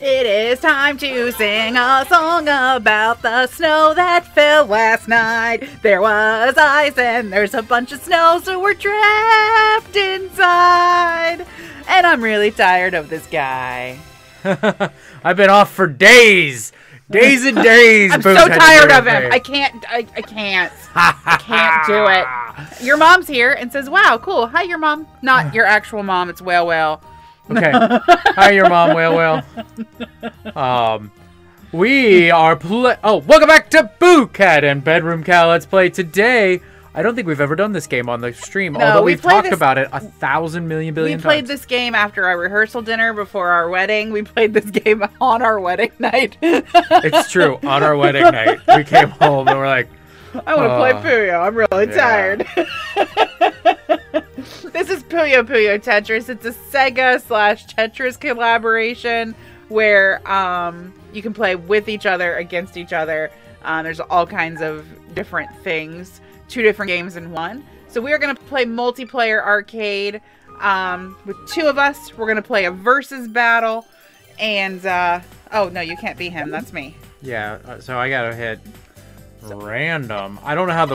It is time to sing a song about the snow that fell last night. There was ice and there's a bunch of snow, so we're trapped inside. And I'm really tired of this guy. I've been off for days. Days and days. I'm so tired of him. I can't. I can't do it. Your mom's here and says, wow, cool. Hi, your mom. Not your actual mom. It's Well. Okay. Hi, your mom, Well. We are welcome back to Boo Cat and Bedroom Cat Let's Play. Today, I don't think we've ever done this game on the stream, although we've talked about it 1,000 million billion times. We played this game after our rehearsal dinner before our wedding. We played this game on our wedding night. It's true. On our wedding night, we came home and we're like, I want to play Puyo. I'm really tired. This is Puyo Tetris. It's a Sega/Tetris collaboration where you can play with each other, against each other. There's all kinds of different things. 2 different games in one. So we are going to play multiplayer arcade with 2 of us. We're going to play a versus battle. And, oh, no, you can't be him. That's me. Yeah, so I got to hit random. I don't know how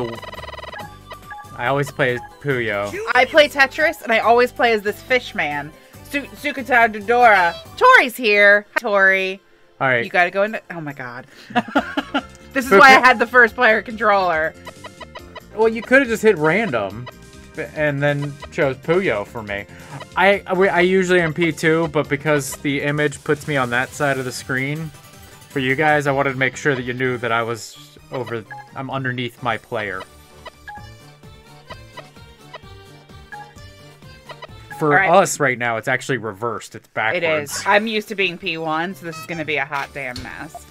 I always play as Puyo. I play Tetris, and I always play as this fish man. Sukata Dodora. Tori's here. Hi, Tori. All right. You got to go into... Oh, my God. This is why I had the first player controller. Well, you could have just hit random and then chose Puyo for me. I usually am P2, but because the image puts me on that side of the screen, for you guys, I wanted to make sure that you knew that I'm underneath my player. For us right now, it's actually reversed. It's backwards. It is. I'm used to being P1, so this is going to be a hot damn mess.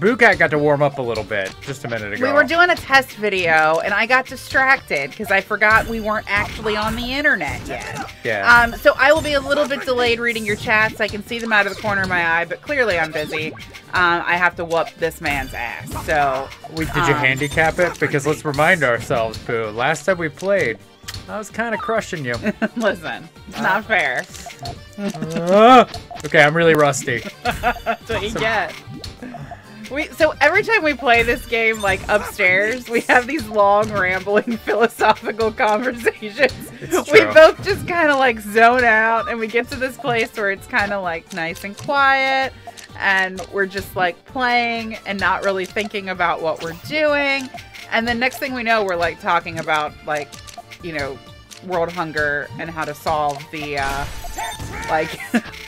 Boo Cat got to warm up a little bit just a minute ago. We were doing a test video, and I got distracted because I forgot we weren't actually on the internet yet. Yeah. So I will be a little bit delayed reading your chats. I can see them out of the corner of my eye, but clearly I'm busy. I have to whoop this man's ass. So. Did you handicap it? Because let's remind ourselves, Boo. Last time we played, I was kind of crushing you. Listen, it's not fair. Okay, I'm really rusty. That's what you get. So every time we play this game, like upstairs, we have these long, rambling, philosophical conversations. We both just kind of like zone out, and we get to this place where it's kind of like nice and quiet, and we're just like playing and not really thinking about what we're doing. And then next thing we know, we're like talking about like, you know, world hunger and how to solve the like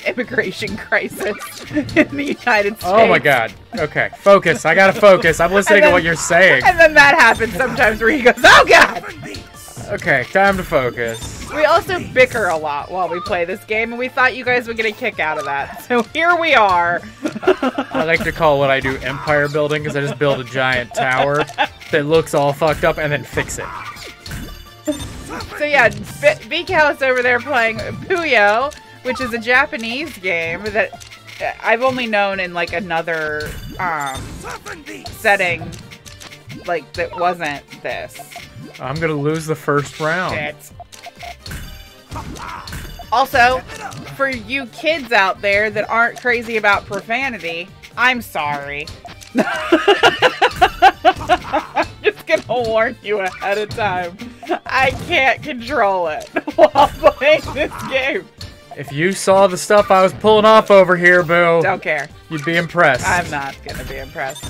immigration crisis in the United States. Oh my God. Okay, focus. I gotta focus. I'm listening to what you're saying. And then that happens sometimes where he goes, oh God! Okay, time to focus. We also bicker a lot while we play this game, and we thought you guys would get a kick out of that. So here we are. I like to call what I do empire building, because I just build a giant tower that looks all fucked up and then fix it. So yeah, B-Cal is over there playing Puyo, which is a Japanese game that I've only known in like another setting, like that wasn't this. I'm gonna lose the first round. Shit. Also, for you kids out there that aren't crazy about profanity, I'm sorry. I'm just gonna warn you ahead of time. I can't control it while playing this game. If you saw the stuff I was pulling off over here, Boo. Don't care. You'd be impressed. I'm not gonna be impressed.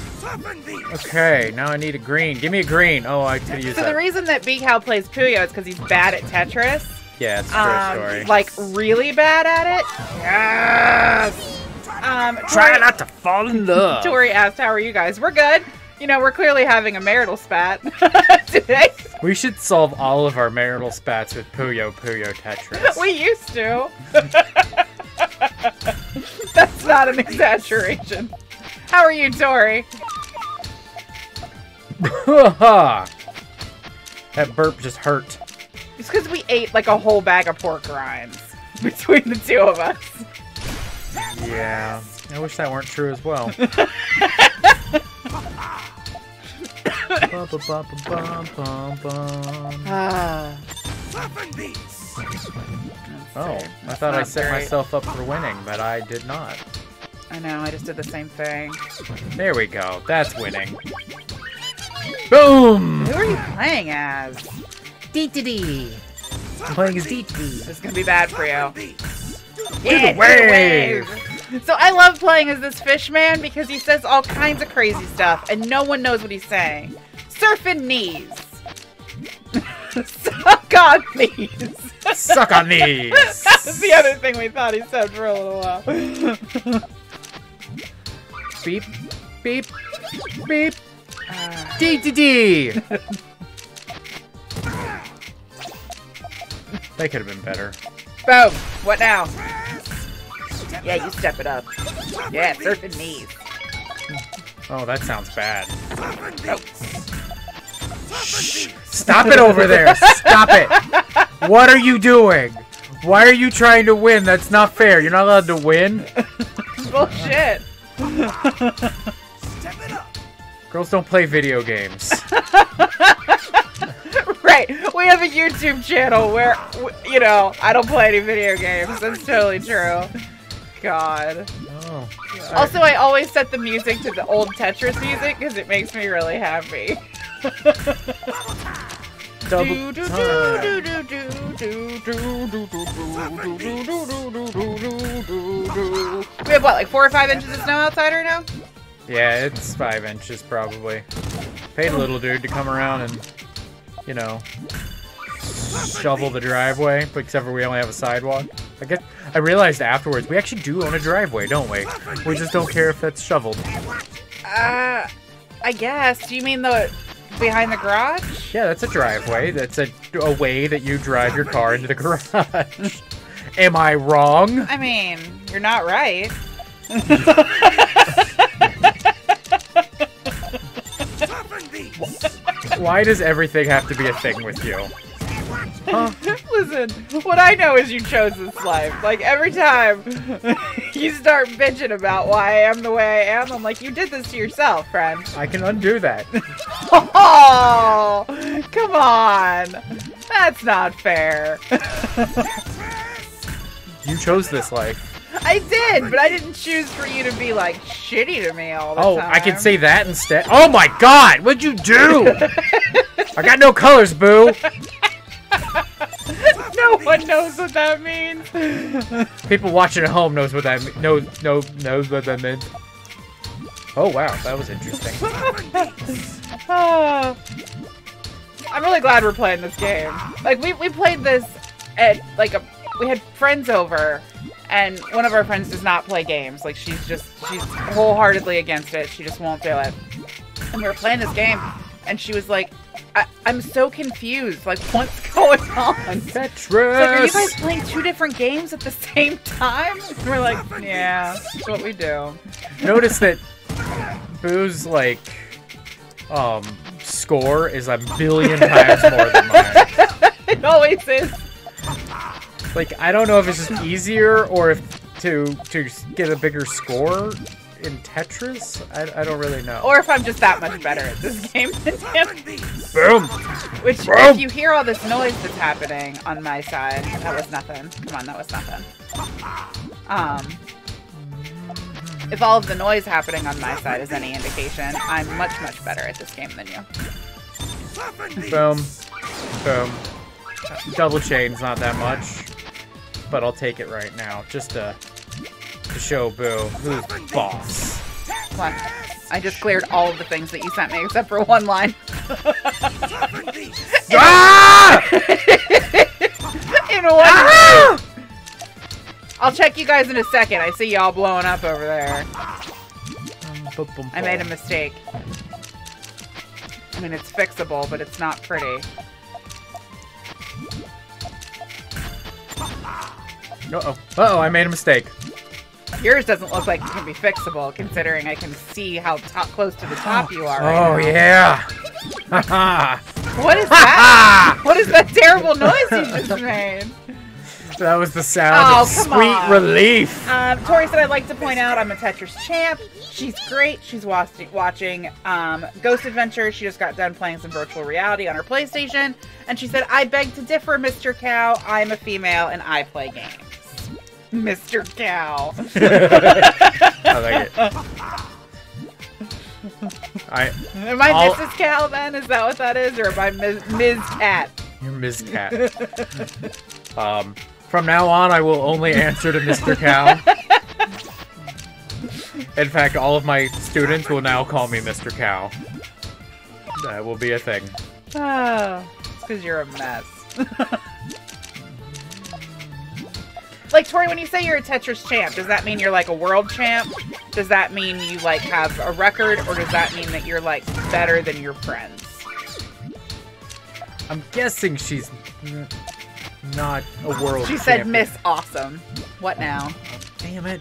Okay, now I need a green. Give me a green. Oh, I could use that. So the reason that B-Cal plays Puyo is because he's bad at Tetris. Yeah, it's a true story. Like, really bad at it. Yes! Try not to fall in love. Tori asked, how are you guys? We're good. You know, we're clearly having a marital spat today. We should solve all of our marital spats with Puyo Tetris. We used to. That's not an exaggeration. How are you, Tori? That burp just hurt. It's because we ate like a whole bag of pork rinds between the 2 of us. Yeah, I wish that weren't true as well. Oh, I thought I set myself up for winning, but I did not. I know, I just did the same thing. There we go. That's winning. Boom! Who are you playing as? Dee-dee-dee. I'm playing as Dee-dee. This is gonna be bad for you. Yeah, wave! So I love playing as this fish man because he says all kinds of crazy stuff and no one knows what he's saying. Surfing knees. Suck on knees. Suck on knees. That's the other thing we thought he said for a little while. Beep, beep, beep. Dee-dee-dee. That could have been better. Boom. What now? Yeah, you step it up. Yeah, surfing knees. Oh, that sounds bad. Oh. Shh. Stop it over there. Stop it. What are you doing? Why are you trying to win? That's not fair. You're not allowed to win. Bullshit. Girls don't play video games. Right. We have a YouTube channel where, you know, I don't play any video games. That's totally true. God. Oh. Also, I always set the music to the old Tetris music because it makes me really happy. Double We have what, like 4 or 5 inches of snow outside right now? Yeah, it's 5 inches probably. Paid a little dude to come around and, you know, shovel the driveway, but except for we only have a sidewalk. I realized afterwards we actually do own a driveway, don't we? We just don't care if that's shoveled. I guess. Do you mean the behind the garage? Yeah, that's a driveway. That's a way that you drive your car into the garage. Am I wrong? I mean, you're not right. Why does everything have to be a thing with you? Huh? Listen, what I know is you chose this life. Like, every time you start bitching about why I am the way I am, I'm like, you did this to yourself, friend. I can undo that. Oh, come on. That's not fair. You chose this life. I did, but I didn't choose for you to be, like, shitty to me all the time. Oh, I can say that instead? Oh my god! What'd you do? I got no colors, boo! No one knows what that means. People watching at home knows what that knows what that meant. Oh wow, that was interesting. I'm really glad we're playing this game. Like we played this at like we had friends over, and one of our friends does not play games. Like she's wholeheartedly against it. She just won't do it. And we were playing this game, and she was like, I'm so confused. Like, what's going on? Tetris! Like, are you guys playing 2 different games at the same time? And we're like, yeah, that's what we do. Notice that Boo's, like, score is a billion times more than mine. It always is. Like, I don't know if it's just easier or if to get a bigger score in Tetris? I don't really know. Or if I'm just that much better at this game than him. Boom! Which, Boom. if you hear all this noise that's happening on my side, that was nothing. Come on, that was nothing. If all of the noise happening on my side is any indication, I'm much, much better at this game than you. Boom. Boom. Double chain's not that much, but I'll take it right now, just to show Boo who's boss. Come on. I just cleared all of the things that you sent me, except for one line. Ah! In one line. I'll check you guys in a second. I see y'all blowing up over there. I made a mistake. I mean, it's fixable, but it's not pretty. Uh-oh. Uh-oh, I made a mistake. Yours doesn't look like it can be fixable, considering I can see how close to the top you are right now. Oh, yeah. What is that? What is that terrible noise you just made? That was the sound of sweet relief. Tori said, I'd like to point out I'm a Tetris champ. She's great. She's watching Ghost Adventure. She just got done playing some virtual reality on her PlayStation. And she said, I beg to differ, Mr. Cow. I'm a female and I play games. Mr. Cow. I like it. Am I Mrs. Cow then? Is that what that is? Or am I Ms. Cat? You're Ms. Cat. From now on, I will only answer to Mr. Cow. In fact, all of my students will now call me Mr. Cow. That will be a thing. Oh, it's because you're a mess. Like, Tori, when you say you're a Tetris champ, does that mean you're like a world champ? Does that mean you like have a record? Or does that mean that you're like better than your friends? I'm guessing she's not a world She champion. said Miss Awesome. What now? Damn it.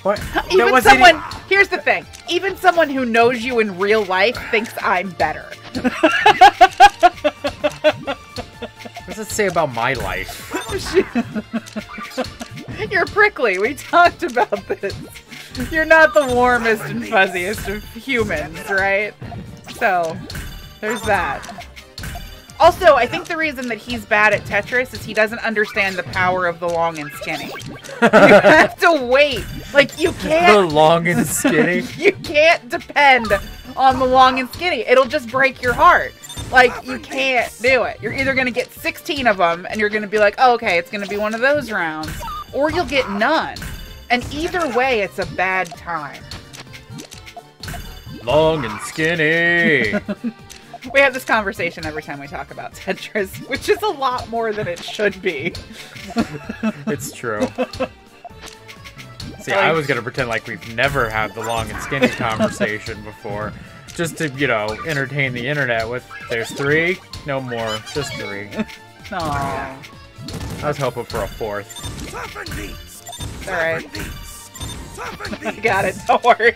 What? Even someone, here's the thing. Even someone who knows you in real life thinks I'm better. What does it say about my life? You're prickly. We talked about this. You're not the warmest and fuzziest of humans, right? So, there's that. Also, I think the reason that he's bad at Tetris is he doesn't understand the power of the long and skinny. You have to wait. Like, you can't... The long and skinny? You can't depend on the long and skinny. It'll just break your heart. Like, you can't do it. You're either going to get 16 of them, and you're going to be like, oh, okay, it's going to be one of those rounds. Or you'll get none. And either way, it's a bad time. Long and skinny. We have this conversation every time we talk about Tetris, which is a lot more than it should be. It's true. See, I was going to pretend like we've never had the long and skinny conversation before. Just to, you know, entertain the internet with, there's 3, no more, just 3. Aww. I was hoping for a 4th. Alright. I got it, don't worry.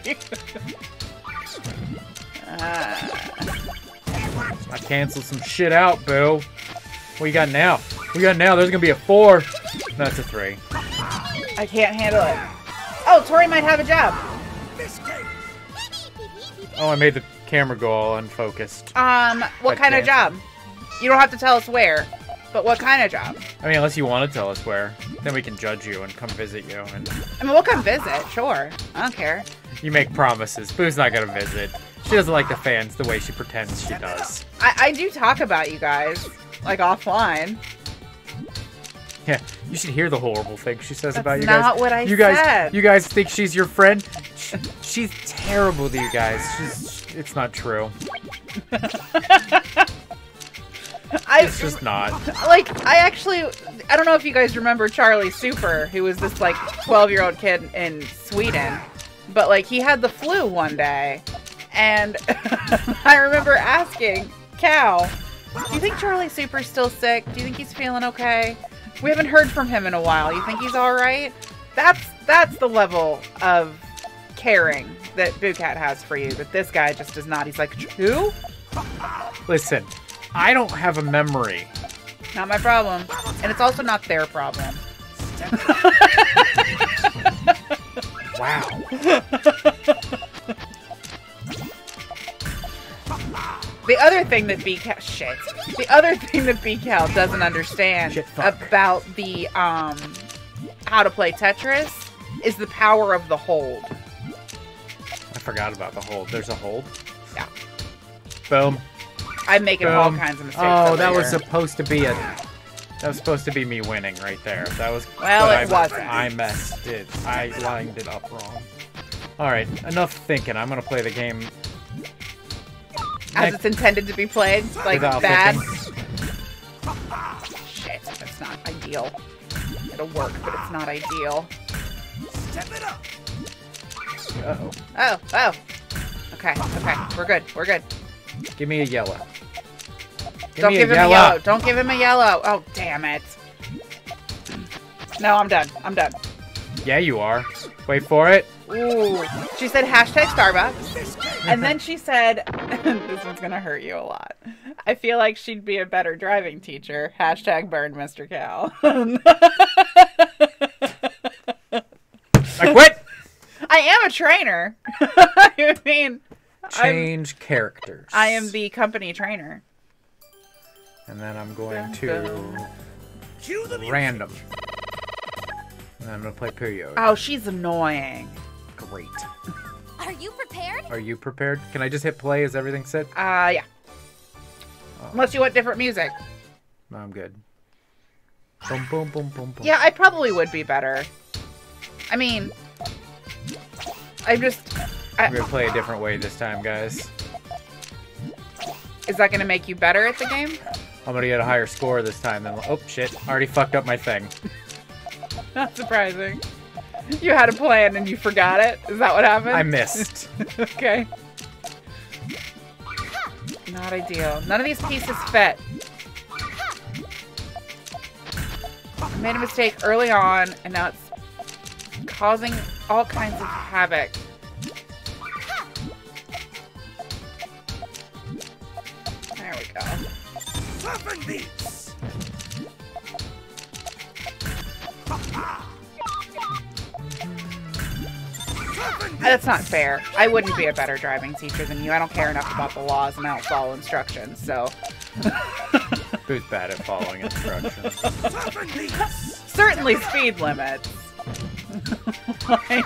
I canceled some shit out, boo. What you got now? What you got now? There's gonna be a 4. No, it's a 3. I can't handle it. Oh, Tori might have a job. Oh, I made the camera go all unfocused. What kind of job? You don't have to tell us where, but what kind of job? I mean, unless you want to tell us where, then we can judge you and come visit you. And I mean, we'll come visit, sure. I don't care. you make promises. Boo's not gonna visit. She doesn't like the fans the way she pretends she does. I do talk about you guys, like offline. Yeah, you should hear the horrible things she says about you That's guys. not what I said. You guys think she's your friend? She's terrible to you guys. It's not true. It's just not. Like, I don't know if you guys remember Charlie Super, who was this, like, 12-year-old kid in Sweden. But, like, he had the flu one day. And I remember asking Cal, do you think Charlie Super's still sick? Do you think he's feeling okay? We haven't heard from him in a while. You think he's all right? That's the level of caring that Boocat has for you. That this guy just does not. He's like, who? Listen, I don't have a memory. Not my problem. And it's also not their problem. Wow. The other thing that BCal doesn't understand about the how to play Tetris is the power of the hold. I forgot about the hold. There's a hold? Yeah. Boom. I'm making all kinds of mistakes. Oh, that was supposed to be me winning right there. That was. Well, it wasn't. I messed it. I lined it up wrong. All right, enough thinking. I'm gonna play the game as it's intended to be played, like bad. Shit, that's not ideal. It'll work, but it's not ideal. Step it up. Uh-oh. Oh. Okay, we're good. Give me a yellow. Don't give him a yellow. Don't give him a yellow. Oh, damn it. No, I'm done. Yeah, you are. Wait for it. Ooh. She said hashtag Starbucks. And then she said, this one's going to hurt you a lot. I feel like she'd be a better driving teacher. Hashtag burn Mr. Cow. I quit. I am a trainer. I mean, change characters. I am the company trainer. And then I'm going to random. And I'm gonna play Puyo. Oh, she's annoying. Great. Are you prepared? Are you prepared? Can I just hit play? Is everything set? Yeah. Oh. Unless you want different music. No, I'm good. Boom, boom, boom, boom, boom. Yeah, I probably would be better. I mean, I'm gonna play a different way this time, guys. Is that gonna make you better at the game? I'm gonna get a higher score this time than. Oh shit! Already fucked up my thing. Not surprising. You had a plan and you forgot it? Is that what happened? I missed. Okay. Not ideal. None of these pieces fit. I made a mistake early on, and now it's causing all kinds of havoc. There we go. That's not fair. I wouldn't be a better driving teacher than you. I don't care enough about the laws and I don't follow instructions, so... Who's bad at following instructions? Certainly speed limits. Like,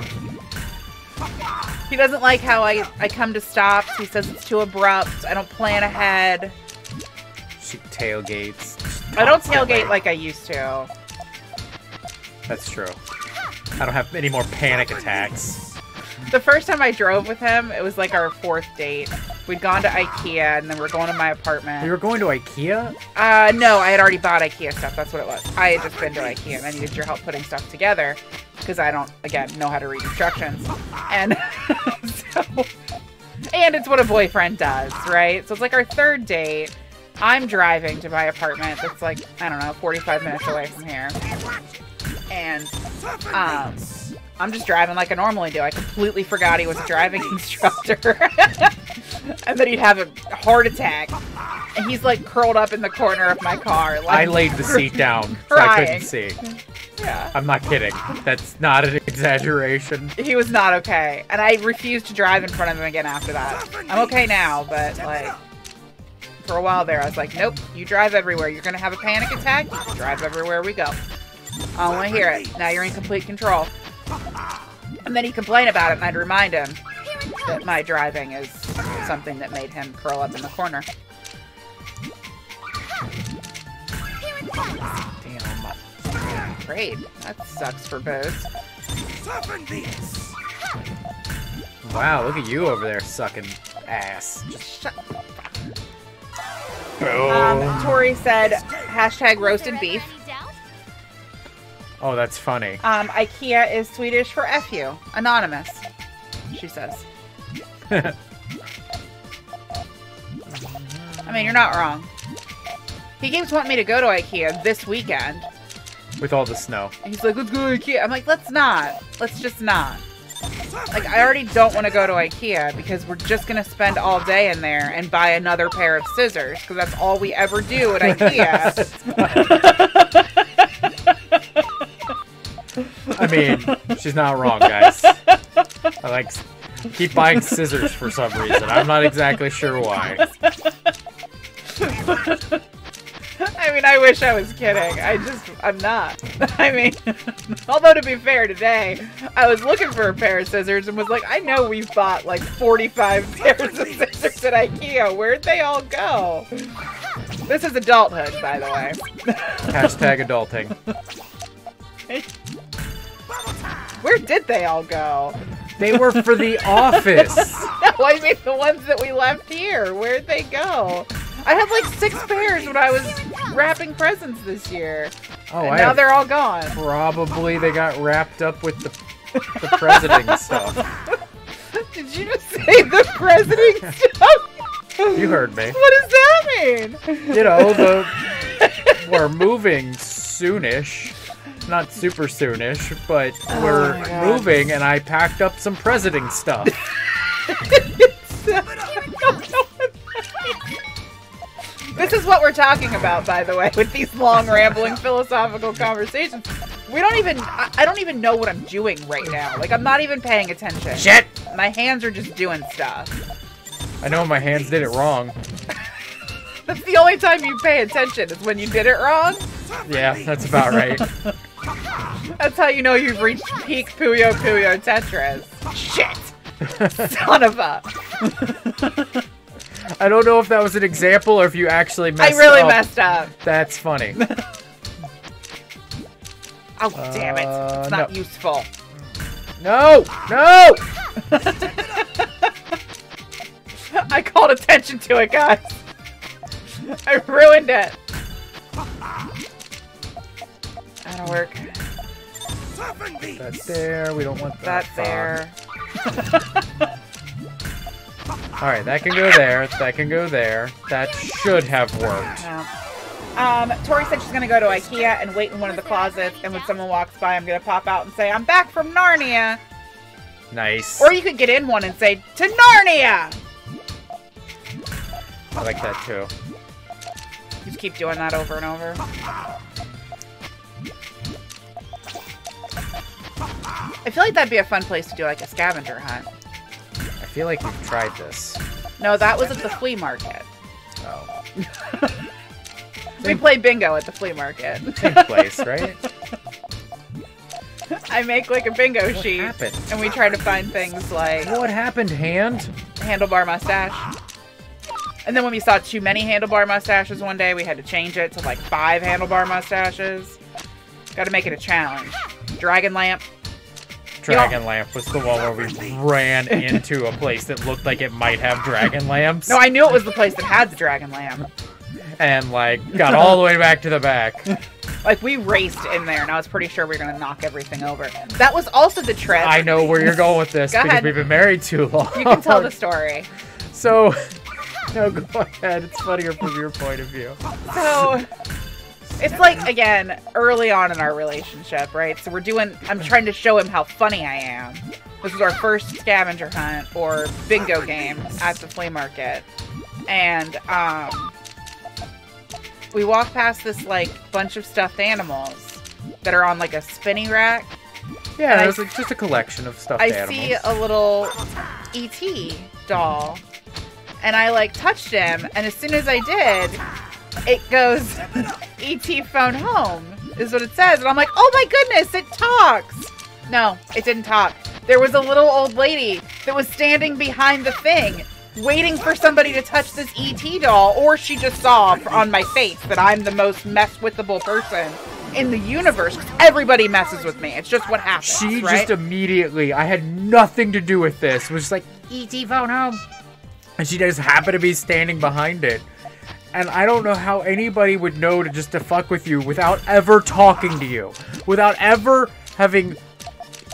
he doesn't like how I come to stops. He says it's too abrupt. I don't plan ahead. She tailgates. I don't tailgate like I used to. That's true. I don't have any more panic attacks. The first time I drove with him, it was like our 4th date. We'd gone to IKEA, and then we're going to my apartment. You were going to IKEA? No, I had already bought IKEA stuff. That's what it was. I had just been to IKEA, and I needed your help putting stuff together, because I don't, again, know how to read instructions. And so... And it's what a boyfriend does, right? So it's like our 3rd date. I'm driving to my apartment that's like, I don't know, 45 minutes away from here. And, I'm just driving like I normally do. I completely forgot he was a driving instructor. And then he'd have a heart attack. And he's like curled up in the corner of my car. Like, I laid the seat down so I couldn't see. Yeah. I'm not kidding. That's not an exaggeration. He was not okay. And I refused to drive in front of him again after that. I'm okay now, but like... For a while there, I was like, nope, you drive everywhere. You're going to have a panic attack? You drive everywhere we go. I don't want to hear it. Now you're in complete control. And then he'd complain about it, and I'd remind him that my driving is something that made him curl up in the corner. Damn. Great. That sucks for Booze. Wow, look at you over there sucking ass. Just shut the Tori said, hashtag roasted beef. Oh, that's funny. IKEA is Swedish for F you. Anonymous, she says. I mean, you're not wrong. He keeps wanting me to go to IKEA this weekend. With all the snow. He's like, let's go to IKEA. I'm like, let's not. Let's just not. Like, I already don't want to go to IKEA because we're just going to spend all day in there and buy another pair of scissors because that's all we ever do at IKEA. I mean, she's not wrong, guys. I like keep buying scissors for some reason. I'm not exactly sure why. I mean, I wish I was kidding. I'm not. I mean, although to be fair, today, I was looking for a pair of scissors and was like, I know we've bought like 45 pairs of scissors at IKEA. Where'd they all go? This is adulthood, by the way. Hashtag adulting. Where did they all go? They were for the office. No, I mean the ones that we left here. Where'd they go? I had like 6 pairs when I was wrapping presents this year. Oh, and now they're all gone. Probably they got wrapped up with the president stuff. Did you just say the president stuff? You heard me. What does that mean? You know, we're moving soonish. Not super soonish, but we're moving, and I packed up some president stuff. This is what we're talking about, by the way, with these long, rambling, philosophical conversations. We don't even, I don't even know what I'm doing right now. Like, I'm not even paying attention. Shit! My hands are just doing stuff. I know my hands did it wrong. That's the only time you pay attention, is when you did it wrong? Yeah, that's about right. That's how you know you've reached peak Puyo Puyo Tetris. Shit! Son of a... I don't know if that was an example or if you actually messed up. I really messed up. That's funny. Oh, damn it. It's not useful. No! No! I called attention to it, guys. I ruined it. That'll work. That's there. We don't want that. That's there. Alright, that can go there. That can go there. That should have worked. Yeah. Tori said she's gonna go to IKEA and wait in one of the closets, and when someone walks by, I'm gonna pop out and say, I'm back from Narnia. Nice. Or you could get in one and say, to Narnia! I like that too. Just keep doing that over and over. I feel like that'd be a fun place to do like a scavenger hunt. I feel like you've tried this. No, that was at the flea market. Oh. We play bingo at the flea market. Same place, right? I make like a bingo sheet. Happened? And we try to find things like What happened, hand? handlebar mustache. And then when we saw too many handlebar mustaches one day, we had to change it to like 5 handlebar mustaches. Gotta make it a challenge. Dragon lamp. Dragon lamp was the one where we ran into a place that looked like it might have dragon lamps. No, I knew it was the place that had the dragon lamp. And like got all the way back to the back. Like we raced in there, and I was pretty sure we were gonna knock everything over. That was also the trip. I know where you're going with this Go because ahead. we've been married too long. You can tell the story. So, no, go ahead. It's funnier from your point of view. So, it's like, again, early on in our relationship, right? So I'm trying to show him how funny I am. This was our first scavenger hunt or bingo game at the flea market. And, we walk past this, like, bunch of stuffed animals that are on, like, a spinny rack. Yeah, it was like just a collection of stuffed animals. I see a little E.T. doll. And I, like, touched him, and as soon as I did, it goes, E.T. phone home, is what it says. And I'm like, oh my goodness, it talks! No, it didn't talk. There was a little old lady that was standing behind the thing, waiting for somebody to touch this E.T. doll, or she just saw on my face that I'm the most mess-withable person in the universe. Everybody messes with me. It's just what happens, She right? just immediately, I had nothing to do with this, was just like, E.T. phone home. And she just happened to be standing behind it. And I don't know how anybody would know to just to fuck with you without ever talking to you. Without ever having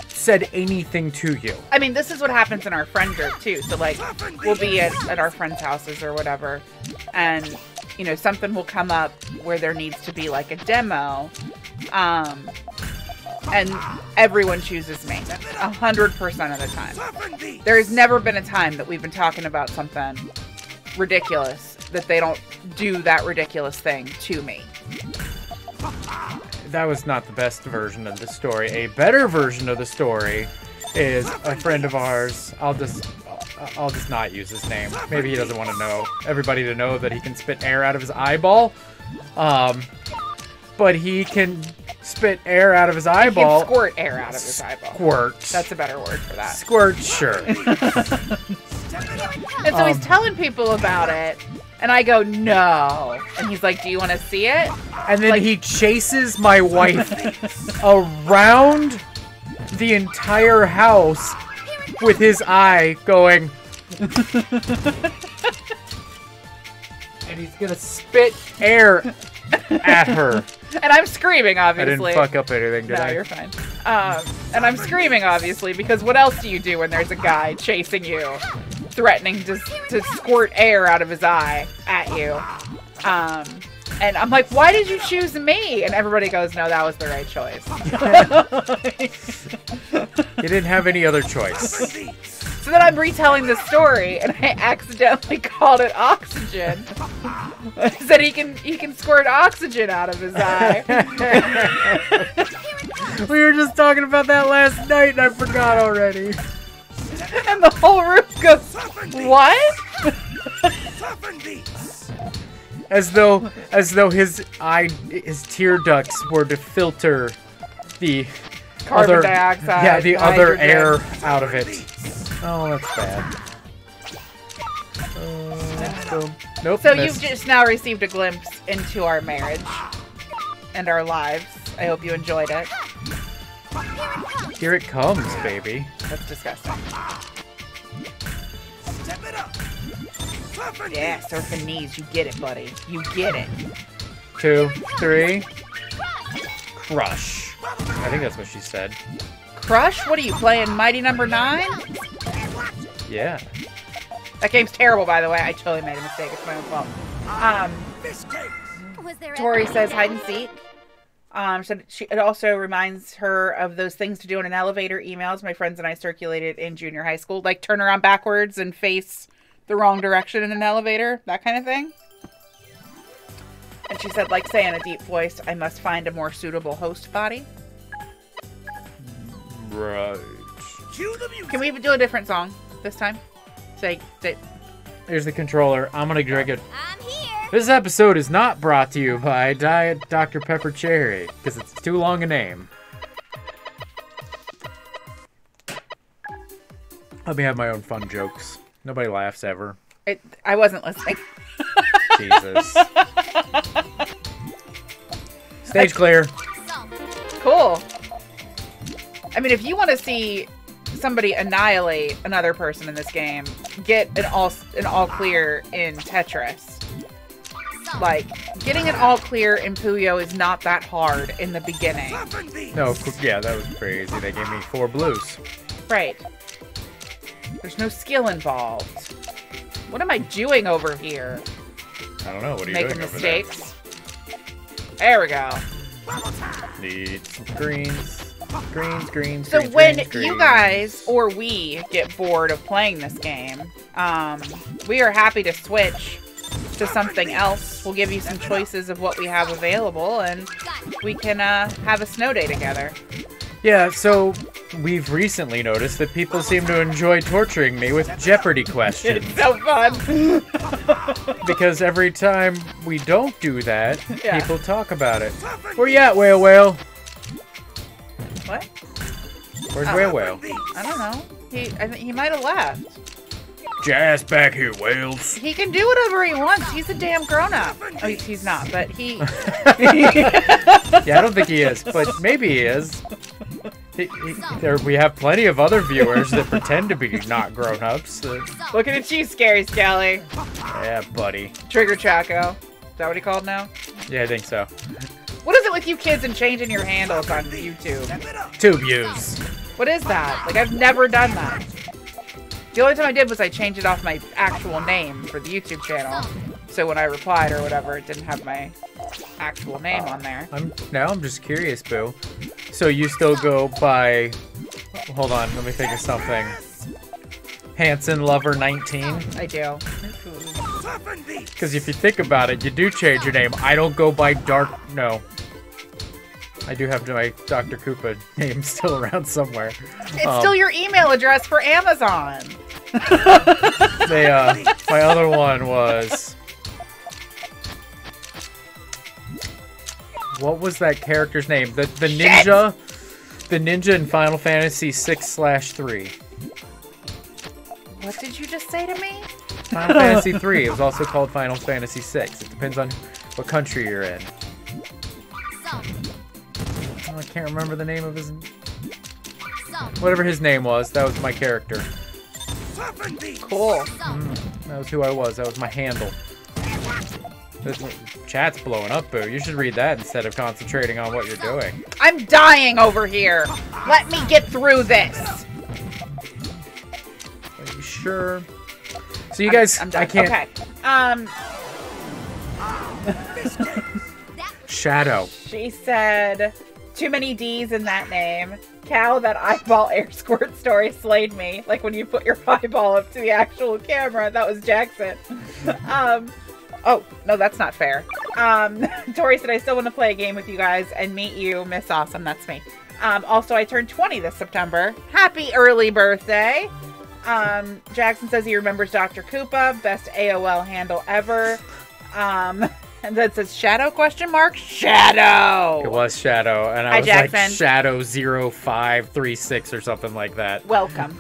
said anything to you. I mean, this is what happens in our friend group, too. So, like, we'll be at our friends' houses or whatever. And, you know, something will come up where there needs to be, like, a demo. And everyone chooses me 100% of the time. There has never been a time that we've been talking about something ridiculous that they don't do that ridiculous thing to me. That was not the best version of the story. A better version of the story is a friend of ours. I'll just not use his name. Maybe he doesn't want to know everybody to know that he can spit air out of his eyeball. But he can spit air out of his eyeball. He can squirt air out of his eyeball. Squirt. That's a better word for that. Squirt, sure. And so he's telling people about it, and I go, no. And he's like, do you want to see it? And then he chases my wife around the entire house with his eye going. And he's gonna spit air at her. And I'm screaming, obviously. I didn't fuck up anything, did I? No, you're fine. And I'm screaming, obviously, because what else do you do when there's a guy chasing you, threatening to squirt air out of his eye at you? And I'm like, why did you choose me? And everybody goes, no, that was the right choice. You didn't have any other choice. So then I'm retelling the story, and I accidentally called it oxygen. I said he can squirt oxygen out of his eye. We were just talking about that last night, and I forgot already. And the whole room goes, what? As As though his tear ducts were to filter the Carbon other, dioxide. yeah, the other hydrogen. air out of it. Oh, that's bad. Nope. So missed. you've just now received a glimpse into our marriage and our lives. I hope you enjoyed it. Here it comes, baby. That's disgusting. Step it up. Surfing Yeah, knees. surfing knees. You get it, buddy. You get it. 2, 3. Crush. I think that's what she said. Crush? What are you playing? Mighty Number 9? Yeah. That game's terrible, by the way. I totally made a mistake. It's my own fault. This game. Was there Tori ever- says hide and seek. It also reminds her of those things to do in an elevator emails my friends and I circulated in junior high school, like turn around backwards and face the wrong direction in an elevator, that kind of thing. And she said, like, say in a deep voice, I must find a more suitable host body. Right. Cue the music. Can we do a different song this time? Say, Here's the controller. I'm gonna drink it. I'm here. This episode is not brought to you by Diet Dr. Pepper Cherry, because it's too long a name. Let me have my own fun jokes. Nobody laughs ever. I wasn't listening. Jesus. Stage clear. So, Cool. I mean, if you want to see somebody annihilate another person in this game, get an all clear in Tetris. Like, getting an all clear in Puyo is not that hard in the beginning. Surfing knees. No, yeah, that was crazy. They gave me 4 blues. Right. There's no skill involved. What am I doing over here? I don't know. What are you Making doing over mistakes. There we go. there? Need some greens. Greens. So greens, when greens, you greens. guys or we get bored of playing this game, we are happy to switch to something else. We'll give you some choices of what we have available, and we can have a snow day together. Yeah, so we've recently noticed that people seem to enjoy torturing me with Jeopardy questions. It's so fun. Because every time we don't do that, Yeah. people talk about it. Where you at, Whale? What? Where's Oh. Whale? I don't know. I think he might have left. Jazz back here, Whales. He can do whatever he wants. He's a damn grown-up. Oh, he's not, but he... Yeah, I don't think he is, but maybe he is. We have plenty of other viewers that pretend to be not grown-ups. Looking at you, Scary Skelly. Yeah, buddy. Trigger Chaco. Is that what he called now? Yeah, I think so. What is it with you kids and changing your handles on YouTube? Step it up. Tube views. What is that? Like, I've never done that. The only time I did was I changed it off my actual name for the YouTube channel. So when I replied or whatever, it didn't have my actual name on there. I'm just curious, Boo. So you still go by... Hold on, let me think of something. Hanson Lover 19? I do. Surfing knees. Because if you think about it, you do change your name. I don't go by Dark... No. I do have my Dr. Koopa name still around somewhere. It's still your email address for Amazon. My other one was... What was that character's name? The ninja... The ninja in Final Fantasy 6/3. What did you just say to me? Final Fantasy 3. It was also called Final Fantasy 6. It depends on what country you're in. so, Oh, I can't remember the name of his... so, Whatever his name was, that was my character. Surfing knees. Cool. so. That was who I was. That was my handle. This chat's blowing up, Boo. You should read that instead of concentrating on what you're doing. I'm dying over here. Let me get through this. Are you sure? So you guys, I'm done. I can't... Okay. Shadow. She said, too many D's in that name. Cow, that eyeball air squirt story slayed me. Like when you put your eyeball up to the actual camera. That was Jackson. Oh, no, that's not fair. Tori said, I still want to play a game with you guys and meet you, Miss Awesome. That's me. Also, I turned 20 this September. Happy early birthday. Jackson says he remembers Dr. Koopa. Best AOL handle ever. And that says Shadow question mark? Shadow! It was Shadow, and I Hi, was like Jackson. Shadow 0536 or something like that. Welcome.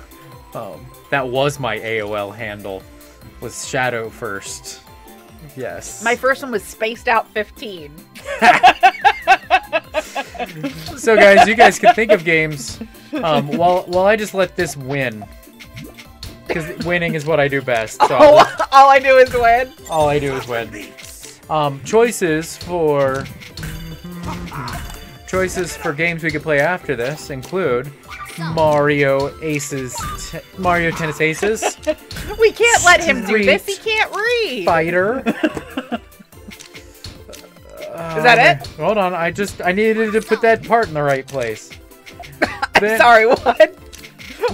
That was my AOL handle. Was Shadow first. Yes. My first one was Spaced Out 15. So guys, you guys can think of games while I just let this win. Because winning is what I do best. So All I do is win. all I do is win. Choices for games we could play after this include Mario Tennis Aces, We can't let him do this. He Street can't read. Fighter. Is that it? Hold on, I needed to put that part in the right place. Then Sorry, what?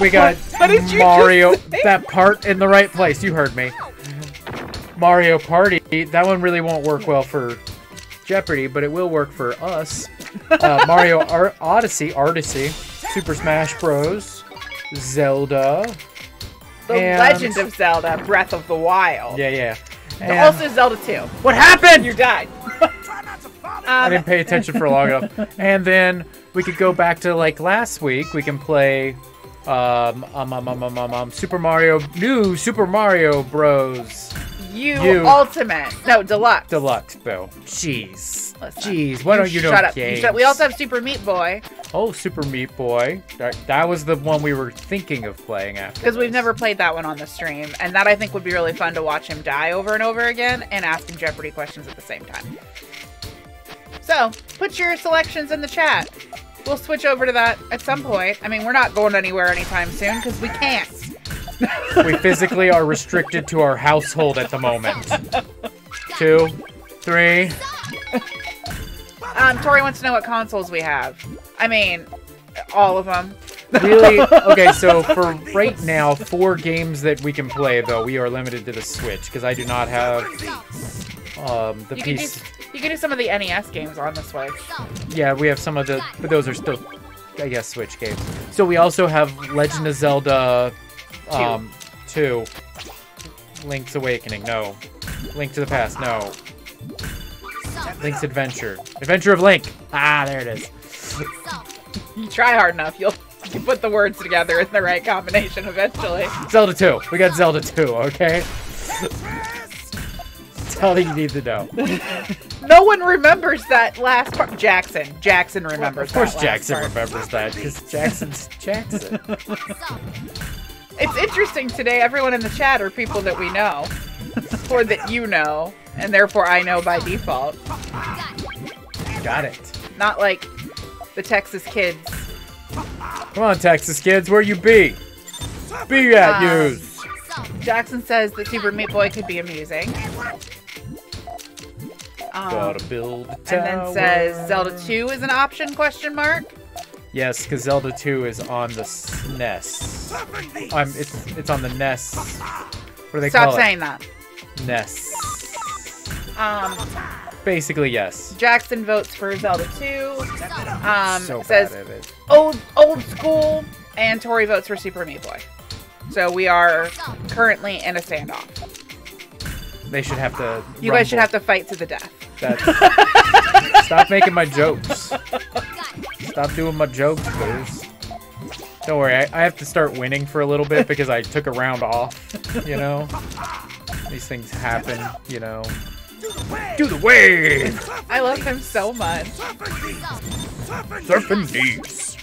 we got What did you Mario. just say? That part in the right place. You heard me. Mario Party. That one really won't work well for Jeopardy, but it will work for us. Mario Odyssey, Super Smash Bros, Zelda, The and- Legend of Zelda, Breath of the Wild. yeah. And And also Zelda 2. what happened? You died. Try not to fall. I didn't pay attention for long enough. And then we could go back to like last week. We can play Super Mario Bros. You Ultimate. No, Deluxe. Deluxe, Bill. Jeez. Listen, Jeez. Why don't you know shut up. games? We also have Super Meat Boy, Oh, Super Meat Boy. That was the one we were thinking of playing after. because we've this. never played that one on the stream, and that I think would be really fun to watch him die over and over again and ask him Jeopardy questions at the same time. So, put your selections in the chat. We'll switch over to that at some point. I mean, we're not going anywhere anytime soon, because we can't. We physically are restricted to our household at the moment. 2, 3. Tori wants to know what consoles we have. I mean, all of them. Really? Okay, so for right now, 4 games that we can play, though, we are limited to the Switch, because I do not have the You can, PC. you can do some of the NES games on the Switch. Yeah, we have some of the, but those are still, I guess, Switch games. So we also have Legend of Zelda 2. Link's Awakening, no. Link to the Past, no. Link's Adventure. Adventure of Link! Ah, there it is. You try hard enough, you put the words together in the right combination eventually. Zelda 2. We got Zelda 2, okay? That's all you need to know. No one remembers that last part. Jackson remembers Of course that last Jackson part. remembers that, because Jackson's Jackson. It's interesting today, everyone in the chat are people that we know. Or that you know, and therefore I know by default. Got it. Not like the Texas kids. Come on, Texas kids, where you be? Be at yous. Jackson says that Super Meat Boy could be amusing. Gotta build a And tower. then says Zelda 2 is an option, question mark? Yes, because Zelda 2 is on the SNES. It's on the NES. What do they Stop call saying that. it? NES. Basically, yes. Jackson votes for Zelda 2. So Says bad at it. old school, and Tori votes for Super Meat Boy. So we are currently in a standoff. They should have to. You guys should have to fight to the death. Stop making my jokes. Stop doing my jokes, please. Don't worry, I have to start winning for a little bit because I took a round off, you know? These things happen, you know? Do the wave! I love him so much. Surfing knees.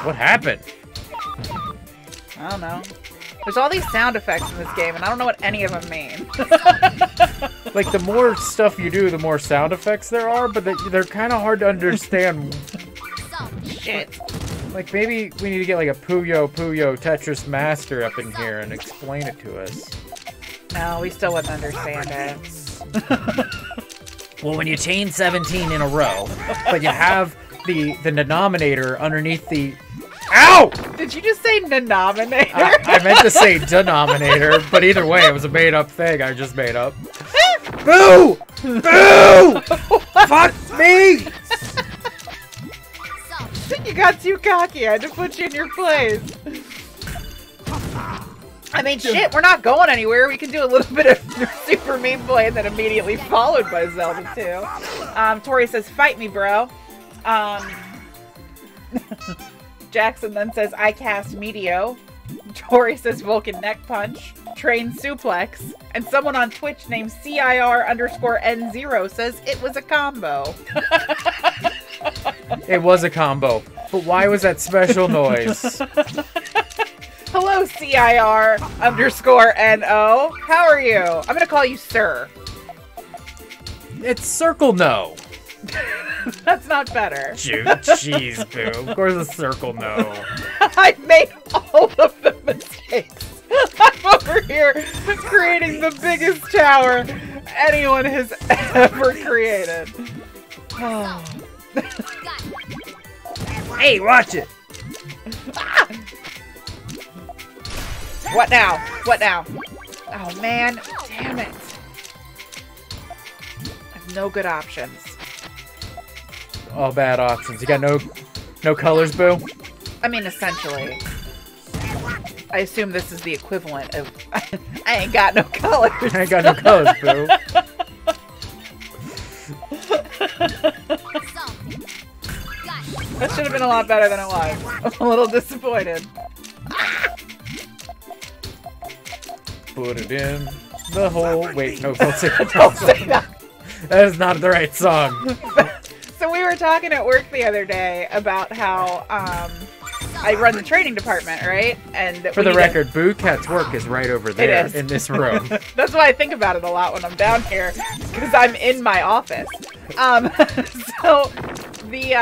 What happened? I don't know. There's all these sound effects in this game, and I don't know what any of them mean. Like, the more stuff you do, the more sound effects there are, but they're kind of hard to understand. Shit. Like, maybe we need to get, like, a Puyo Tetris Master up in here and explain it to us. No, we still wouldn't understand it. Well, when you chain 17 in a row, but you have the denominator underneath the... Ow! Did you just say denominator? I meant to say denominator, but either way, it was a made-up thing I just made up. Boo! Boo! Fuck me! You got too cocky. I had to put you in your place. I mean, shit, we're not going anywhere. We can do a little bit of Super Meat Boy and then immediately followed by Zelda 2. Tori says, fight me, bro. Jackson then says, I cast Meteo. Tori says, Vulcan neck punch. Train suplex. And someone on Twitch named CIR_N0 says it was a combo. It was a combo. But why was that special noise? Hello, CIR_NO. How are you? I'm going to call you Sir. It's circle no. That's not better. Jeez, boo. Of course a circle no. I made all of the mistakes. I'm over here creating the biggest tower anyone has ever created. Hey, watch it. Ah! What now? What now? Oh, man. Damn it. I have no good options. All bad options. You got no colors, boo? I mean, essentially. I assume this is the equivalent of I ain't got no colors. I ain't got no colors, boo. That should have been a lot better than it was. I'm a little disappointed. Put it in the hole. Wait, no, don't say that. Don't say that. That is not the right song. So we were talking at work the other day about how I run the training department, right? And for the record, Boo Cat's work is right over there in this room. That's why I think about it a lot when I'm down here, because I'm in my office. So the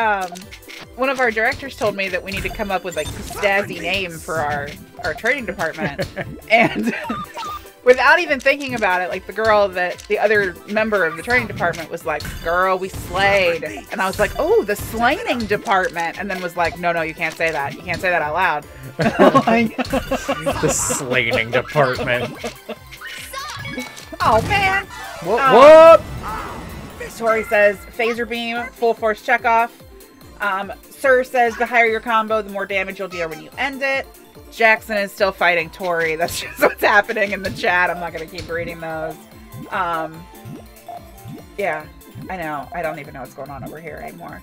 one of our directors told me that we need to come up with like a snazzy name for our training department, and without even thinking about it, like the other member of the training department was like, girl, we slayed. And I was like, oh, the slaying department. And then was like, no, you can't say that. You can't say that out loud. The slaying department. Oh, man. What? Tori says, phaser beam, full force checkoff. Sir says, the higher your combo, the more damage you'll deal when you end it. Jackson is still fighting Tori. That's just what's happening in the chat. I'm not going to keep reading those. Yeah, I know. I don't even know what's going on over here anymore.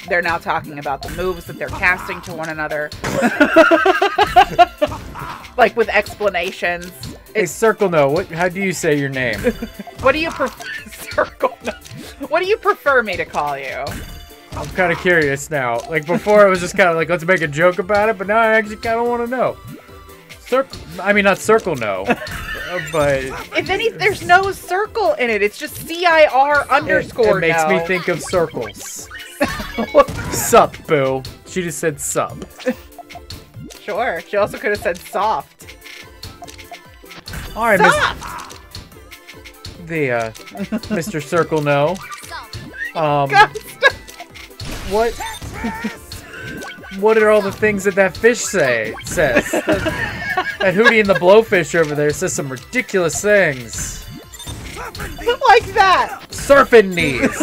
They're now talking about the moves that they're casting to one another. Like with explanations. Hey, Circle No, how do you say your name? What do you prefer? Circle No. What do you prefer me to call you? I'm kind of curious now. Like before, I was just kind of like, let's make a joke about it, but now I actually kind of want to know. Not Circle No, but if any, there's no circle in it. It's just CIR_. It makes me think of circles. Sup, boo. She just said sup. Sure. She also could have said soft. All right, soft. Mr. Circle No. God, What are all the things that fish says? That Hootie and the Blowfish over there says some ridiculous things. Like that. Surfing knees.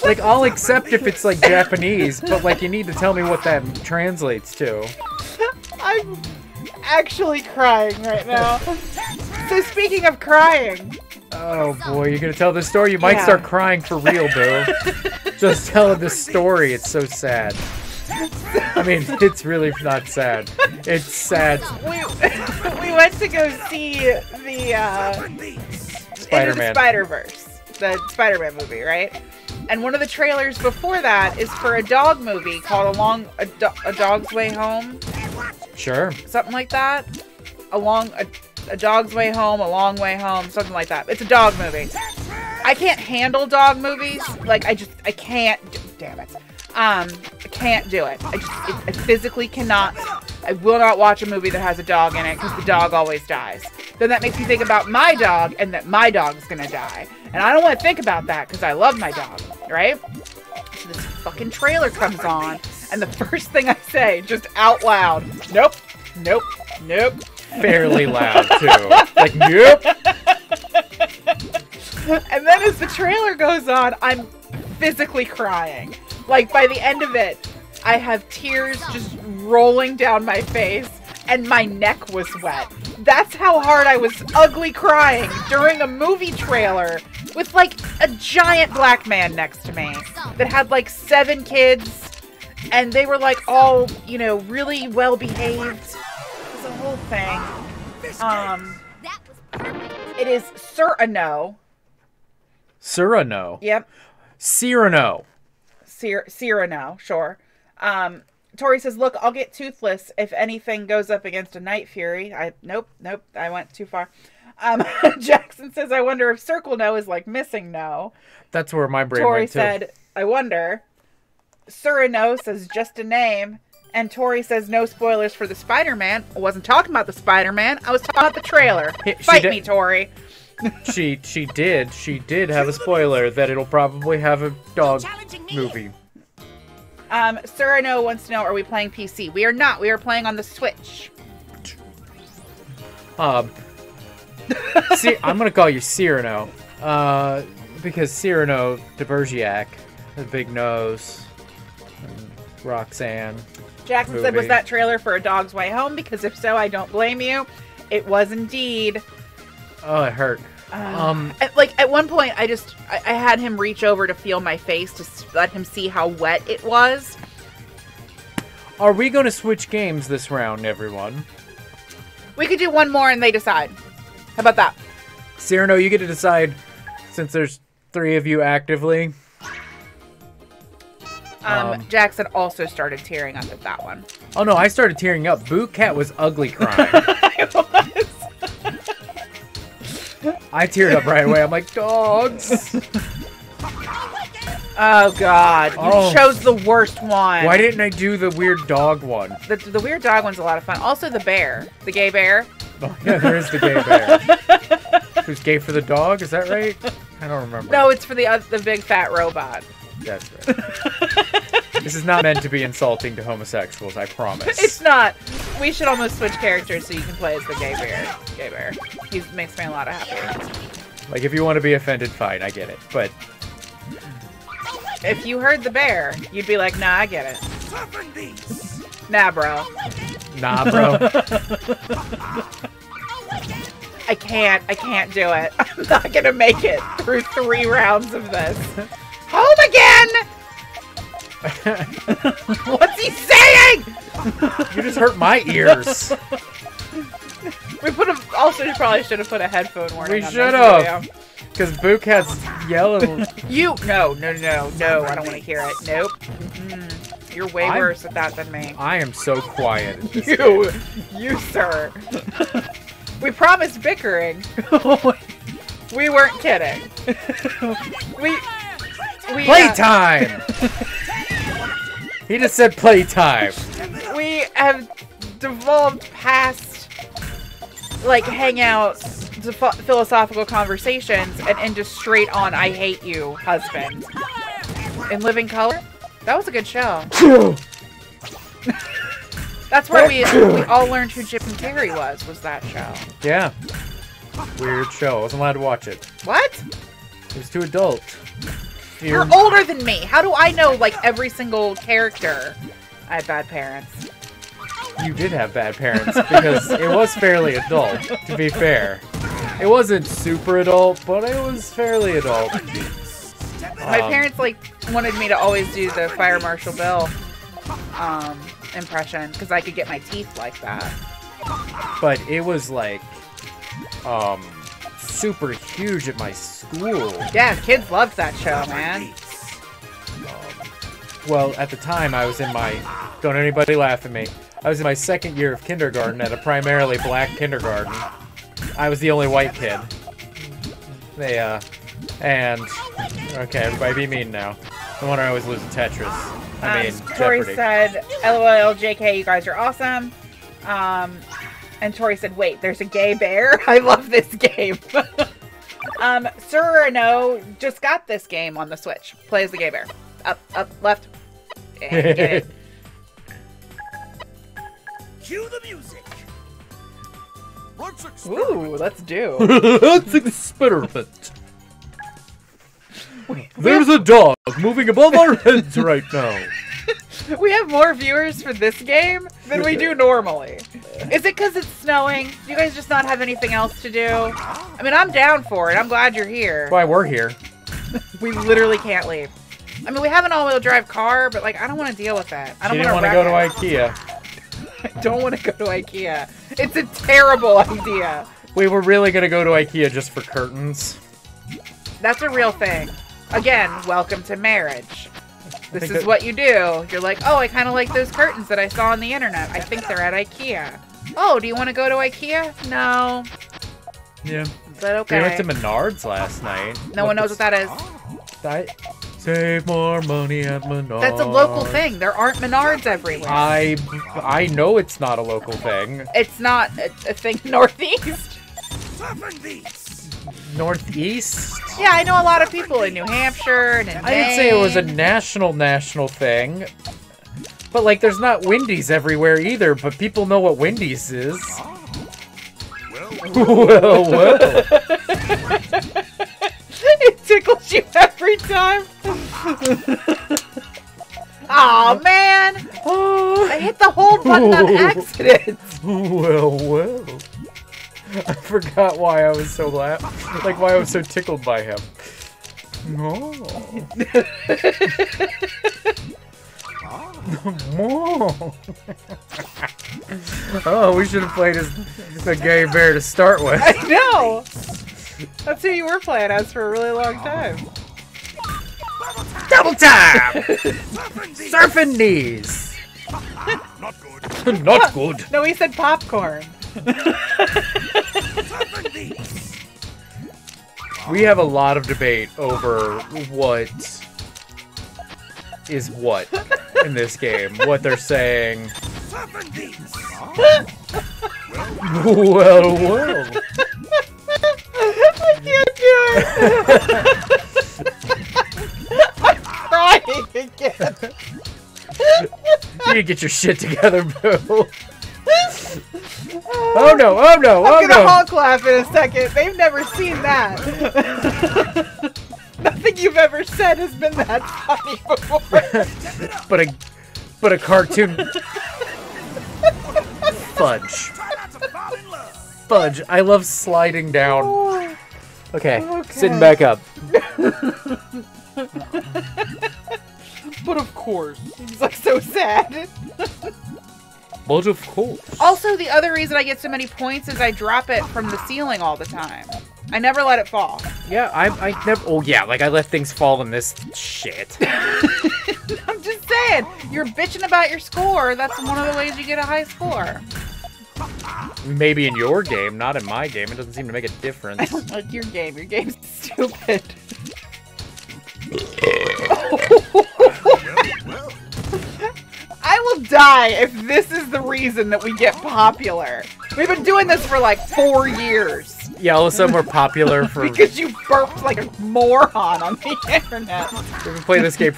Like, I'll accept if it's like Japanese, but like you need to tell me what that translates to. I'm actually crying right now. So speaking of crying. Oh boy, you're gonna tell this story? You might start crying for real, boo. Just telling this story, it's so sad. I mean, it's really not sad. It's sad. We went to go see the Spider-Man. Spider-Verse, the Spider-Man movie, right? And one of the trailers before that is for a dog movie called A Dog's Way Home. Sure. Something like that. A Dog's Way Home, A Long Way Home, something like that. It's a dog movie. I can't handle dog movies. Like, I can't. Damn it. I can't do it. I physically cannot. I will not watch a movie that has a dog in it because the dog always dies. Then that makes me think about my dog and that my dog's gonna die. And I don't want to think about that because I love my dog, right? So this fucking trailer comes on, and the first thing I say, just out loud, nope, nope, nope. Fairly loud, too. Like, nope. And then as the trailer goes on, I'm physically crying. Like, by the end of it, I have tears just rolling down my face, and my neck was wet. That's how hard I was ugly crying during a movie trailer with like a giant black man next to me that had like 7 kids, and they were like all, you know, really well behaved. It was a whole thing. That was perfect. It is Cyrano. Cyrano. Yep. Cyrano. Cyrano, sure. Tori says, look, I'll get toothless if anything goes up against a Night Fury. Nope, I went too far. Jackson says, I wonder if Circle No is like Missing No. That's where my brain Tori went, too. said, I wonder. Cyrano says, just a name. And Tori says, no spoilers for the Spider-Man. I wasn't talking about the Spider-Man. I was talking about the trailer. Fight me, Tori. She did have a spoiler that it'll probably have a dog movie. Cyrano wants to know, are we playing PC? We are not. We are playing on the Switch. See, I'm gonna call you Cyrano, because Cyrano de Bergerac, the big nose, and Roxanne. Jackson said, was that trailer for A Dog's Way Home? Because if so, I don't blame you. It was indeed. Oh, it hurt. Like at one point, I had him reach over to feel my face to let him see how wet it was. Are we going to switch games this round, everyone? We could do one more and they decide. How about that? Cyrano, you get to decide, since there's 3 of you actively. Jackson also started tearing up at that one. Oh no, I started tearing up. Boot Cat was ugly crying. I was. I teared up right away. I'm like, dogs. Oh God, you chose the worst one. Why didn't I do the weird dog one? The weird dog one's a lot of fun. Also the bear, the gay bear. Oh yeah, there is the gay bear. Who's gay for the dog? Is that right? I don't remember. No, it's for the big fat robot. That's right. This is not meant to be insulting to homosexuals, I promise. It's not. We should almost switch characters so you can play as the gay bear. Gay bear. He makes me a lot of happy. Like, if you want to be offended, fine, I get it. But if you heard the bear, you'd be like, nah, I get it. Nah, bro. Nah, bro. I can't do it. I'm not gonna make it through 3 rounds of this. Home again! What's he saying? You just hurt my ears. We also probably should have put a headphone warning We on should this have. Because Boot Cat's yelling. No, I don't want to hear it. Nope. You're way worse at that than me. I am so quiet at this game. You, sir. We promised bickering. We weren't kidding. we Playtime! He just said playtime. We have devolved past, like, hangouts to philosophical conversations and into straight on I hate you, husband. In Living Color? That was a good show. That's where we all learned who Jim Carrey was that show. Yeah. Weird show. I wasn't allowed to watch it. What? It was too adult. You're older than me. How do I know, like, every single character? I had bad parents. You did have bad parents, because it was fairly adult, to be fair. It wasn't super adult, but it was fairly adult. My parents, like, wanted me to always do the Fire Marshal Bill impression, because I could get my teeth like that. But it was, like, super huge at my school. Yeah, kids loved that show, man. Well, at the time, I was in my... Don't anybody laugh at me. I was in my 2nd year of kindergarten at a primarily black kindergarten. I was the only white kid. And... Okay, everybody be mean now. No wonder I always lose at Tetris. I mean, Tori Jeopardy. said, LOL, JK, you guys are awesome. And Tori said, wait, there's a gay bear? I love this game. Sir or No just got this game on the Switch. Play as the gay bear. Up, left. And get it. Cue the music. Ooh, let's do. Let's experiment. There's a dog moving above our heads right now. We have more viewers for this game than we do normally. Is it because it's snowing? Do you guys just not have anything else to do? I mean, I'm down for it. I'm glad you're here. Why we're here. We literally can't leave. I mean, we have an all-wheel drive car, but like, I don't want to deal with that. I don't You didn't want to go to IKEA. I don't want to go to IKEA. It's a terrible idea. We were really gonna go to IKEA just for curtains. That's a real thing. Again, welcome to marriage. This is what you do. You're like, oh, I kind of like those curtains that I saw on the internet. I think they're at IKEA. Oh, do you want to go to IKEA? No. Yeah. But okay. We went to Menards last night. No one knows what that is. Save more money at Menards. That's a local thing. There aren't Menards everywhere. I know it's not a local thing. It's not a thing northeast. Northeast? Yeah, I know a lot of people in New Hampshire and in Maine. I didn't say it was a national thing. But like, there's not Wendy's everywhere either, but people know what Wendy's is. Well. It tickles you every time. Aw, man. I hit the hold button on accident. Well. I forgot why I was so why I was so tickled by him. No. Oh, we should have played as the gay bear to start with. I know. That's who you were playing as for a really long time. Double time! Surfing knees! Not good. Not good. No, he said popcorn. We have a lot of debate over what is what in this game. What they're saying. Well. I can't do it. I'm crying again. You need to get your shit together, boo. Oh no, I'm gonna honk laugh in a second. They've never seen that. Nothing you've ever said has been that funny before. but a cartoon. Fudge. Fudge. I love sliding down. Okay. Sitting back up. But of course. He's like so sad. But of course. Also, the other reason I get so many points is I drop it from the ceiling all the time. I never let it fall. Yeah, I never. Oh yeah, like I let things fall in this shit. I'm just saying, you're bitching about your score. That's one of the ways you get a high score. Maybe in your game, not in my game. It doesn't seem to make a difference. I don't like your game. Your game's stupid. I will die if this is the reason that we get popular. We've been doing this for like 4 years. Yeah, all of a sudden we're popular for... Because you burped like a moron on the internet. We've been playing this game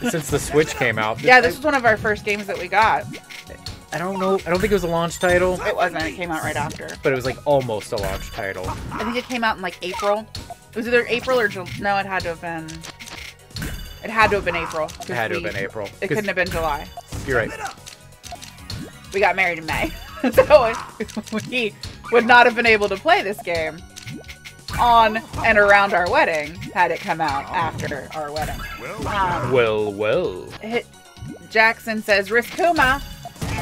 since the Switch came out. Yeah, this was one of our first games that we got. I don't know. I don't think it was a launch title. It wasn't. It came out right after. But it was like almost a launch title. I think it came out in like April. It was either April or July. No, it had to have been... It had to have been April. It had to have been April. It couldn't have been July. You're right. We got married in May. So we would not have been able to play this game on and around our wedding had it come out after our wedding. Well. Jackson says Riskuma.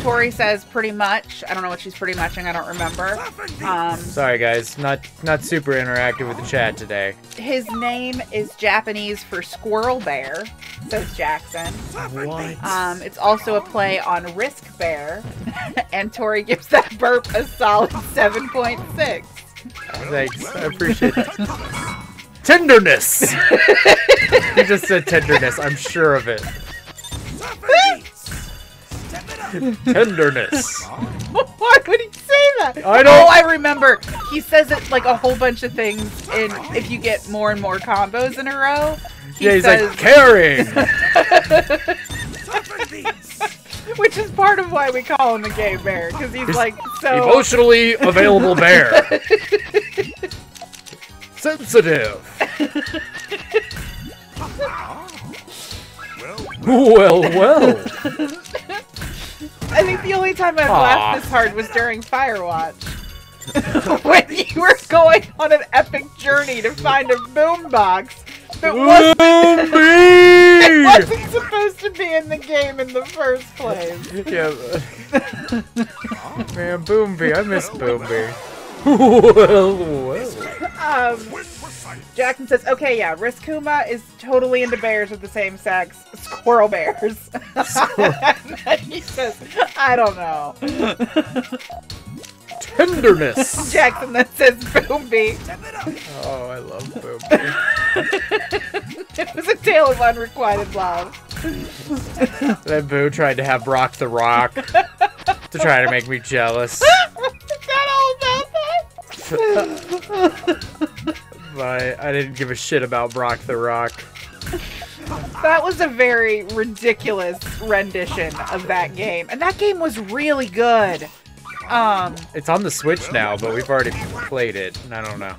Tori says pretty much. I don't know what she's pretty muching. I don't remember. Sorry guys, not super interactive with the chat today. His name is Japanese for squirrel bear, says Jackson. What? It's also a play on Risk Bear, and Tori gives that burp a solid 7.6. Thanks, I appreciate that. Tenderness! You just said tenderness, I'm sure of it. Tenderness. Why would he say that? I don't. Oh, I remember. He says it like a whole bunch of things. And if you get more and more combos in a row, he's like caring. Which is part of why we call him the gay bear, because he's like so emotionally available bear. Sensitive. Well, well. I think the only time I've laughed this hard was during Firewatch. When you were going on an epic journey to find a boombox that it wasn't supposed to be in the game in the first place. Yeah. Man, Boomby, I miss Boomby. Well, well. Jackson says, okay, yeah, Riskuma is totally into bears of the same sex. Squirrel bears. And he says, I don't know. Tenderness. Jackson then says, Boomby. Oh, I love Boomby. It was a tale of unrequited love. Then Boo tried to have Brock the Rock to try to make me jealous. Is that all about that? But I didn't give a shit about Brock the Rock. That was a very ridiculous rendition of that game. And that game was really good. It's on the Switch now, but we've already played it, and I don't know.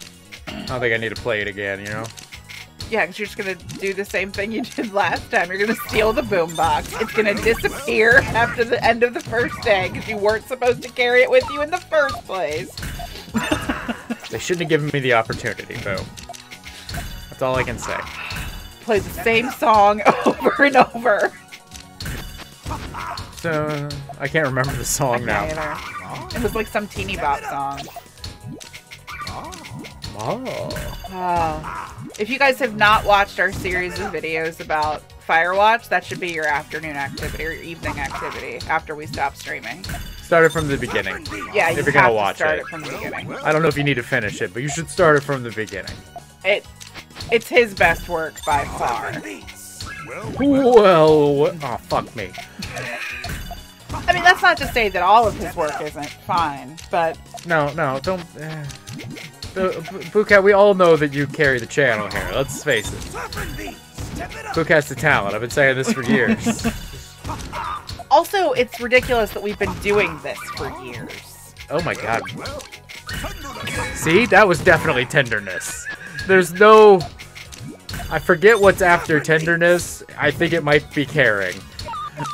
I don't think I need to play it again, you know? Yeah, because you're just going to do the same thing you did last time. You're going to steal the boombox. It's going to disappear after the end of the first day because you weren't supposed to carry it with you in the first place. They shouldn't have given me the opportunity, Boo. That's all I can say. Play the same song over and over. So, I can't remember the song now. Either. It was like some teeny bop song. Oh. If you guys have not watched our series of videos about Firewatch, that should be your afternoon activity or your evening activity after we stop streaming. Start it from the beginning. Yeah, if you you're gonna have watch to start it. it from the beginning. I don't know if you need to finish it, but you should start it from the beginning. It's his best work by far. Well, oh, fuck me. I mean, that's not to say that all of his work isn't fine, but... No, don't... Book, we all know that you carry the channel here, let's face it. Book has the talent, I've been saying this for years. Also, it's ridiculous that we've been doing this for years. Oh my god. See, that was definitely tenderness. There's no... I forget what's after tenderness. I think it might be caring.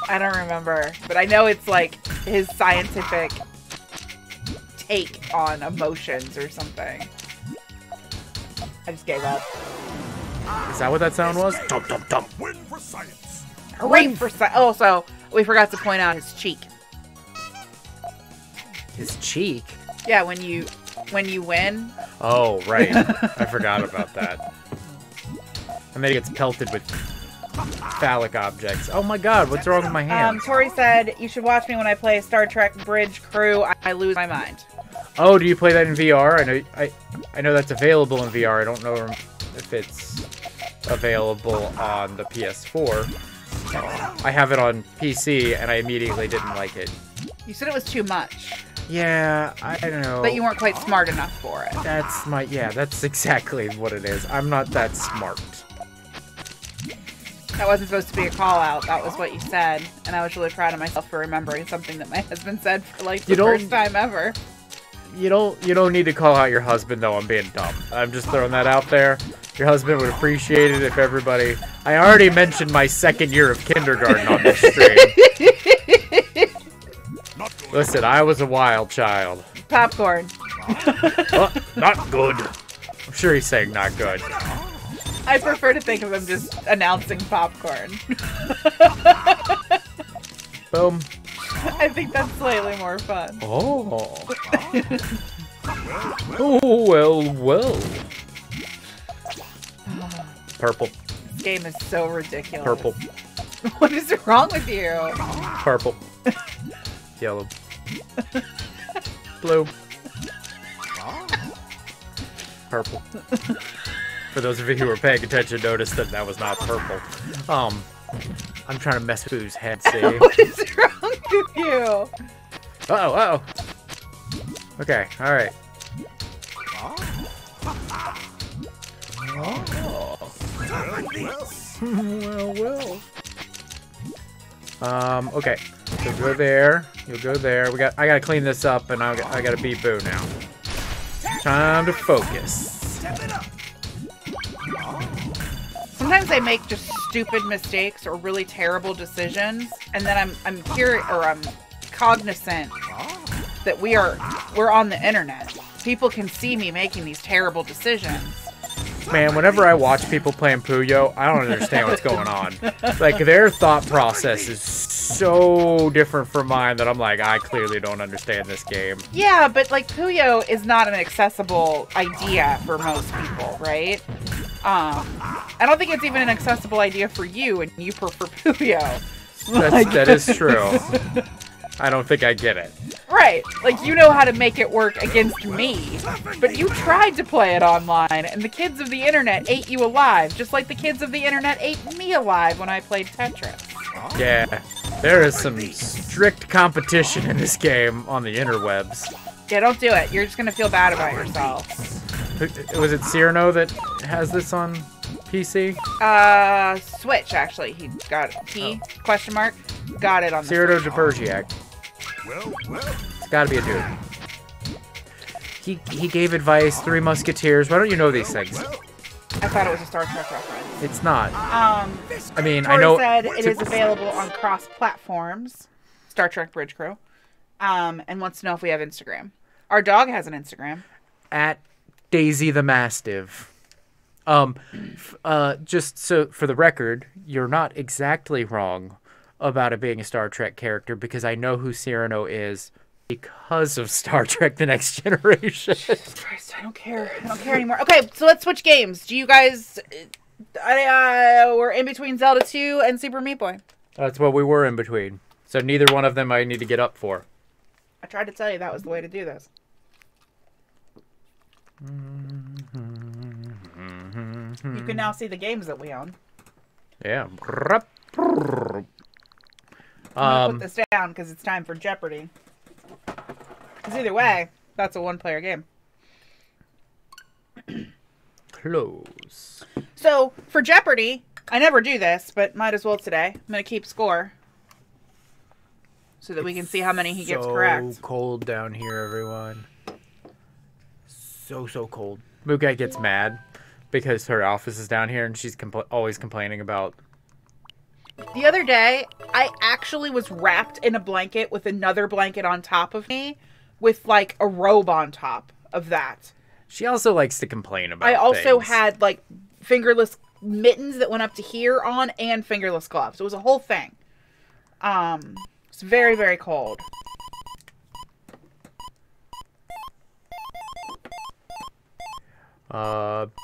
I don't remember, but I know it's like his scientific take on emotions or something. I just gave up. Is that what that sound was? Dump, dump, dump. Win for science. Hooray for Oh, so we forgot to point out his cheek. His cheek? Yeah, when you win. Oh, right. I forgot about that. And then he gets pelted with phallic objects. Oh my god, what's wrong with my hand? Tori said, you should watch me when I play Star Trek Bridge Crew. I lose my mind. Oh, do you play that in VR? I know that's available in VR. I don't know if it's available on the PS4. I have it on PC, and I immediately didn't like it. You said it was too much. Yeah, I don't know. That you weren't quite smart enough for it. That's exactly what it is. I'm not that smart. That wasn't supposed to be a call out. That was what you said. And I was really proud of myself for remembering something that my husband said for like the first time ever. You don't need to call out your husband though on being dumb. I'm just throwing that out there. Your husband would appreciate it if everybody... I already mentioned my second year of kindergarten on this stream. Listen, I was a wild child. Popcorn. Oh, not good. I'm sure he's saying not good. I prefer to think of him just announcing popcorn. Boom. I think that's slightly more fun. Oh. Oh, well. Purple. This game is so ridiculous. Purple. What is wrong with you? Purple. Yellow. Blue. Purple. For those of you who were paying attention, notice that was not purple. I'm trying to mess with whose head, see? What is wrong with you? Uh-oh. Okay, alright. Well. Okay. So go there. You'll go there. I gotta clean this up, and I gotta beat Boo now. Time to focus. Sometimes I make just stupid mistakes or really terrible decisions, and then I'm cognizant that we're on the internet. People can see me making these terrible decisions. Man, whenever I watch people playing Puyo, I don't understand what's going on. Like, their thought process is so different from mine that I'm like, I clearly don't understand this game. Yeah, but like Puyo is not an accessible idea for most people, right? I don't think it's even an accessible idea for you, and you prefer Puyo. That is true. I don't think I get it. Right. Like, you know how to make it work against me, but you tried to play it online, and the kids of the internet ate you alive, just like the kids of the internet ate me alive when I played Tetris. Yeah, there is some strict competition in this game on the interwebs. Yeah, don't do it. You're just gonna feel bad about yourself. Was it Cyrano that has this on PC? Switch, actually. He got it. Question mark? Got it on the Cyrano Switch. de Bergerac. It's gotta be a dude. He gave advice, Three Musketeers. Why don't you know these things? I thought it was a Star Trek reference. It's not. I mean, Tori I know said it is available on cross-platforms. Star Trek Bridge Crew. And wants to know if we have Instagram. Our dog has an Instagram. At Daisy the Mastiff. Just so for the record, you're not exactly wrong about it being a Star Trek character, because I know who Cyrano is because of Star Trek The Next Generation. Jesus Christ, I don't care. I don't care anymore. Okay, so let's switch games. Do you guys... we're in between Zelda 2 and Super Meat Boy. That's what we were in between. So neither one of them I need to get up for. I tried to tell you that was the way to do this. You can now see the games that we own. Yeah. I'm gonna put this down because it's time for Jeopardy. Because either way, that's a one-player game. Close. So, for Jeopardy, I never do this, but might as well today. I'm going to keep score. So that we can see how many he gets correct. So cold down here, everyone. So cold. Mugai gets mad because her office is down here and she's always complaining about... The other day, I actually was wrapped in a blanket with another blanket on top of me with, like, a robe on top of that. She also likes to complain about I also things. had, like, fingerless mittens that went up to here on and fingerless gloves. It was a whole thing. It's very, very cold.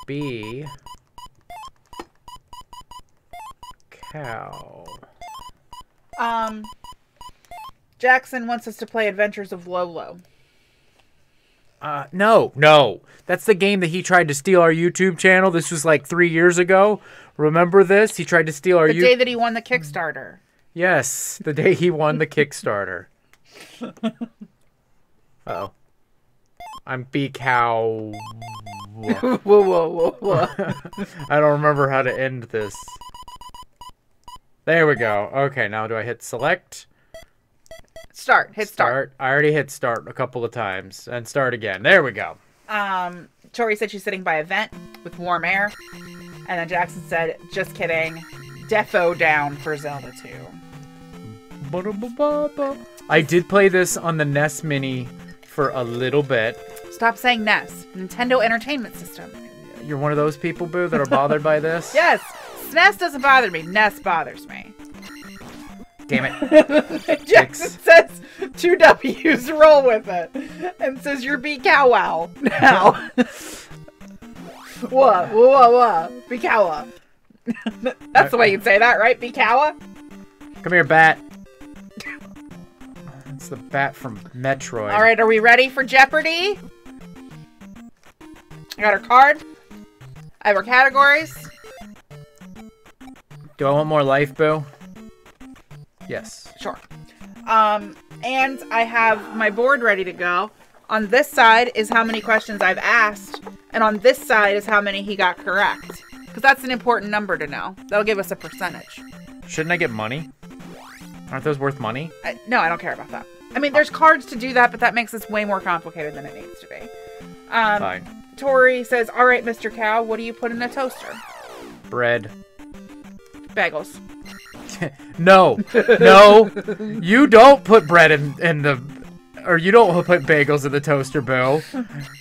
B. Cow. Jackson wants us to play Adventures of Lolo. No. That's the game that he tried to steal our YouTube channel. This was like 3 years ago. Remember this? He tried to steal our The day that he won the Kickstarter. Yes, the day he won the Kickstarter. Uh-oh. I'm B-Cow. Whoa. I don't remember how to end this. There we go. Okay, now do I hit select? Start. Hit start. I already hit start a couple of times. And start again. There we go. Tori said she's sitting by a vent with warm air. And then Jackson said, just kidding. Defo down for Zelda 2. I did play this on the NES Mini for a little bit. Stop saying NES. Nintendo Entertainment System. You're one of those people, Boo, that are bothered by this? Yes. SNES doesn't bother me. NES bothers me. Damn it. Jackson says 2 W's, roll with it. And says you're B-Cow-Wow now. What? B-Cow-Wow. That's the way you'd say that, right? B-Cow-Wow? Come here, bat. It's the bat from Metroid. Alright, are we ready for Jeopardy? I got our card. I have our categories. Do I want more life, Boo? Yes. Sure. And I have my board ready to go. On this side is how many questions I've asked, and on this side is how many he got correct. Because that's an important number to know. That'll give us a percentage. Shouldn't I get money? Aren't those worth money? No, I don't care about that. I mean, there's cards to do that, but that makes this way more complicated than it needs to be. Fine. Tori says, all right, Mr. Cow, what do you put in a toaster? Bread. Bagels. No. No. You don't put bread in the... Or you don't put bagels in the toaster, Boo.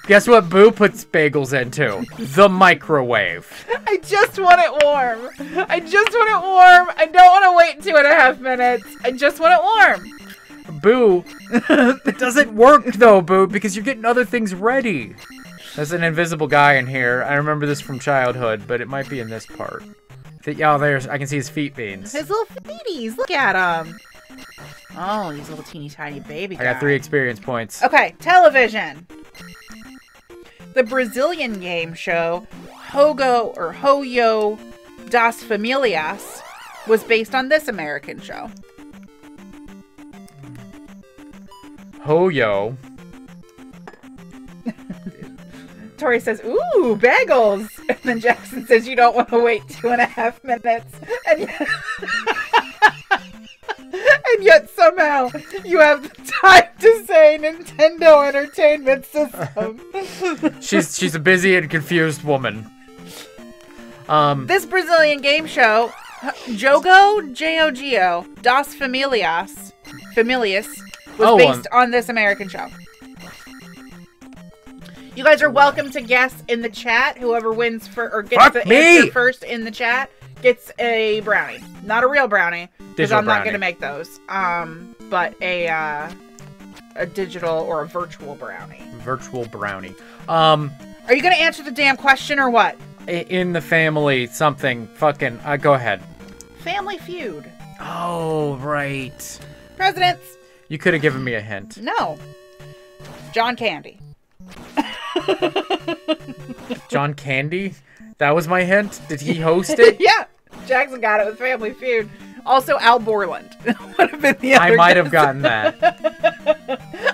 Guess what Boo puts bagels into? The microwave. I just want it warm. I just want it warm. I don't want to wait 2.5 minutes. I just want it warm. Boo. It doesn't work, though, Boo, because you're getting other things ready. There's an invisible guy in here. I remember this from childhood, but it might be in this part. Oh, there's... I can see his feet beans. His little feeties. Look at him. Oh, he's a little teeny tiny baby guy. I got 3 experience points. Okay, television. The Brazilian game show Hoyo das Familias was based on this American show. Hoyo. Tori says, ooh, bagels. And then Jackson says, you don't want to wait 2.5 minutes. And yet somehow you have the time to say Nintendo Entertainment System. She's a busy and confused woman. This Brazilian game show, Jogo das Familias, was based on this American show. You guys are welcome to guess in the chat. Whoever wins or gets the answer first in the chat gets a brownie. Not a real brownie, because I'm not going to make those. But a digital or a virtual brownie. Virtual brownie. Are you going to answer the damn question or what? In the family, something. Fucking, go ahead. Family Feud. Oh, right. Presidents. You could have given me a hint. No. John Candy. John Candy? That was my hint? Did he host it? Yeah. Jackson got it with Family Feud. Also, Al Borland would have been the other I might have gotten that.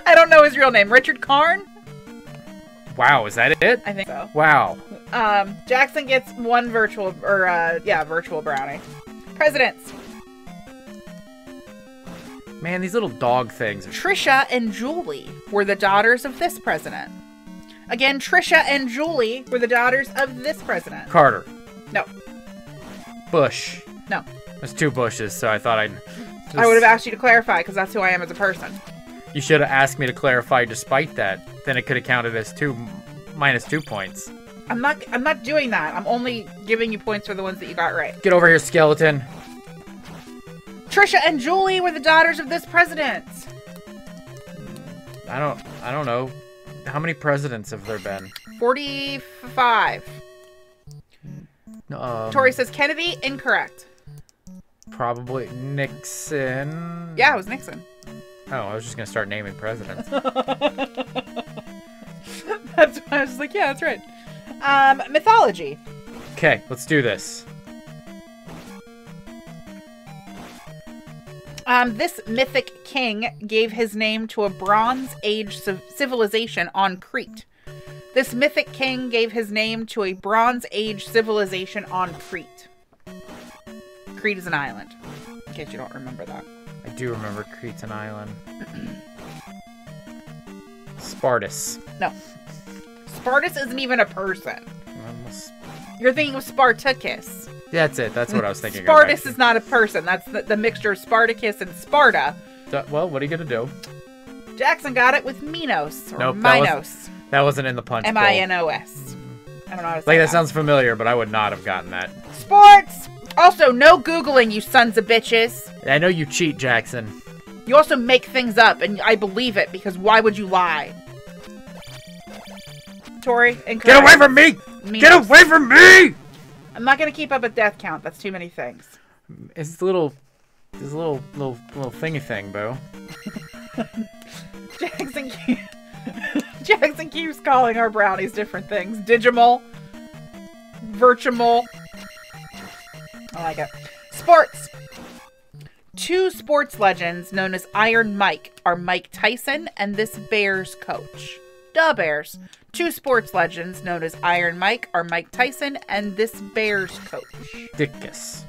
I don't know his real name. Richard Karn? Wow, is that it? I think so. Wow. Jackson gets one virtual brownie. Presidents. Man, these little dog things are... Trisha and Julie were the daughters of this president. Again, Trisha and Julie were the daughters of this president. Carter. No. Bush. No. There's 2 Bushes, so I thought I'd... I would have asked you to clarify, because that's who I am as a person. You should have asked me to clarify despite that. Then it could have counted as minus 2 points. I'm not doing that. I'm only giving you points for the ones that you got right. Get over here, skeleton. Trisha and Julie were the daughters of this president. I don't know. How many presidents have there been? 45. Tori says Kennedy. Incorrect. Probably Nixon. Yeah, it was Nixon. Oh, I was just gonna start naming presidents. That's why I was like, yeah, that's right. Mythology. Okay, let's do this. This mythic king gave his name to a Bronze Age civilization on Crete. This mythic king gave his name to a Bronze Age civilization on Crete. Crete is an island, in case you don't remember that. I do remember Crete's an island. Spartus. No. Spartus isn't even a person. You're thinking of Spartacus. That's it. That's what I was thinking. Spartus is not a person. That's the mixture of Spartacus and Sparta. Well, what are you going to do? Jackson got it with Minos. Or nope, Minos. That wasn't in the punch bowl. M-I-N-O-S. I don't know how to say like, that sounds familiar, but I would not have gotten that. Sports! Also, no Googling, you sons of bitches. I know you cheat, Jackson. You also make things up, and I believe it, because why would you lie? Tori, incorrect. Get away from me! Minos. Get away from me! I'm not going to keep up a death count. That's too many things. It's this little thingy thing, Bo. Jackson keeps calling our brownies different things. Digimal. Virtual. I like it. Sports. 2 sports legends known as Iron Mike are Mike Tyson and this Bears coach. Da Bears. 2 sports legends known as Iron Mike are Mike Tyson and this Bears coach. Dickus.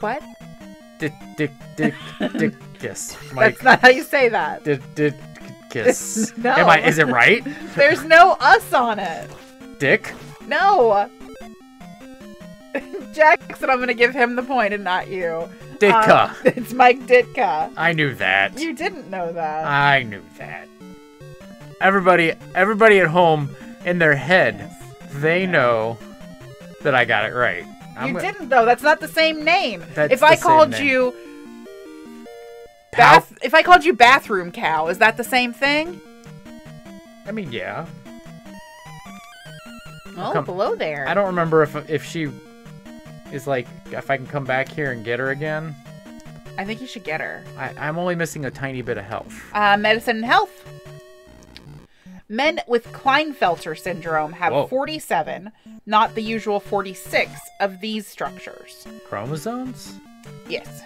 What? Dickus. That's not how you say that. Dickus. No. Is it right? There's no us on it. Dick? No. Jackson, I'm gonna give him the point and not you. Ditka. It's Mike Ditka. I knew that. You didn't know that. I knew that. Everybody at home, in their head, they know that I got it right. You didn't though. That's not the same name. That's if I the called same name. you Pow- if I called you bathroom cow, is that the same thing? I mean, yeah. Oh, below there. I don't remember if she is like, if I can come back here and get her again. I think you should get her. I'm only missing a tiny bit of health. Medicine and health. Men with Klinefelter syndrome have Whoa. 47, not the usual 46 of these structures. Chromosomes? Yes.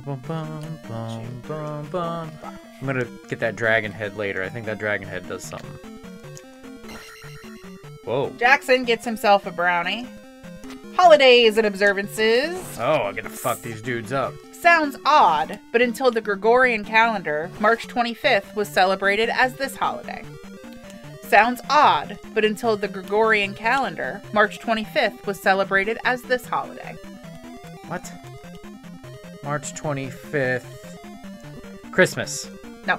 Bum, bum, bum, bum, bum. I'm gonna get that dragon head later. I think that dragon head does something. Whoa. Jackson gets himself a brownie. Holidays and observances. Oh, I'm gonna fuck these dudes up. Sounds odd, but until the Gregorian calendar, March 25th was celebrated as this holiday. Sounds odd, but until the Gregorian calendar, March 25th was celebrated as this holiday. What? March 25th. Christmas. No.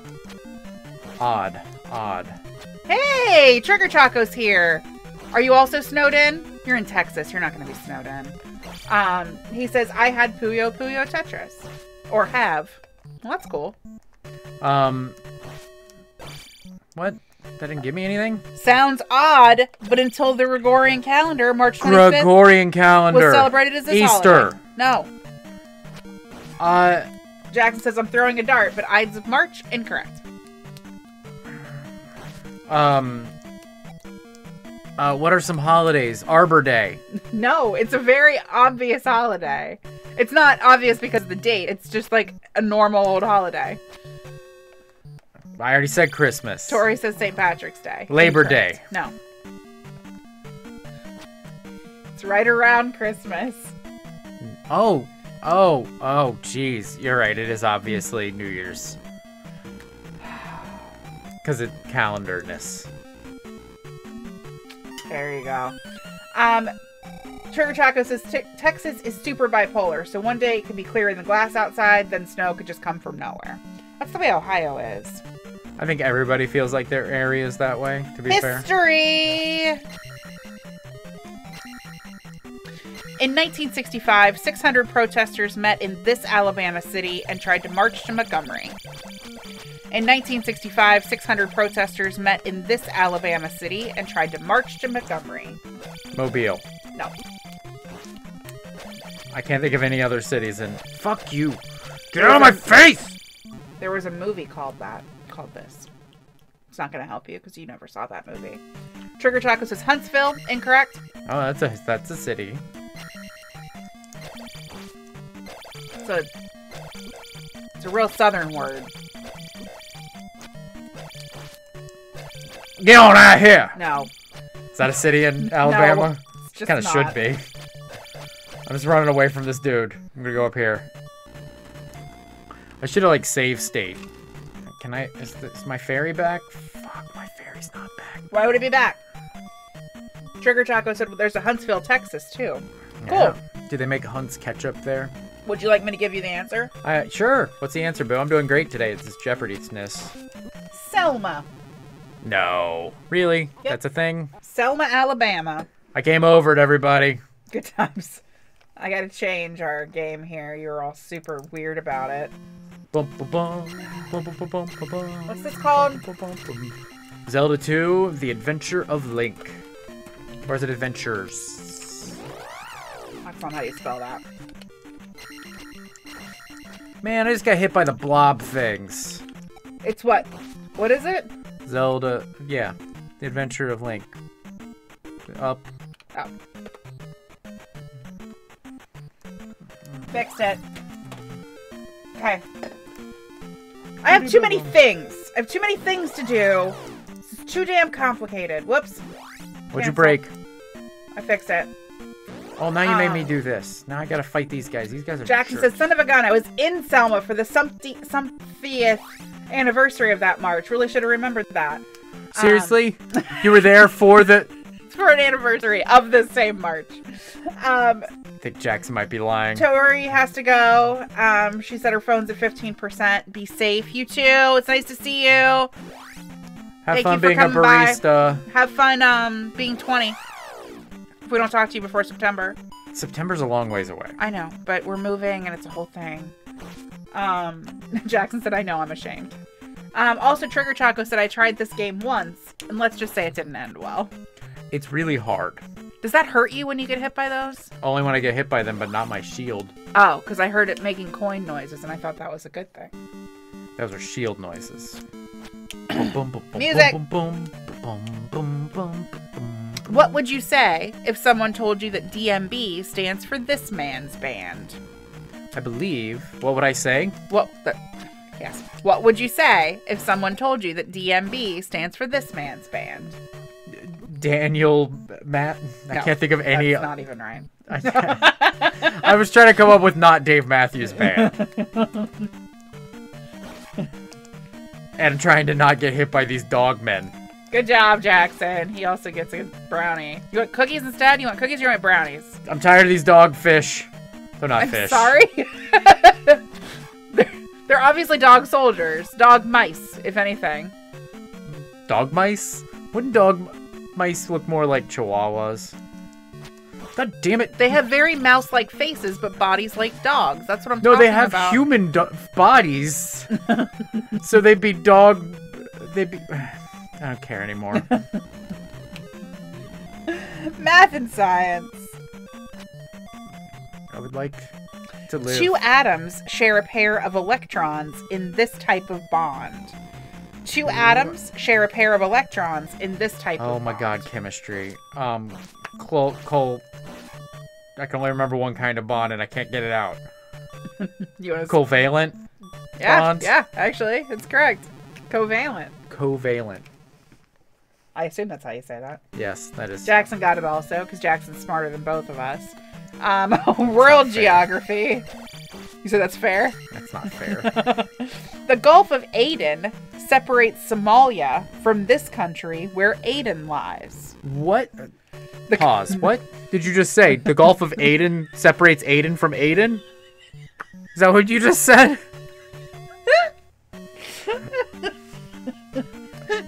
Odd. Hey, Trigger Choco's here. Are you also snowed in? You're in Texas. You're not going to be snowed in. He says, I had Puyo Tetris. Or have. Well, that's cool. What? That didn't give me anything? Sounds odd, but until the Gregorian calendar, March 25th Gregorian calendar. was celebrated as this Easter. holiday. No. Jackson says, I'm throwing a dart, but Ides of March, incorrect. What are some holidays? Arbor Day. No, it's a very obvious holiday. It's not obvious because of the date. It's just like a normal old holiday. I already said Christmas. Tori says St. Patrick's Day. Labor Incorrect. Day. No. It's right around Christmas. Oh, jeez. You're right. It is obviously New Year's. Because it's calendarness. There you go. Trigger Chaco says Texas is super bipolar, so one day it could be clear in the glass outside, then snow could just come from nowhere. That's the way Ohio is. I think everybody feels like their area is that way, to be fair. History! In 1965, 600 protesters met in this Alabama city and tried to march to Montgomery. In 1965, 600 protesters met in this Alabama city and tried to march to Montgomery. Mobile. No. I can't think of any other cities, and fuck you. Get out of my face! There was a movie called this. It's not going to help you because you never saw that movie. Trigger Choco says Huntsville. Incorrect. Oh, that's a city. It's a real southern word. Get on out of here! No. Is that a city in Alabama? No, it's just Kind of should not. be. I'm just running away from this dude. I'm gonna go up here. I should have, like, saved state. Can I... Is my ferry back? Fuck, my ferry's not back. Why would it be back? Trigger Choco said well, there's a Huntsville, Texas, too. Cool. Yeah. Do they make Hunt's ketchup there? Would you like me to give you the answer? Sure. What's the answer, Bill? I'm doing great today. It's this Jeopardy-ness. Selma. No. Really? Yep. That's a thing? Selma, Alabama. I came over it, everybody. Good times. I gotta change our game here. You were all super weird about it. Bum, bum, bum, bum, bum, bum, bum, bum, bum. What's this called? Bum, bum, bum. Zelda 2, The Adventure of Link. Or is it Adventures? That's not how you spell that. Man, I just got hit by the blob things. It's what? What is it? Zelda, yeah. The Adventure of Link. Up. Oh. Fixed it. Okay. I have too many things. I have too many things to do. This is too damn complicated. Whoops. What'd you Cancel. break? I fixed it. Oh, now you made me do this. Now I gotta fight these guys. These guys are Jackson jerks. says, son of a gun, I was in Selma for the 60th anniversary of that march. Really should have remembered that. Seriously? You were there for the... For an anniversary of the same March. I think Jackson might be lying. Tori has to go. She said her phone's at 15%. Be safe, you two. It's nice to see you. Have fun being a barista. Have fun being 20. If we don't talk to you before September. September's a long ways away. I know, but we're moving and it's a whole thing. Jackson said, I know, I'm ashamed. Also, Trigger Choco said, I tried this game once, and let's just say it didn't end well. It's really hard. Does that hurt you when you get hit by those? Only when I get hit by them, but not my shield. Oh, because I heard it making coin noises, and I thought that was a good thing. Those are shield noises. Music! What would you say if someone told you that DMB stands for this man's band? I believe. What would I say? Yes. What would you say if someone told you that DMB stands for this man's band? Daniel, Matt. I can't think of any. That's not even right. I was trying to come up with not Dave Matthews Band. And trying to not get hit by these dog men. Good job, Jackson. He also gets a brownie. You want cookies instead? You want cookies or you want brownies? I'm tired of these dog fish. They're not fish. Sorry? They're obviously dog soldiers. Dog mice, if anything. Dog mice? Wouldn't dog mice look more like chihuahuas? God damn it. They have very mouse-like faces, but bodies like dogs. That's what I'm talking about. No, they have human bodies. So they'd be dog... They'd be... I don't care anymore. Math and science. I would like to live. Two atoms share a pair of electrons in this type of bond. Two atoms share a pair of electrons in this type of bond. Oh my god, chemistry. Coal. I can only remember one kind of bond and I can't get it out. Covalent? Yeah, yeah, actually, it's correct. Covalent. Covalent. I assume that's how you say that. Yes, that is. Jackson got it also, because Jackson's smarter than both of us. World geography. You said that's fair? That's not fair. The Gulf of Aden separates Somalia from this country where Aden lies. What? Pause. What did you just say? The Gulf of Aden separates Aden from Aden? Is that what you just said?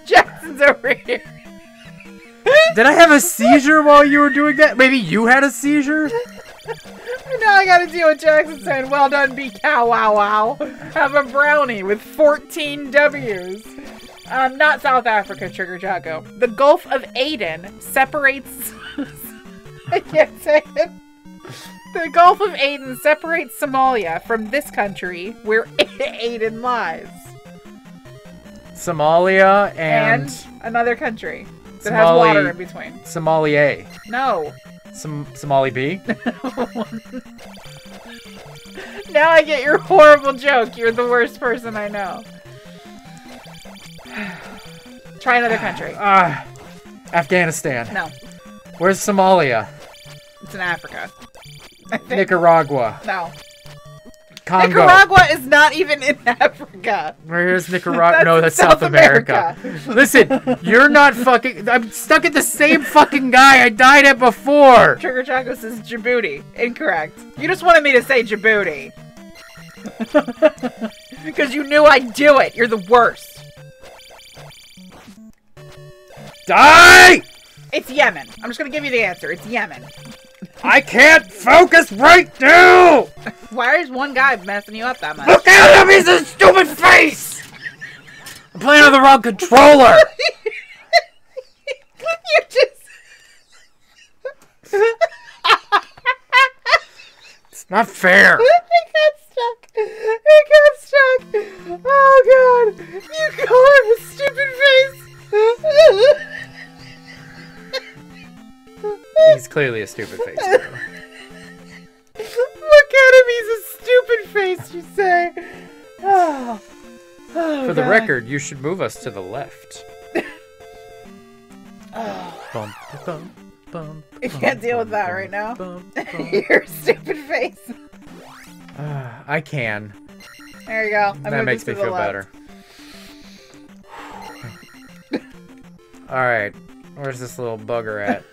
Jackson's over here. Did I have a seizure while you were doing that? Maybe you had a seizure? Now I gotta deal with Jackson saying, well done, be cow wow wow. Have a brownie with 14 W's. Not South Africa, Trigger Jocko. The Gulf of Aden separates... I can't say it. The Gulf of Aden separates Somalia from this country where Aden lies. Somalia and another country that has water in between. Somalia. No. Somali B? Now I get your horrible joke. You're the worst person I know. Try another country. Afghanistan. No. Where's Somalia? It's in Africa. Nicaragua. No. Congo. Nicaragua is not even in Africa. Where's Nicaragua? No, that's South America. Listen, you're not fucking... I'm stuck at the same fucking guy I died at before. Trigger Choco says Djibouti. Incorrect. You just wanted me to say Djibouti. Because you knew I'd do it. You're the worst. Die! It's Yemen. I'm just going to give you the answer. It's Yemen. I can't focus right now! Why is one guy messing you up that much? Look at him! He's a stupid face! I'm playing on the wrong controller! You just... It's not fair! It got stuck! Oh god! You call him a stupid face! He's clearly a stupid face. Look at him, he's a stupid face, you say. Oh. For the record, you should move us to the left. Bum, bum, bum, I can't deal with that right now. bum, Your stupid face. I can. There you go. That makes me feel better. Alright. Where's this little bugger at?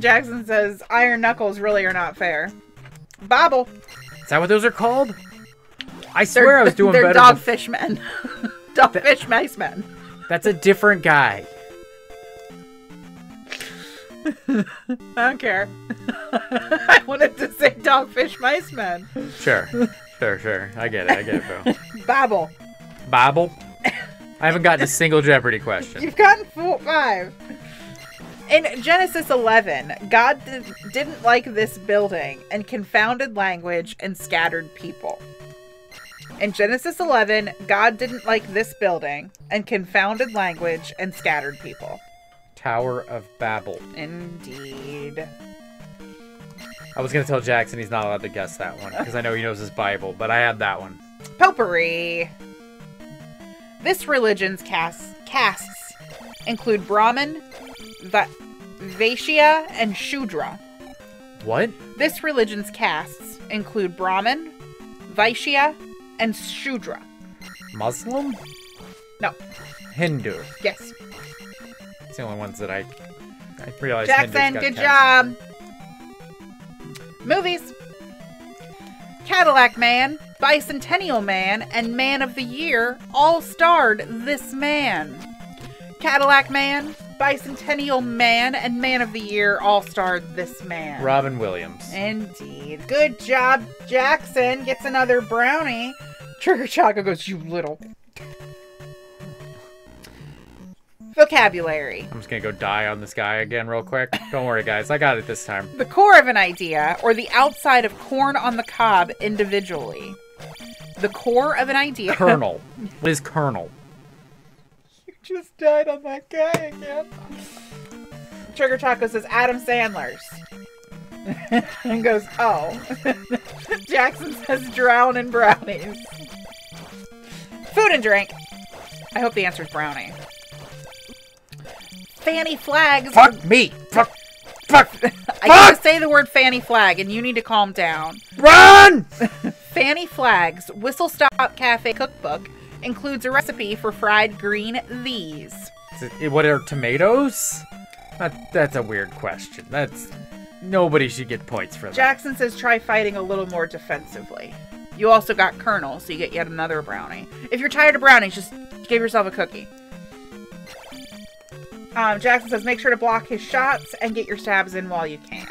Jackson says, iron knuckles really are not fair. Bobble. Is that what those are called? I swear I was doing they're better. Dogfish men. Dogfish mice men. That's a different guy. I don't care. I wanted to say dogfish mice men. Sure. Sure. I get it, Boo. Babble. Bible? I haven't gotten a single Jeopardy question. You've gotten 5. In Genesis 11, God didn't like this building and confounded language and scattered people. In Genesis 11, God didn't like this building and confounded language and scattered people. Tower of Babel. Indeed. I was going to tell Jackson he's not allowed to guess that one, because I know he knows his Bible, but I had that one. Potpourri. This religion's castes include Brahmin, Vaishya, and Shudra. What? This religion's castes include Brahmin, Vaishya, and Shudra. Muslim? No. Hindu. Yes. It's the only ones that I realized. Jackson, good job. Movies. Cadillac Man, Bicentennial Man, and Man of the Year all starred this man. Cadillac Man, Bicentennial Man, and Man of the Year all starred this man. Robin Williams. Indeed. Good job, Jackson. Gets another brownie. Trigger Chaco goes, you little. Vocabulary. I'm just gonna go die on this guy again real quick. Don't worry, guys. I got it this time. The core of an idea, or the outside of corn on the cob individually. The core of an idea. Kernel. What is kernel? You just died on that guy again. Trigger Taco says Adam Sandler's. And goes, oh. Jackson says drown in brownies. Food and drink. I hope the answer is brownie. Fanny flags. Fuck me. Fuck. I need to say the word fanny flag, and you need to calm down. Run! Fanny Flag's Whistle Stop Cafe cookbook includes a recipe for fried green these. What are tomatoes? That's a weird question. Nobody should get points for that. Jackson says try fighting a little more defensively. You also got Colonel, so you get yet another brownie. If you're tired of brownies, just give yourself a cookie. Jackson says make sure to block his shots and get your stabs in while you can.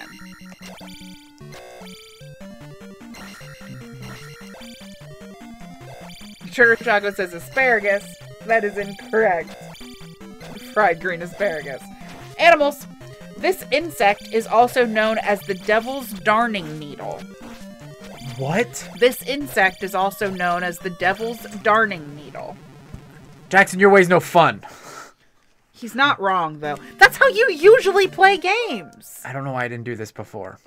Sugar Choco says asparagus. That is incorrect. Fried green asparagus. Animals. This insect is also known as the devil's darning needle. What? This insect is also known as the devil's darning needle. Jackson, your way's no fun. He's not wrong, though. That's how you usually play games. I don't know why I didn't do this before.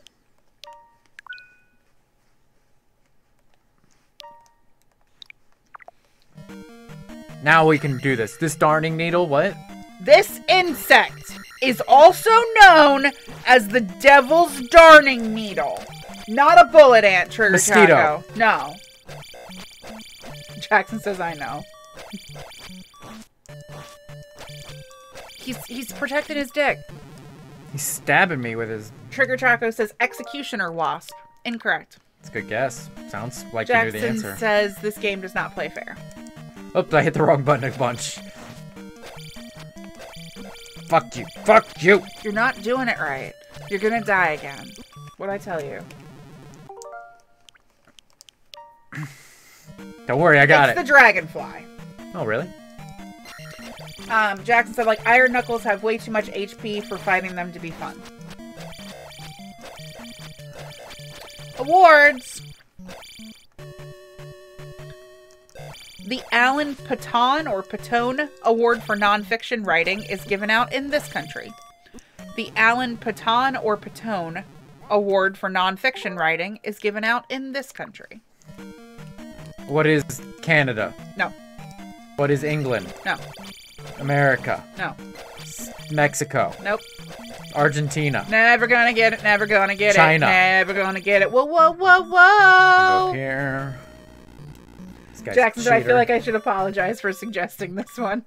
Now we can do this. This darning needle, what? This insect is also known as the devil's darning needle. Not a bullet ant, Trigger Mosquito. Chaco. No. Jackson says I know. He's protecting his dick. He's stabbing me with his... Trigger Chaco says executioner wasp. Incorrect. It's a good guess. Sounds like you knew the Jackson answer. says this game does not play fair. Oops, I hit the wrong button a bunch. Fuck you. Fuck you. You're not doing it right. You're gonna die again. What'd I tell you? Don't worry, I got It's the dragonfly. Oh, really? Jackson said, like, iron knuckles have way too much HP for fighting them to be fun. Awards! The Alan Paton or Patone Award for Nonfiction Writing is given out in this country. The Alan Paton or Patone Award for Nonfiction Writing is given out in this country. What is Canada? No. What is England? No. America? No. Mexico? Nope. Argentina? Never gonna get it. Never gonna get China. it. Never gonna get it. Whoa, whoa, whoa, whoa. Go here. This guy's Jackson, a I cheater. feel like I should apologize for suggesting this one.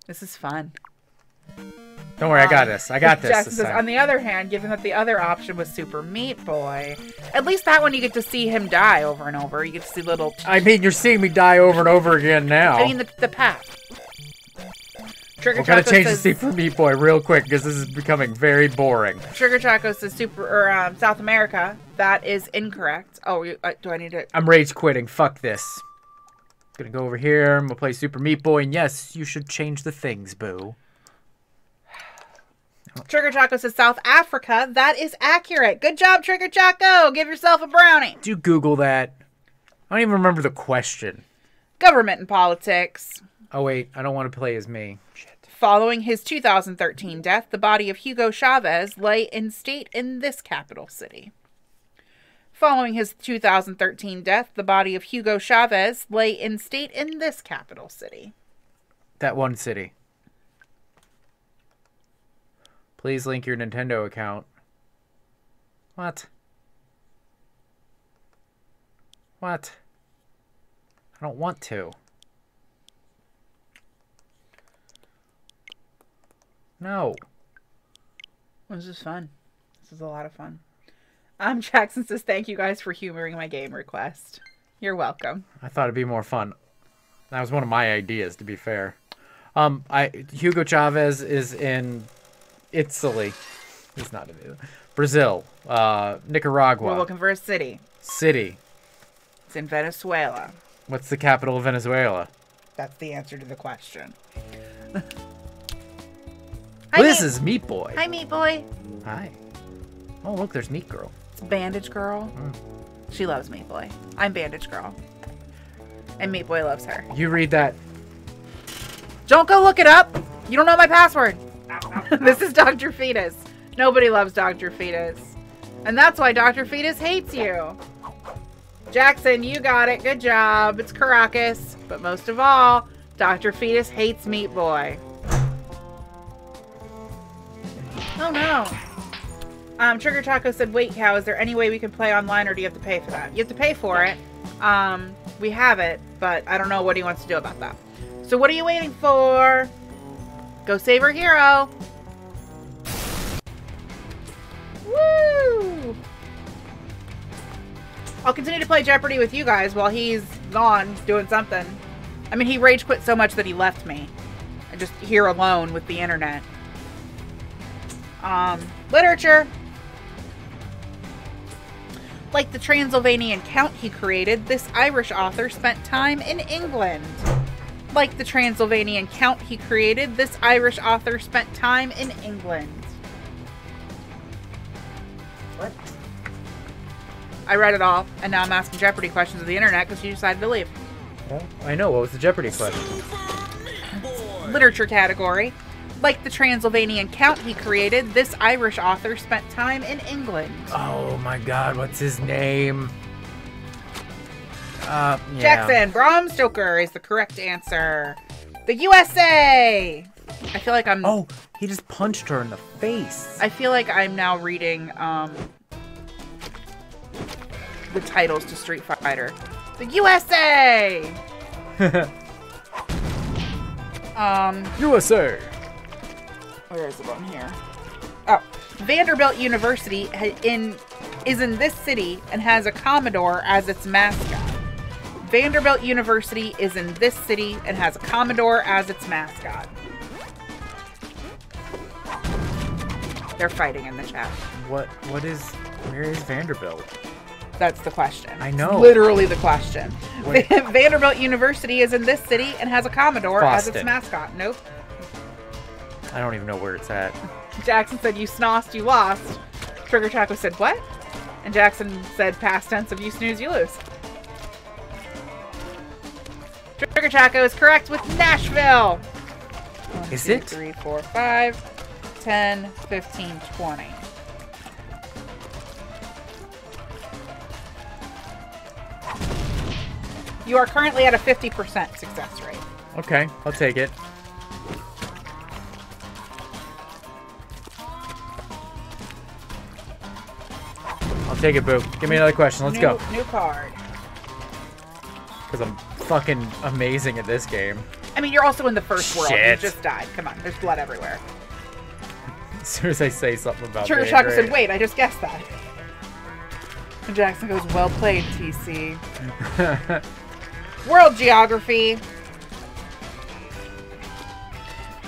This is fun. Don't worry, I got this. I got this. Jackson says, on the other hand, given that the other option was Super Meat Boy, at least that one you get to see him die over and over. You get to see little... I mean, you're seeing me die over and over again now. I mean, the path. Trigger We're gonna Choco change says, the Super Meat Boy real quick because this is becoming very boring. Trigger Choco says South America. That is incorrect. Oh, do I need to... I'm rage quitting. Fuck this. Gonna go over here. I'm gonna play Super Meat Boy, and yes, you should change the things, boo. Trigger Choco says South Africa. That is accurate. Good job, Trigger Choco. Give yourself a brownie. Did you Google that? I don't even remember the question. Government and politics. Oh, wait. I don't want to play as me. Shit. Following his 2013 death, the body of Hugo Chavez lay in state in this capital city. Following his 2013 death, the body of Hugo Chavez lay in state in this capital city. That one city. Please link your Nintendo account. What? What? I don't want to. No. This is fun. This is a lot of fun. Jackson says, thank you guys for humoring my game request. You're welcome. I thought it'd be more fun. That was one of my ideas, to be fair. Hugo Chavez is in Italy. He's not in Italy. Brazil. Nicaragua. We're looking for a city. City. It's in Venezuela. What's the capital of Venezuela? That's the answer to the question. This is Meat Boy. Hi, Meat Boy. Hi. Oh, look, there's Meat Girl. It's Bandage Girl. She loves Meat Boy. I'm Bandage Girl. And Meat Boy loves her. You read that. Don't go look it up. You don't know my password. This is Dr. Fetus. Nobody loves Dr. Fetus. And that's why Dr. Fetus hates you. Jackson, you got it. Good job. It's Caracas. But most of all, Dr. Fetus hates Meat Boy. Oh no. Trigger Taco said, wait, Cow, is there any way we can play online or do you have to pay for that? You have to pay for it. We have it, but I don't know what he wants to do about that. So what are you waiting for? Go save our hero. Woo! I'll continue to play Jeopardy with you guys while he's gone doing something. I mean, he rage quit so much that he left me. I'm just here alone with the internet. Literature. Like the Transylvanian Count he created, this Irish author spent time in England. Like the Transylvanian Count he created, this Irish author spent time in England. What? I read it all, and now I'm asking Jeopardy questions of the internet because you decided to leave. Well, I know. What was the Jeopardy question? Literature category. Like the Transylvanian Count he created, this Irish author spent time in England. Oh my god, what's his name? Yeah. Jackson, Bram Stoker is the correct answer. The USA! I feel like I'm... Oh, he just punched her in the face. I feel like I'm now reading the titles to Street Fighter. The USA! USA! Where is it on here? Oh, Vanderbilt University is in this city and has a Commodore as its mascot. Vanderbilt University is in this city and has a Commodore as its mascot. They're fighting in the chat. Where is Vanderbilt? That's the question. I know. Literally the question. Vanderbilt University is in this city and has a Commodore as its mascot. Nope. I don't even know where it's at. Jackson said, you snozzed, you lost. Trigger Taco said, what? And Jackson said, past tense of you snooze, you lose. Trigger Taco is correct with Nashville. 1, Is 2, it? 3, 4, 5, 10, 15, 20. You are currently at a 50% success rate. Okay, I'll take it. I'll take it, Boo. Give me another question. Let's go. New card. Because I'm fucking amazing at this game. I mean, you're also in the first world. You Shit. just died. Come on, there's blood everywhere. As soon as I say something about Sugar being Choco great. said, wait, I just guessed that. And Jackson goes, well played, TC. World geography.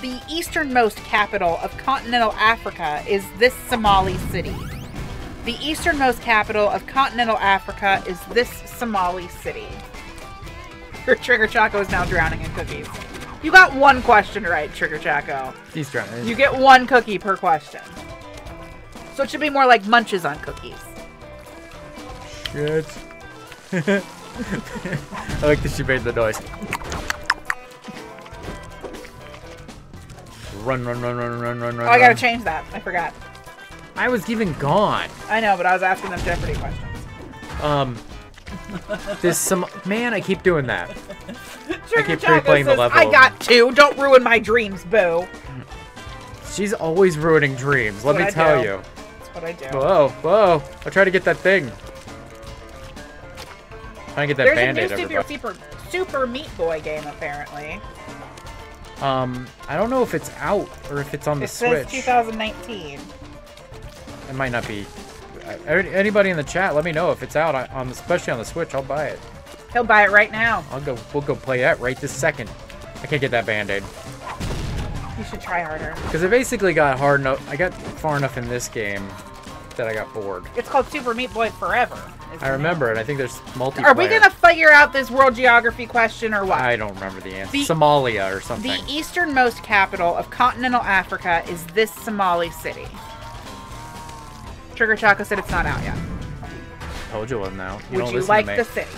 The easternmost capital of continental Africa is this Somali city. The easternmost capital of continental Africa is this Somali city. Your Trigger Choco is now drowning in cookies. You got one question right, Trigger Choco. He's drowning. You get one cookie per question. So it should be more like munches on cookies. Shit. I like that she made the noise. Run, run, run, run, run, run, run. Oh, I gotta change that. I forgot. I was even gone. I know, but I was asking them Jeopardy questions. There's some man. I keep doing that. Trigger keep Choco replaying the says, level. I got two. Don't ruin my dreams, boo. She's always ruining dreams. Let me What I tell do. you. That's what I do. Whoa, whoa! I try to get that thing. Trying to get that There's Band-Aid. a new Everybody. Super Meat Boy game, apparently. I don't know if it's out or if it's on the It Switch. says 2019. It might not be. Anybody in the chat, let me know if it's out. Especially on the Switch, I'll buy it. He'll buy it right now. We'll go play that right this second. I can't get that Band-Aid. You should try harder. Because I basically got hard enough. I got far enough in this game that I got bored. It's called Super Meat Boy Forever. I remember it. I think there's multiplayer. Are we gonna figure out this world geography question or what? I don't remember the answer. Somalia or something. The easternmost capital of continental Africa is this Somali city. Trigger Choco said it's not out yet. Told you it wasn't out. Would don't you listen like to me. the city?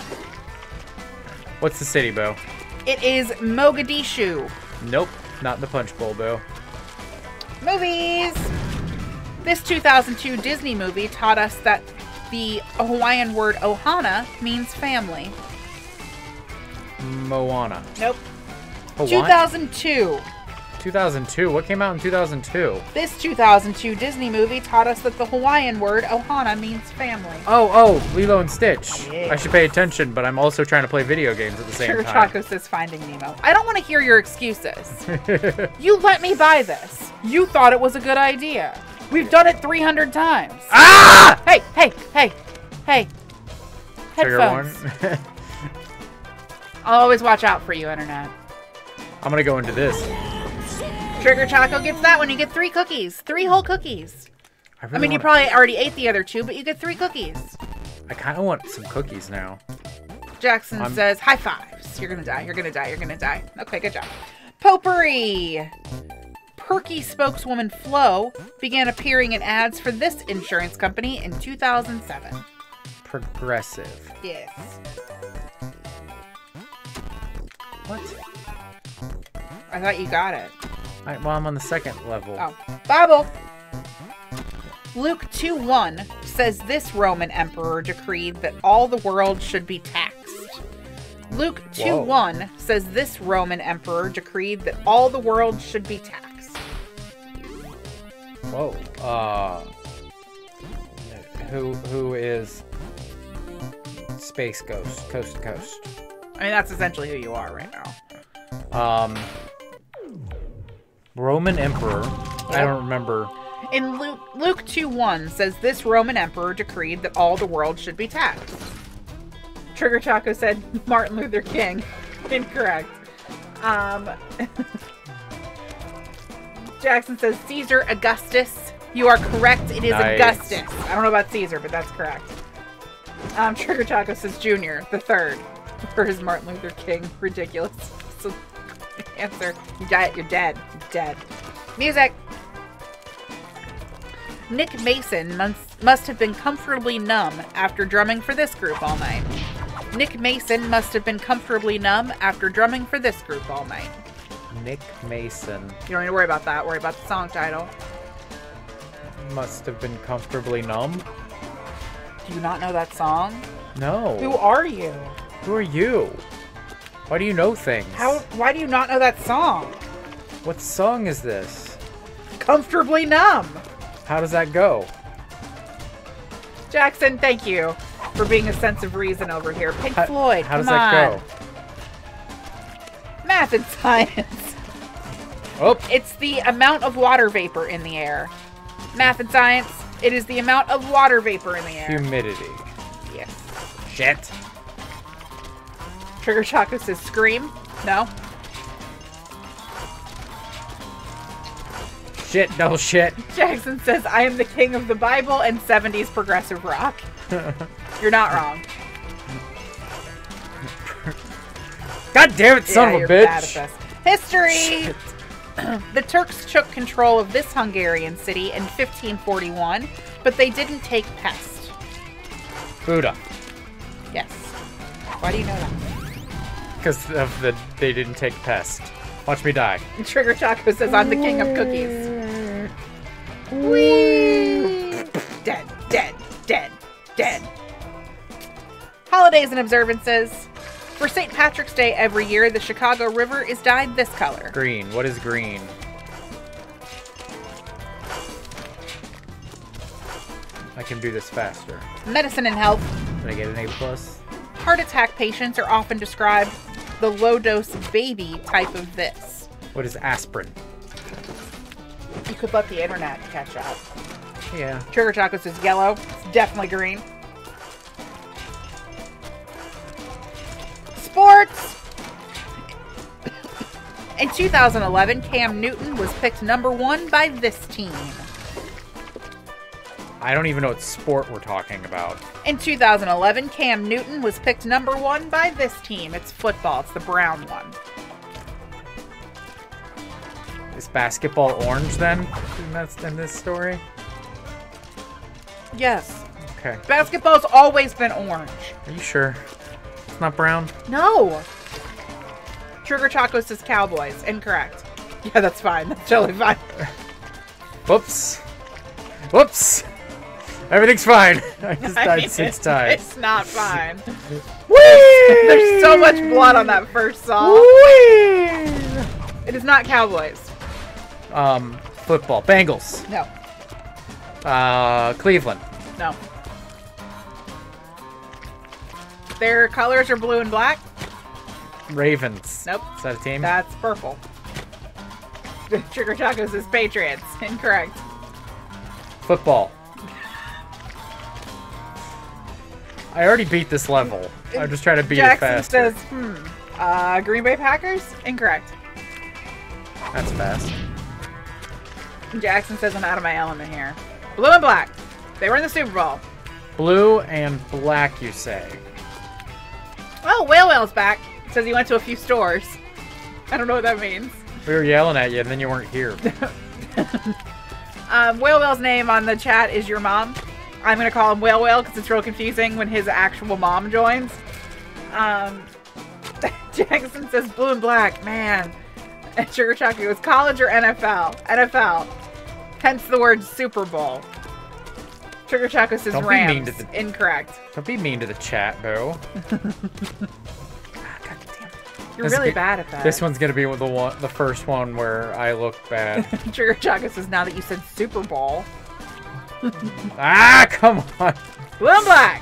What's the city, Bo? It is Mogadishu. Nope, not in the Punch Bowl, Bo. Movies! This 2002 Disney movie taught us that the Hawaiian word ohana means family. Moana. Nope. Hawaii? 2002. 2002? What came out in 2002? This 2002 Disney movie taught us that the Hawaiian word ohana means family. Oh, Lilo and Stitch. Yeah. I should pay attention, but I'm also trying to play video games at the same Sugar time. Choco says Finding Nemo. I don't want to hear your excuses. You let me buy this. You thought it was a good idea. We've done it 300 times. Ah! Hey. Trigger Headphones. one. I'll always watch out for you, Internet. I'm gonna go into this. Trigger Choco gets that one. You get 3 cookies. 3 whole cookies. Really I mean, you probably already ate the other 2, but you get 3 cookies. I kind of want some cookies now. Jackson says, high fives. You're gonna die. You're gonna die. You're gonna die. Okay, good job. Potpourri. Perky spokeswoman Flo began appearing in ads for this insurance company in 2007. Progressive. Yes. What? I thought you got it. Well, I'm on the second level. Oh. Bible. Luke 2:1 says this Roman emperor decreed that all the world should be taxed. Luke 2:1 says this Roman emperor decreed that all the world should be taxed. Whoa. Who is Space Ghost, Coast to Coast? I mean, that's essentially who you are right now. Roman Emperor. I don't remember. In Luke 2:1 says this Roman emperor decreed that all the world should be taxed. Trigger Choco said Martin Luther King. Incorrect. Jackson says Caesar Augustus. You are correct. It is Nice. Augustus. I don't know about Caesar, but that's correct. Trigger Choco says Junior, the third, for his Martin Luther King. Ridiculous. So, answer. You're dead. You're dead. Music. Nick Mason must have been comfortably numb after drumming for this group all night. Nick Mason must have been comfortably numb after drumming for this group all night. Nick Mason You don't need to worry about that. Worry about the song title. must have been comfortably numb. Do you not know that song? No. Who are you? Who are you? Why do you know things? Why do you not know that song? What song is this? Comfortably numb. How does that go? Jackson, thank you for being a sense of reason over here. Pink Floyd, How does come that on. go? Math and science. Oh. It's the amount of water vapor in the air. Math and science. It is the amount of water vapor in the air. Humidity. Yes. Shit. Trigger Choco says scream. No. Shit, no shit. Jackson says I am the king of the Bible and 70s progressive rock. You're not wrong. God damn it, son of a bitch. Bad at this. History. The Turks took control of this Hungarian city in 1541, but they didn't take Pest. Buddha. Yes. Why do you know that? Because of they didn't take Pest. Watch me die. Trigger Choco says I'm the king of cookies. Whee! Dead, dead, dead, dead. Holidays and observances. For St. Patrick's Day every year, the Chicago River is dyed this color. Green. What is green? I can do this faster. Medicine and health. Did I get an A+? Heart attack patients are often described the low-dose baby type of this. What is aspirin? You could let the internet catch up. Yeah. Trigger Choco says yellow. It's definitely green. Sports! In 2011, Cam Newton was picked #1 by this team. I don't even know what sport we're talking about. In 2011, Cam Newton was picked #1 by this team. It's football. It's the brown one. Is basketball orange then? In this story? Yes. Okay. Basketball's always been orange. Are you sure? It's not brown? No. Trigger Choco says Cowboys. Incorrect. Yeah, that's fine. That's totally fine. Whoops. Whoops. Everything's fine. I just died 6 times. It's not fine. Whee! There's so much blood on that first song. Whee! It is not Cowboys. Football. Bengals. No. Cleveland. No. Their colors are blue and black. Ravens. Nope. Is that a team? That's purple. Trigger Choco says Patriots. Incorrect. Football. I already beat this level. I'm just trying to beat it faster. Jackson says, Green Bay Packers? Incorrect. That's fast. Jackson says I'm out of my element here. Blue and black. They were in the Super Bowl. Blue and black, you say? Oh, Whale's back. Says he went to a few stores. I don't know what that means. We were yelling at you, and then you weren't here. Whale's name on the chat is your mom. I'm going to call him Whale because it's real confusing when his actual mom joins. Jackson says blue and black. Man. And Sugar Chucky was college or NFL? NFL. Hence the word Super Bowl. Sugar Choco says Don't Rams. be mean to the... Incorrect. Don't be mean to the chat, bro. You're really bad at that. This one's gonna be the first one where I look bad. Sugar Choco says now that you said Super Bowl. Ah, come on. Blue and black.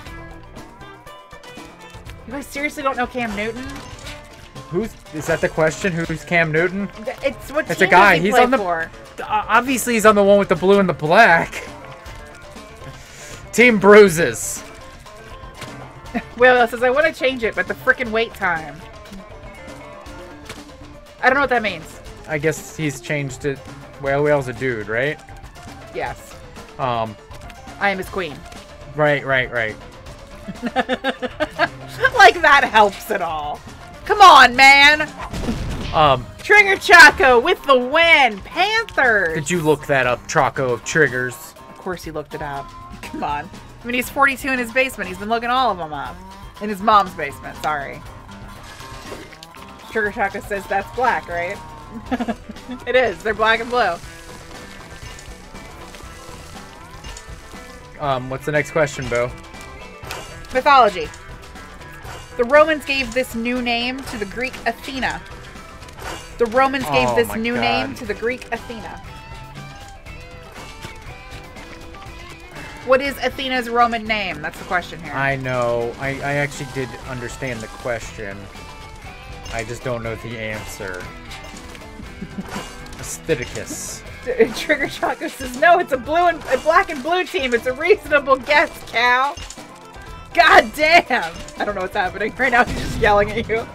You guys seriously don't know Cam Newton? Is that the question? Who's Cam Newton? It's what It's team a guy. does he He's play on the. for? Obviously, he's on the one with the blue and the black. Team Bruises. Will says I want to change it, but the frickin' wait time. I don't know what that means. I guess he's changed it. Whale's a dude, right? Yes. I am his queen. Right. Like that helps at all. Come on, man. Trigger Choco with the win. Panthers. Did you look that up, Troco of Triggers? Of course he looked it up. Come on. I mean, he's 42 in his basement. He's been looking all of them up. In his mom's basement. Sorry. Trigger Choco says that's black, right? It is. They're black and blue. What's the next question, Bo? Mythology. The Romans gave this new name to the Greek Athena. The Romans gave this new name to the Greek Athena. What is Athena's Roman name? That's the question here. I know. I actually did understand the question. I just don't know the answer. Aestheticus. Trigger Choco says, no, it's a black and blue team. It's a reasonable guess, Cal. God damn! I don't know what's happening right now. He's just yelling at you.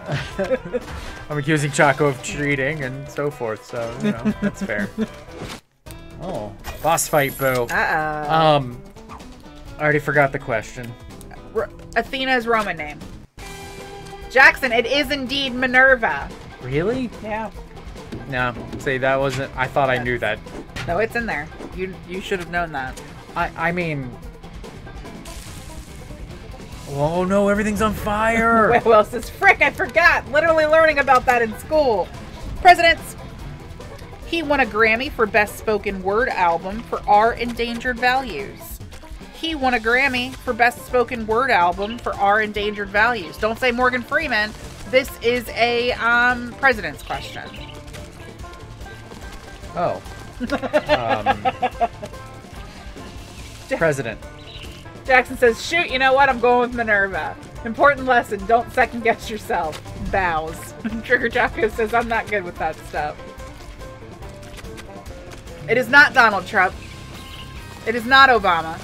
I'm accusing Choco of cheating and so forth, so, you know, that's fair. Oh, boss fight, boo. Uh-oh. I already forgot the question. Athena's Roman name. Jackson, it is indeed Minerva. Really? Yeah. No, see, that wasn't... I thought I knew that. No, it's in there. You should have known that. I mean... Oh no, everything's on fire! Well, says, frick, I forgot. Literally learning about that in school. Presidents. He won a Grammy for Best Spoken Word Album for Our Endangered Values. He won a Grammy for Best Spoken Word Album for Our Endangered Values. Don't say Morgan Freeman. This is a president's question. Oh. President. Jackson says, shoot, you know what? I'm going with Minerva. Important lesson, don't second guess yourself. Bows. Trigger Jocko says, I'm not good with that stuff. It is not Donald Trump. It is not Obama.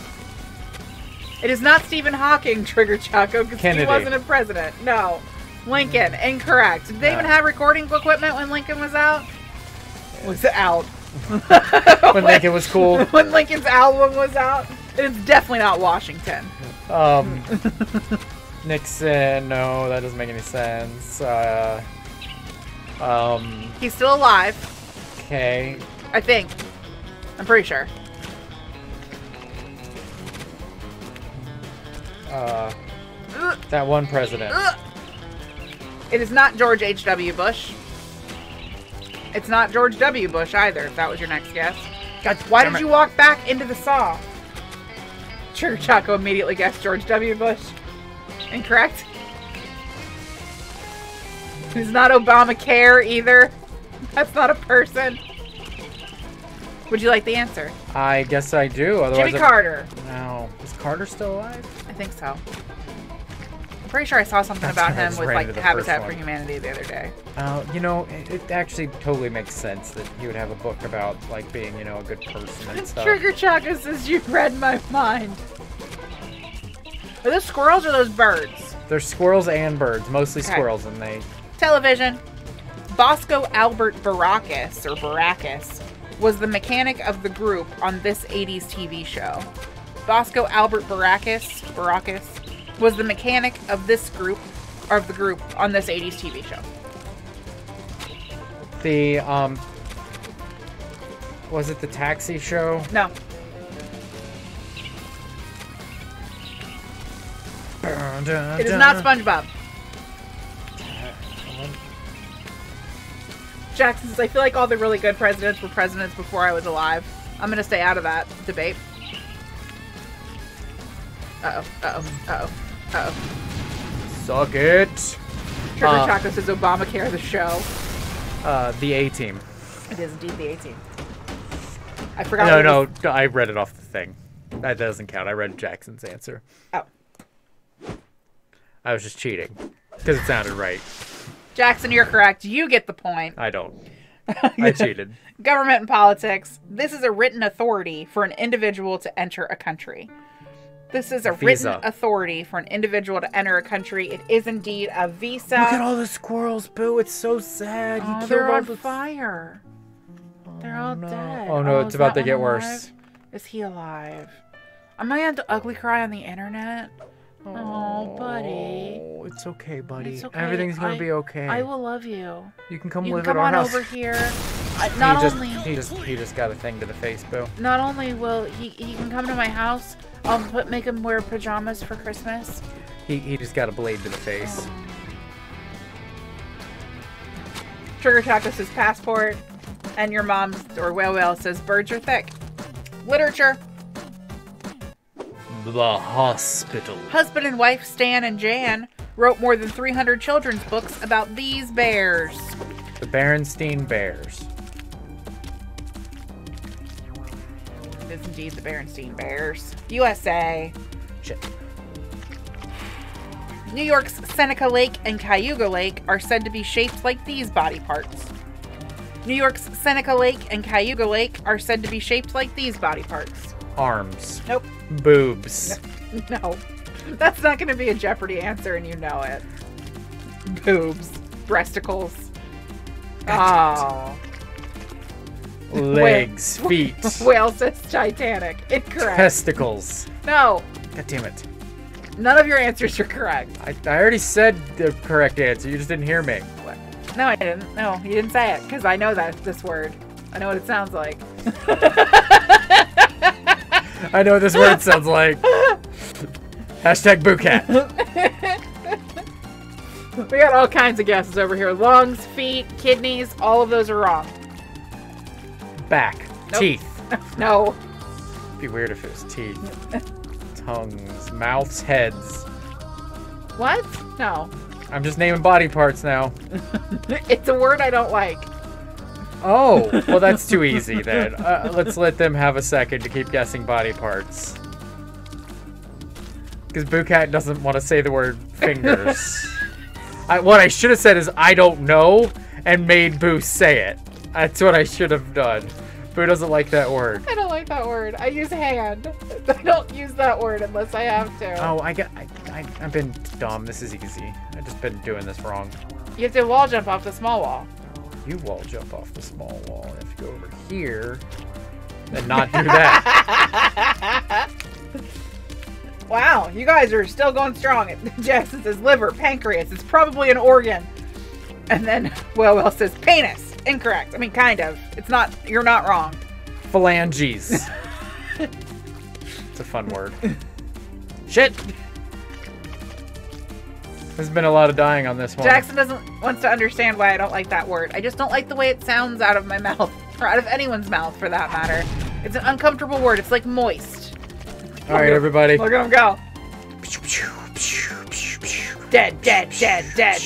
It is not Stephen Hawking, Trigger Choco, because he wasn't a president. No. Lincoln, incorrect. Did they even have recording equipment when Lincoln was out? Was out. When Lincoln was cool. When Lincoln's album was out. It's definitely not Washington. Nixon, no, that doesn't make any sense. He's still alive. Okay. I think. I'm pretty sure. That one president. It is not George H.W. Bush. It's not George W. Bush either, if that was your next guess. God, why did you walk back into the saw? Trigger Choco immediately guessed George W. Bush. Incorrect. It's not Obamacare either. That's not a person. Would you like the answer? I guess I do. Otherwise Jimmy Carter. No. Is Carter still alive? I think so. I'm pretty sure I saw something about him with like Habitat for Humanity the other day. You know, it actually totally makes sense that he would have a book about like being, you know, a good person and stuff. Trigger Chaka says you read my mind. Are those squirrels or those birds? They're squirrels and birds, mostly squirrels, and they... Television. Bosco Albert Baracus was the mechanic of the group on this 80s TV show. Bosco Albert Baracus was the mechanic of this group, or of the group on this 80s TV show. The, was it the Taxi show? No. It is not SpongeBob. Jackson says, I feel like all the really good presidents were presidents before I was alive. I'm going to stay out of that debate. Uh-oh. Suck it. Trigger Choco says Obamacare the show. The A-Team. It is indeed the A-Team. I forgot. No, I read it off the thing. That doesn't count. I read Jackson's answer. Oh. I was just cheating. Because it sounded right. Jackson, you're correct. You get the point. I don't. I cheated. Government and politics. This is a written authority for an individual to enter a country. This is a written authority for an individual to enter a country. It is indeed a visa. Look at all the squirrels, Boo. It's so sad. Oh, they're on fire. They're all dead. Oh, no, it's about to get worse. Is he alive? Am I going to ugly cry on the internet? Oh, buddy. It's okay, buddy. It's okay. Everything's going to be okay. I will love you. You can come you live can at our house. over here. He just got a thing to the face, Boo. Not only will he can come to my house, make him wear pajamas for Christmas. He just got a blade to the face. Trigger Taco says passport, and your mom's or well says birds are thick. Literature. The hospital. Husband and wife Stan and Jan wrote more than 300 children's books about these bears. The Berenstein Bears. It is indeed the Berenstein Bears. USA. Shit. New York's Seneca Lake and Cayuga Lake are said to be shaped like these body parts. New York's Seneca Lake and Cayuga Lake are said to be shaped like these body parts. Arms. Nope. Boobs. No. That's not going to be a Jeopardy answer, and you know it. Boobs. Breasticles. Oh. Legs. Feet. Whale says Titanic. Incorrect. Testicles. No. God damn it. None of your answers are correct. I already said the correct answer. You just didn't hear me. What? No, I didn't. No, you didn't say it, because I know this word. I know what it sounds like. I know what this word sounds like. Hashtag Boocat. We got all kinds of guesses over here. Lungs, feet, kidneys, all of those are wrong. Back. Nope. Teeth. No. It'd be weird if it was teeth. Tongues. Mouths. Heads. What? No. I'm just naming body parts now. It's a word I don't like. Oh, well that's too easy then. Let's let them have a second to keep guessing body parts. Because Boocat doesn't want to say the word fingers. What I should have said is I don't know and made Boo say it. That's what I should have done. Boo doesn't like that word. I don't like that word. I use hand. I don't use that word unless I have to. Oh, I've been dumb. This is easy. I've just been doing this wrong. You have to wall jump off the small wall. You wall jump off the small wall. You have to go over here and not do that. Wow, you guys are still going strong. Jackson says liver, pancreas. It's probably an organ. And then Will says penis. Incorrect. I mean, kind of. It's not. You're not wrong. Phalanges. It's a fun word. Shit. There's been a lot of dying on this one. Jackson wants to understand why I don't like that word. I just don't like the way it sounds out of my mouth, or out of anyone's mouth for that matter. It's an uncomfortable word. It's like moist. All right, everybody. Look at him go. Dead, dead, dead, dead,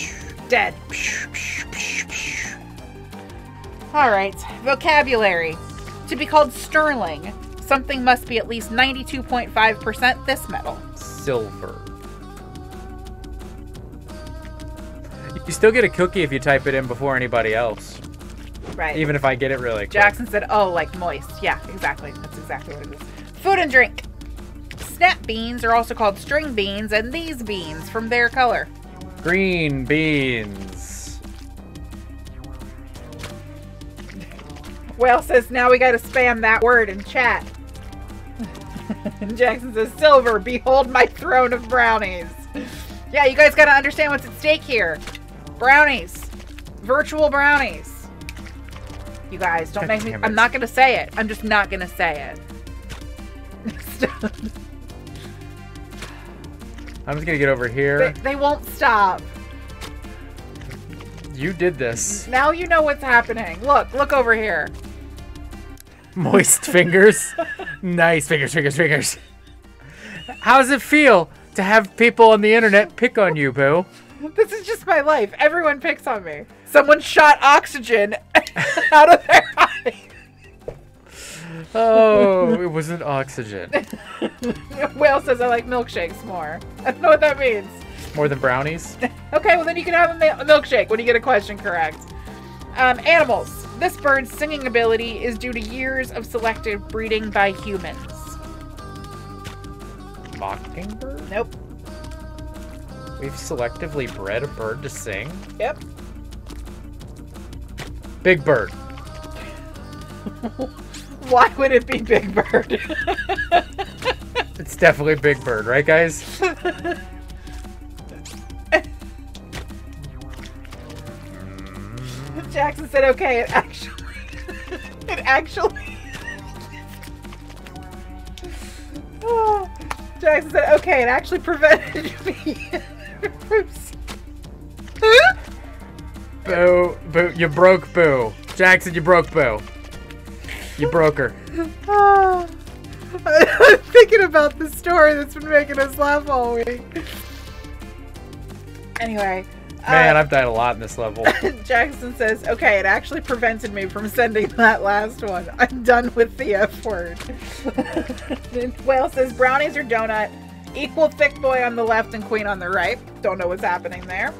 dead. All right, vocabulary. To be called sterling, something must be at least 92.5% this metal. Silver. You still get a cookie if you type it in before anybody else. Right. Even if I get it really quick. Jackson said, oh, like moist. Yeah, exactly. That's exactly what it is. Food and drink. Snap beans are also called string beans, and these beans from their color. Green beans. Whale says, now we gotta spam that word in chat. And Jackson says, silver, behold my throne of brownies. Yeah, you guys gotta understand what's at stake here. Brownies. Virtual brownies. You guys, don't make me... I'm not gonna say it. I'm just not gonna say it. I'm just gonna get over here. They won't stop. You did this. Now you know what's happening. Look over here. Moist fingers. Nice fingers. How does it feel to have people on the internet pick on you, Boo? This is just my life. Everyone picks on me. Someone shot oxygen out of their eye. Oh, it wasn't oxygen. Whale says I like milkshakes more. I don't know what that means. More than brownies? Okay, well then you can have a milkshake when you get a question correct. Animals. This bird's singing ability is due to years of selective breeding by humans. Mockingbird? Nope. We've selectively bred a bird to sing? Yep. Big Bird. Why would it be Big Bird? It's definitely Big Bird, right, guys? Jackson said, okay, it actually... Oh, Jackson said, okay, it actually prevented me from... Boo, you broke Boo. Jackson, you broke Boo. You broke her. Oh, I'm thinking about the story that's been making us laugh all week. Anyway. Man, I've died a lot in this level. Jackson says, okay, it actually prevented me from sending that last one. I'm done with the F word. Whale says, brownies or donut. Equal thick boy on the left and queen on the right. Don't know what's happening there.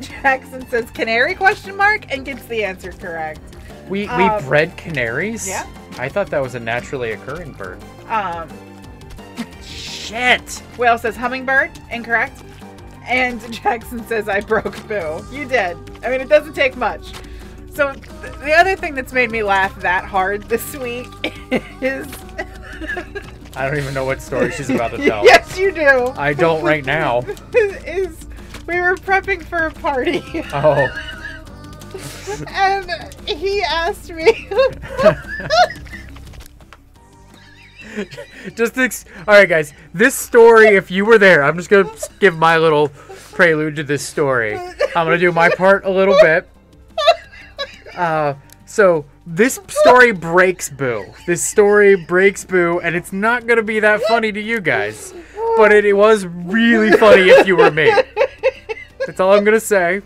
Jackson says canary question mark and gets the answer correct. We bred canaries? Yeah. I thought that was a naturally occurring bird. Shit. Whale says hummingbird. Incorrect. And Jackson says I broke Boo. You did. I mean, it doesn't take much. So the other thing that's made me laugh that hard this week is... I don't even know what story she's about to tell. Yes, you do. I don't right now. Is we were prepping for a party. Oh. And he asked me... Alright guys, this story, if you were there, I'm just going to give my little prelude to this story. I'm going to do my part a little bit. So, this story breaks Boo. This story breaks Boo, and it's not going to be that funny to you guys. But it was really funny if you were me. That's all I'm going to say.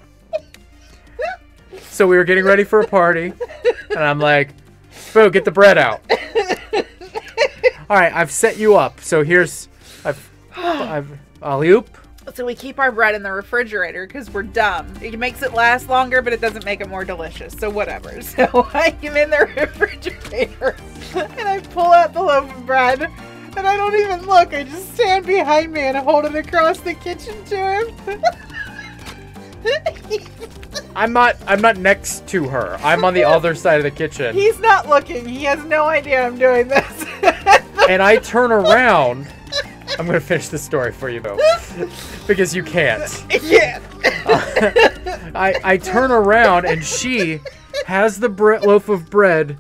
So we were getting ready for a party, and I'm like, Boo, get the bread out. Alright, I've set you up. So here's... I've alley-oop. So we keep our bread in the refrigerator because we're dumb. It makes it last longer, but it doesn't make it more delicious. So whatever. So I am in the refrigerator and I pull out the loaf of bread and I don't even look. I just stand behind me and hold it across the kitchen to him. I'm not next to her. I'm on the other side of the kitchen. He's not looking. He has no idea I'm doing this. And I turn around. I'm going to finish the story for you, though. Because you can't. Yeah. I turn around, and she has the loaf of bread,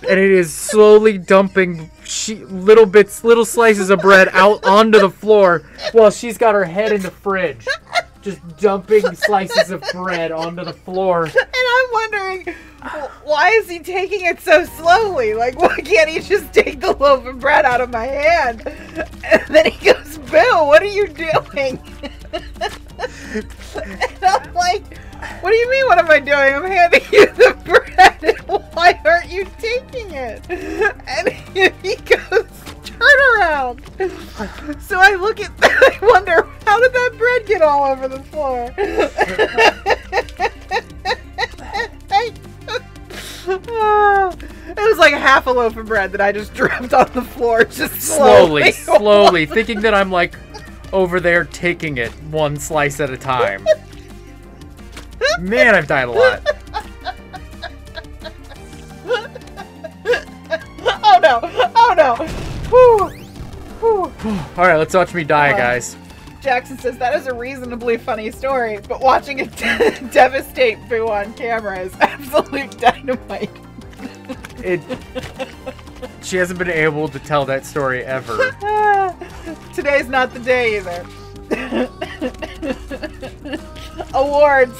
and it is slowly dumping little slices of bread out onto the floor while she's got her head in the fridge. Just dumping slices of bread onto the floor. And I'm wondering, why is he taking it so slowly? Like, why can't he just take the loaf of bread out of my hand? And then he goes, Bill, what are you doing? And I'm like, what do you mean, what am I doing? I'm handing you the bread. Why aren't you taking it? And he goes, turn around. So I look at that, I wonder, how did that bread get all over the floor? It was like half a loaf of bread that I just dropped on the floor, just slowly, thinking that I'm like over there taking it one slice at a time. Man, I've died a lot. Oh no! Oh no! Whew. Whew. Alright, let's watch me die, guys. Jackson says that is a reasonably funny story, but watching it devastate Boo on camera is absolute dynamite. She hasn't been able to tell that story ever. Today's not the day either. Awards.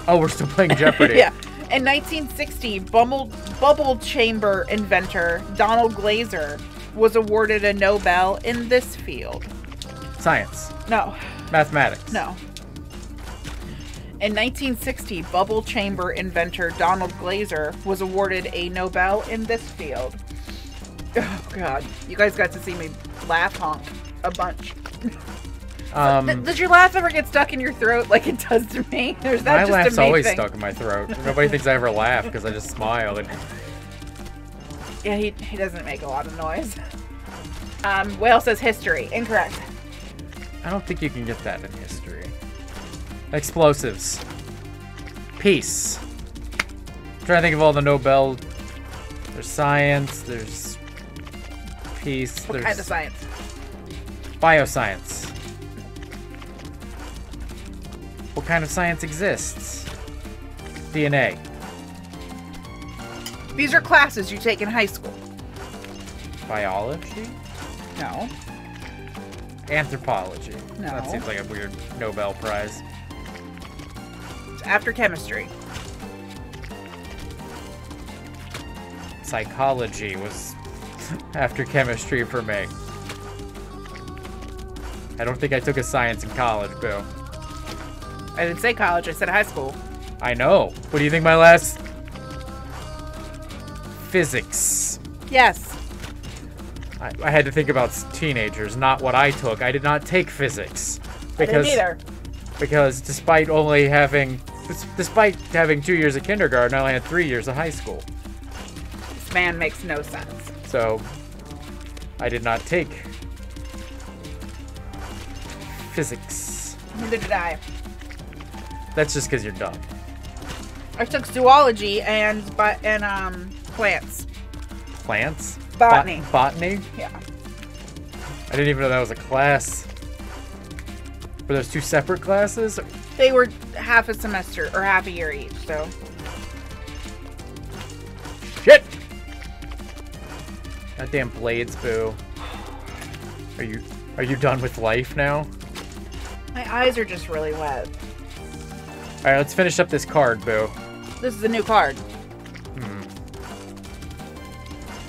Oh, we're still playing Jeopardy. Yeah. In 1960, bubble chamber inventor Donald Glaser was awarded a Nobel in this field. Science. No. Mathematics. No. In 1960, bubble chamber inventor Donald Glaser was awarded a Nobel in this field. Oh, God. You guys got to see me laugh honk a bunch. Does your laugh ever get stuck in your throat like it does to me? Or is that my just laugh's a me always thing? stuck in my throat. Nobody thinks I ever laugh because I just smile. And... Yeah, he doesn't make a lot of noise. Whale says history. Incorrect. I don't think you can get that in history. Explosives. Peace. I'm trying to think of all the Nobel. There's science. There's peace. What kind of science? Bioscience. What kind of science exists? DNA. These are classes you take in high school. Biology? No. Anthropology. No. That seems like a weird Nobel Prize. It's after chemistry. Psychology was after chemistry for me. I don't think I took a science in college, Boo. I didn't say college, I said high school. I know. What do you think my last... Physics. Yes. I had to think about teenagers, not what I took. I did not take physics. I didn't either. Because despite having 2 years of kindergarten, I only had 3 years of high school. This man makes no sense. So, I did not take physics. Neither did I. That's just because you're dumb. I took zoology and plants. Plants? Botany. Botany? Yeah. I didn't even know that was a class. Were those two separate classes? They were half a semester or half a year each, so. Shit! Goddamn blades, Boo. Are you done with life now? My eyes are just really wet. Alright, let's finish up this card, Boo. This is a new card.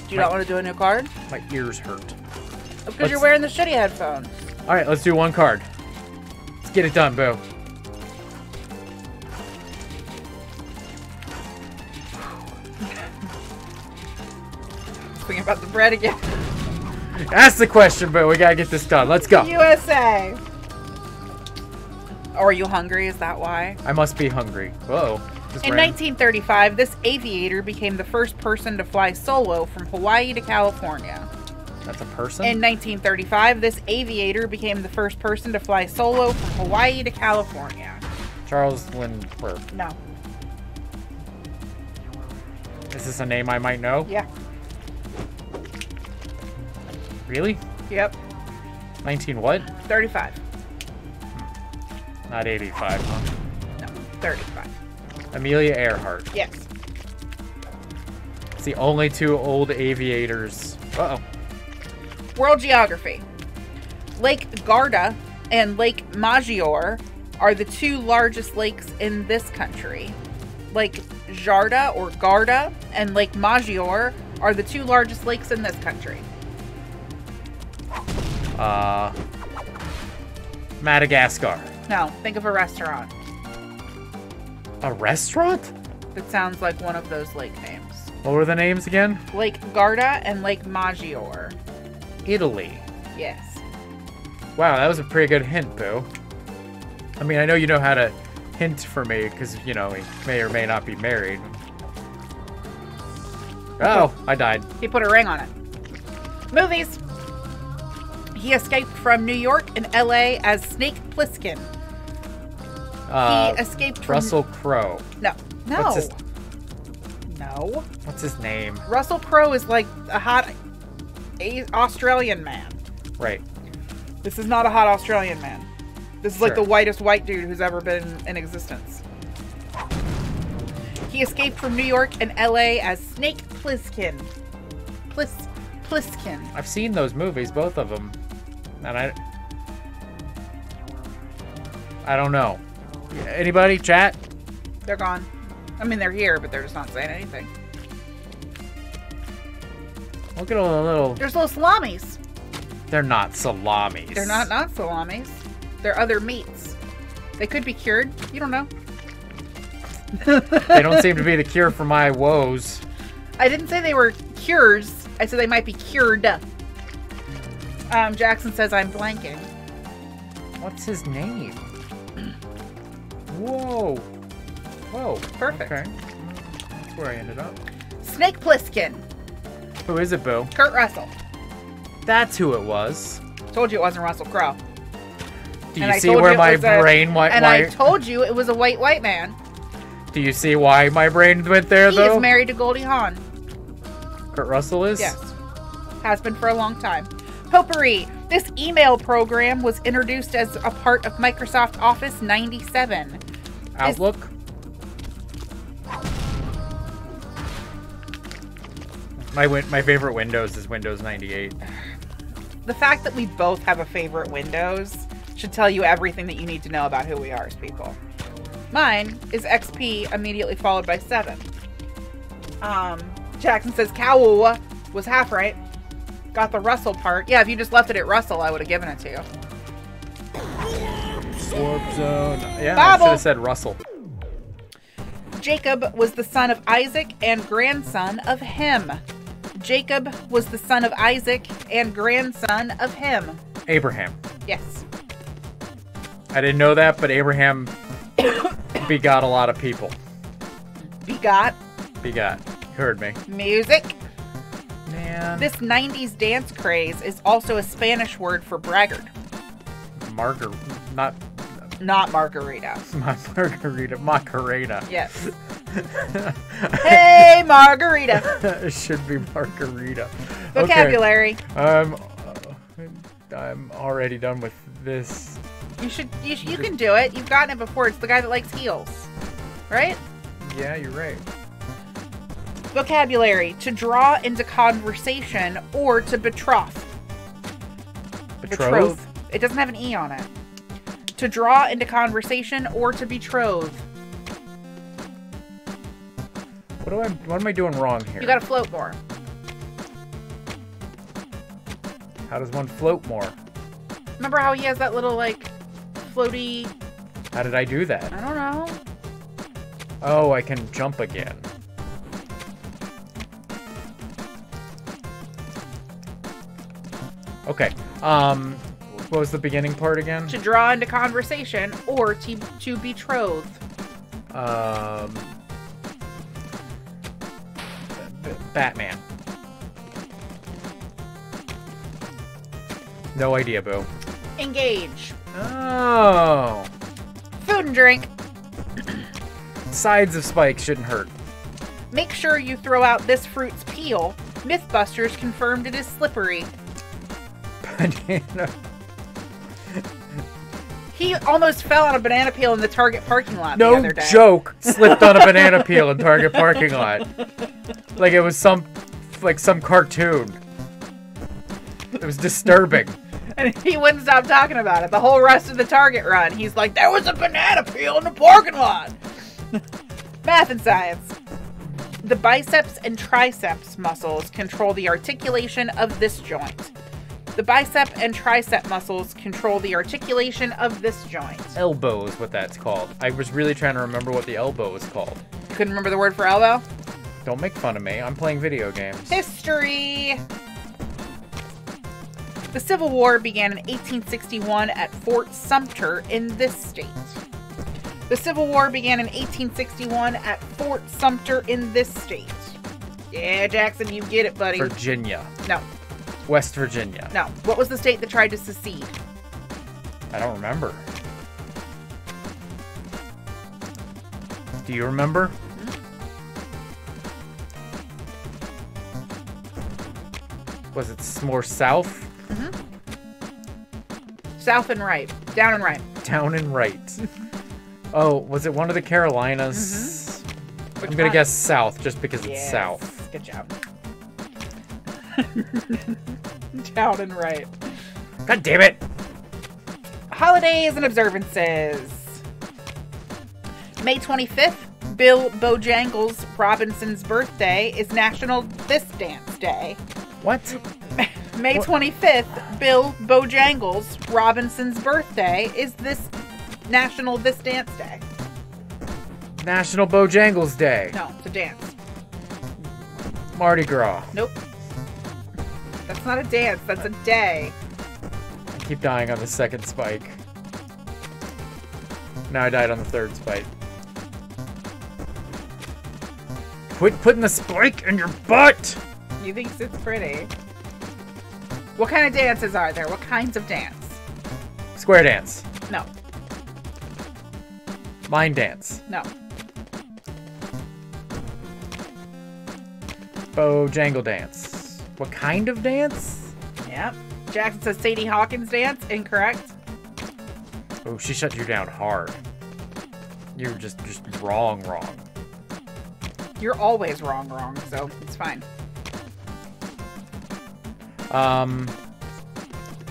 Do you not want to do a new card? My ears hurt. Because you're wearing the shitty headphones. Alright, let's do one card. Let's get it done, Boo. Thinking about the bread again. Ask the question, Boo. We gotta get this done. Let's go. USA. Are you hungry? Is that why? I must be hungry. Whoa. In 1935, this aviator became the first person to fly solo from Hawaii to California. That's a person? In 1935, this aviator became the first person to fly solo from Hawaii to California. Charles Lindbergh. No. Is this a name I might know? Yeah. Really? Yep. 19 what? 35. Not 85, huh? No, 35. Amelia Earhart. Yes. It's the only two old aviators. Uh-oh. World geography. Lake Garda and Lake Maggiore are the two largest lakes in this country. Lake Garda or Garda and Lake Maggiore are the two largest lakes in this country. Madagascar. No, think of a restaurant. A restaurant? That sounds like one of those lake names. What were the names again? Lake Garda and Lake Maggiore. Italy. Yes. Wow, that was a pretty good hint, Boo. I mean, I know you know how to hint for me, because, you know, we may or may not be married. Oh, I died. He put a ring on it. Movies. He escaped from New York and LA as Snake Plissken. He escaped from... Russell Crowe. No. No. No. What's his name? Russell Crowe is like a hot Australian man. Right. This is not a hot Australian man. This is like Sure. the whitest white dude who's ever been in existence. He escaped from New York and LA as Snake Plissken. Plissken. I've seen those movies, both of them. And I don't know. Anybody? Chat? They're gone. I mean, they're here, but they're just not saying anything. Look at all the little... There's little salamis. They're not salamis. They're not salamis. They're other meats. They could be cured. You don't know. They don't seem to be the cure for my woes. I didn't say they were cures. I said they might be cured. Jackson says I'm blanking. What's his name? Whoa. Whoa. Perfect. Okay. That's where I ended up. Snake Plissken. Who is it, Boo? Kurt Russell. That's who it was. Told you it wasn't Russell Crowe. Do you see where my brain went? And I told you it was a white man. Do you see why my brain went there, though? He is married to Goldie Hawn. Kurt Russell is? Yes. Has been for a long time. Potpourri. This email program was introduced as a part of Microsoft Office 97. Outlook? My favorite Windows is Windows 98. The fact that we both have a favorite Windows should tell you everything that you need to know about who we are as people. Mine is XP immediately followed by 7. Jackson says cow was half right. Got the Russell part. Yeah, if you just left it at Russell, I would have given it to you. Warp Zone. Yeah, Babble. I should have said Russell. Jacob was the son of Isaac and grandson of Hem. Jacob was the son of Isaac and grandson of him. Abraham. Yes. I didn't know that, but Abraham begot a lot of people. Begot. Begot. You heard me. Music. Man. This 90s dance craze is also a Spanish word for braggart. Not margarita. Macarena. Yes. Hey, margarita. It should be margarita. Vocabulary. Okay. I'm already done with this. You can do it. You've gotten it before. It's the guy that likes heels. Right? Yeah, you're right. Vocabulary. To draw into conversation or to betroth. Betroth? It doesn't have an E on it. To draw into conversation or to betroth. What am I doing wrong here? You gotta float more. How does one float more? Remember how he has that little, like, floaty... How did I do that? I don't know. Oh, I can jump again. Okay. What was the beginning part again? To draw into conversation or to betroth. Batman. No idea, Boo. Engage. Oh. Food and drink. Sides of spikes shouldn't hurt. Make sure you throw out this fruit's peel. Mythbusters confirmed it is slippery. Banana. He almost fell on a banana peel in the Target parking lot the other day. No joke. Slipped on a banana peel in Target parking lot. Like it was some cartoon. It was disturbing. And he wouldn't stop talking about it the whole rest of the Target run. He's like, there was a banana peel in the parking lot. Math and science. The biceps and triceps muscles control the articulation of this joint. The bicep and tricep muscles control the articulation of this joint. Elbow is what that's called. I was really trying to remember what the elbow is called. You couldn't remember the word for elbow? Don't make fun of me. I'm playing video games. History. The Civil War began in 1861 at Fort Sumter in this state. The Civil War began in 1861 at Fort Sumter in this state. Yeah, Jackson, you get it, buddy. Virginia. No. West Virginia. No. What was the state that tried to secede? I don't remember. Do you remember? Mm-hmm. Was it more south? Mm-hmm. South and right. Down and right. Down and right. Oh, was it one of the Carolinas? Mm-hmm. I'm going to guess south just because it's south. Good job. Down and right. God damn it. Holidays and observances. May 25th, Bill Bojangles Robinson's birthday is National This Dance Day. What? May 25th, Bill Bojangles Robinson's birthday is National This Dance Day. National Bojangles Day. No, it's a dance. Mardi Gras. Nope. That's not a dance, that's a day. I keep dying on the second spike. Now I died on the third spike. Quit putting the spike in your butt! You think it's pretty. What kind of dances are there? What kinds of dance? Square dance. No. Line dance. No. Bojangle dance. What kind of dance? Yep. Jackson says Sadie Hawkins dance. Incorrect. Oh, she shut you down hard. You're just wrong. You're always wrong, so it's fine. I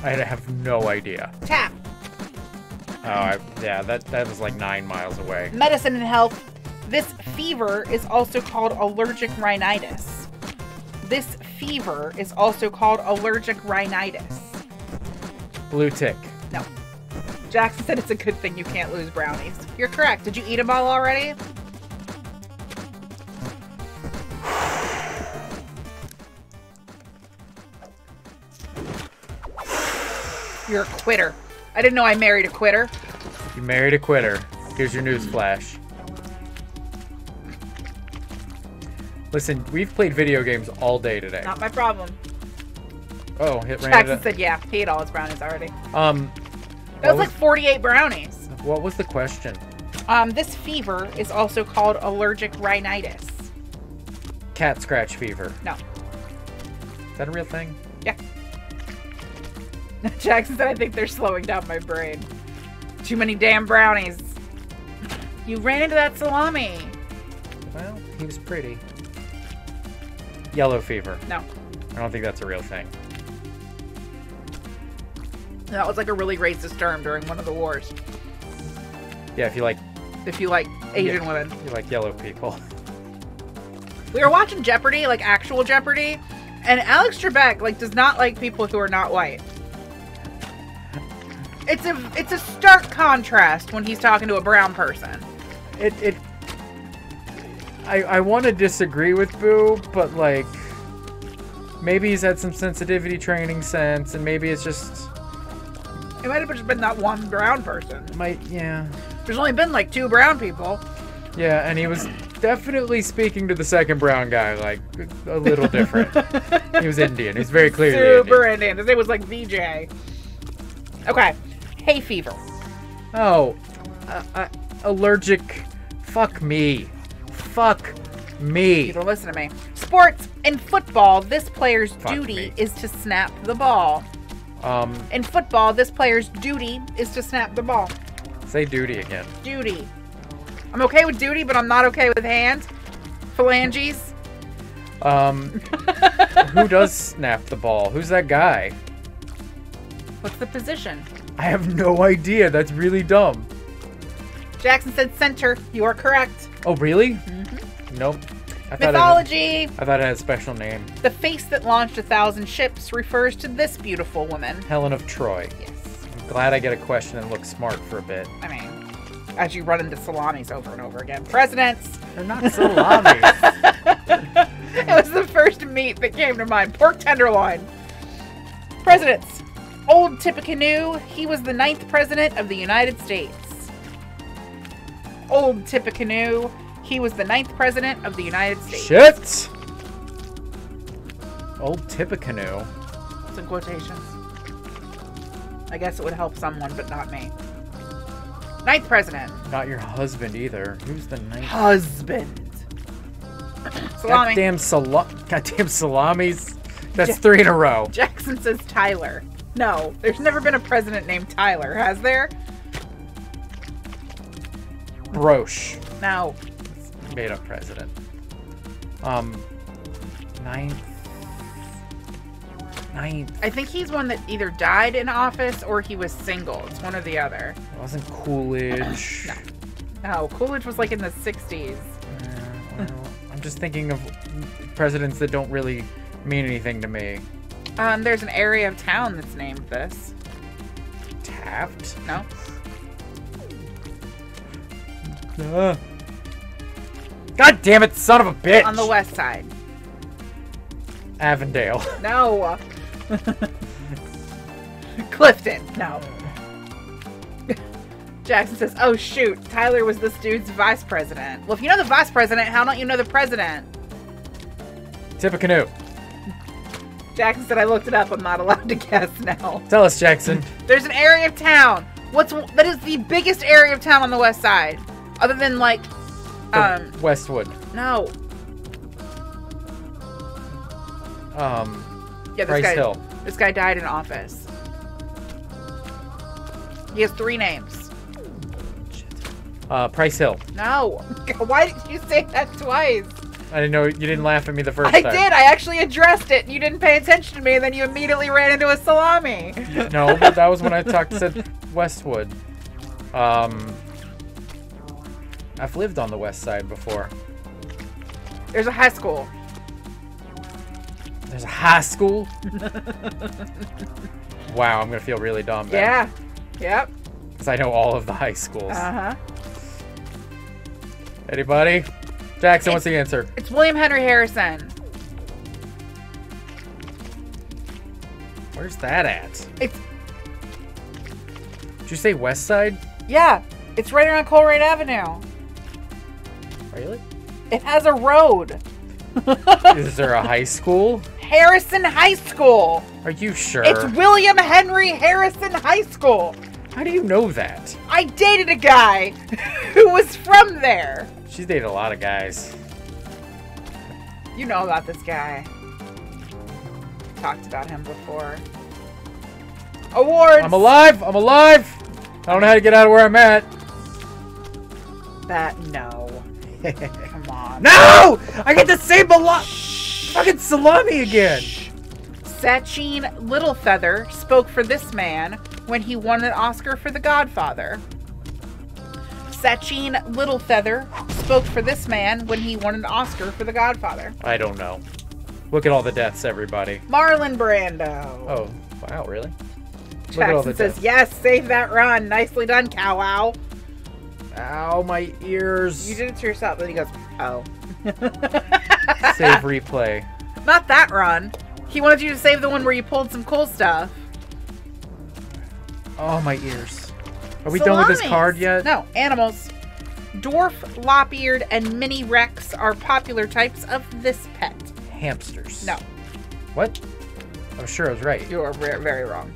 have no idea. Tap. Oh, yeah, that was like 9 miles away. Medicine and health. This fever is also called allergic rhinitis. This fever is also called allergic rhinitis. Blue tick. No. Jackson said it's a good thing you can't lose brownies. You're correct. Did you eat them all already? You're a quitter. I didn't know I married a quitter. You married a quitter. Here's your news flash. Listen, we've played video games all day today. Not my problem. Oh, hit Jackson said, yeah, he ate all his brownies already. That was like 48 brownies. What was the question? This fever is also called allergic rhinitis. Cat scratch fever. No. Is that a real thing? Yeah. Jackson said, I think they're slowing down my brain. Too many damn brownies. You ran into that salami. Well, he was pretty. Yellow fever. No. I don't think that's a real thing. That was like a really racist term during one of the wars. Yeah, if you like Asian women. You like yellow people. We were watching Jeopardy, like actual Jeopardy, and Alex Trebek like does not like people who are not white. It's a stark contrast when he's talking to a brown person. I want to disagree with Boo, but like maybe he's had some sensitivity training since, and maybe it's just it might have just been that one brown person. Yeah. There's only been like 2 brown people. Yeah, and he was definitely speaking to the second brown guy like a little different. He was Indian. He's very clearly Super Indian. His name was like VJ. Okay, hay fever. Oh, allergic. Fuck me. Fuck me. You don't listen to me. Sports. In football, this player's duty me. is to snap the ball. In football, this player's duty is to snap the ball. Say duty again. Duty. I'm okay with duty, but I'm not okay with hands. Phalanges. Who does snap the ball? Who's that guy? What's the position? I have no idea. That's really dumb. Jackson said center. You are correct. Oh, really? Mm-hmm. Nope. Mythology. I thought it had a special name. The face that launched 1,000 ships refers to this beautiful woman. Helen of Troy. Yes. I'm glad I get a question and look smart for a bit. I mean, as you run into salamis over and over again. Presidents. They're not salamis. It was the first meat that came to mind. Pork tenderloin. Presidents. Old Tippecanoe. He was the 9th president of the United States. Old Tippecanoe. He was the 9th president of the United States. Shit! Old Tippecanoe. It's in quotations. I guess it would help someone, but not me. 9th president. Not your husband either. Who's the 9th? Husband. Salami. Goddamn salamis. That's 3 in a row. Jackson says Tyler. No, there's never been a president named Tyler, has there? Broche. No. Made up president. 9th. I think he's one that either died in office or he was single. It's one or the other. It wasn't Coolidge. No, Coolidge was like in the 60s. Well, I'm just thinking of presidents that don't really mean anything to me. There's an area of town that's named this. Taft? No. God damn it, son of a bitch! On the west side. Avondale. No. Clifton. No. Jackson says, oh shoot, Tyler was this dude's vice president. Well, if you know the vice president, how don't you know the president? Tippecanoe. Jackson said, I looked it up. I'm not allowed to guess now. Tell us, Jackson. There's an area of town. That is the biggest area of town on the west side. Other than like Westwood. No. Yeah, Price Hill. This guy died in office. He has 3 names. Price Hill. No. Why did you say that twice? I didn't know. You didn't laugh at me the first I time. did. I actually addressed it. You didn't pay attention to me, and then you immediately ran into a salami. No, but that was when I said Westwood. I've lived on the west side before. There's a high school. There's a high school? Wow, I'm going to feel really dumb then. Yeah. Yep. Because I know all of the high schools. Uh-huh. Anybody? Jackson, what's the answer? It's William Henry Harrison. Where's that at? Did you say West Side? Yeah, it's right around Coleraine Avenue. Really? It has a road. Is there a high school? Harrison High School. Are you sure? It's William Henry Harrison High School. How do you know that? I dated a guy who was from there. She's dated a lot of guys. You know about this guy. Talked about him before. Awards. I'm alive! I'm alive! I don't know how to get out of where I'm at. No. Come on. No! I get the same fucking salami again. Sachin Littlefeather spoke for this man when he won an Oscar for The Godfather. Sachin Littlefeather spoke for this man when he won an Oscar for The Godfather. I don't know. Look at all the deaths, everybody. Marlon Brando. Oh, wow, really? Look at all the Jackson says, deaths. yes, save that run. Nicely done, cow-ow. Ow, my ears. You did it to yourself. Then he goes, oh. Save replay. Not that run. He wanted you to save the one where you pulled some cool stuff. Oh, my ears. Are we done with this card yet? No, animals. Dwarf, lop-eared, and mini rex are popular types of this pet. Hamsters. No. What? I'm sure I was right. You are very wrong.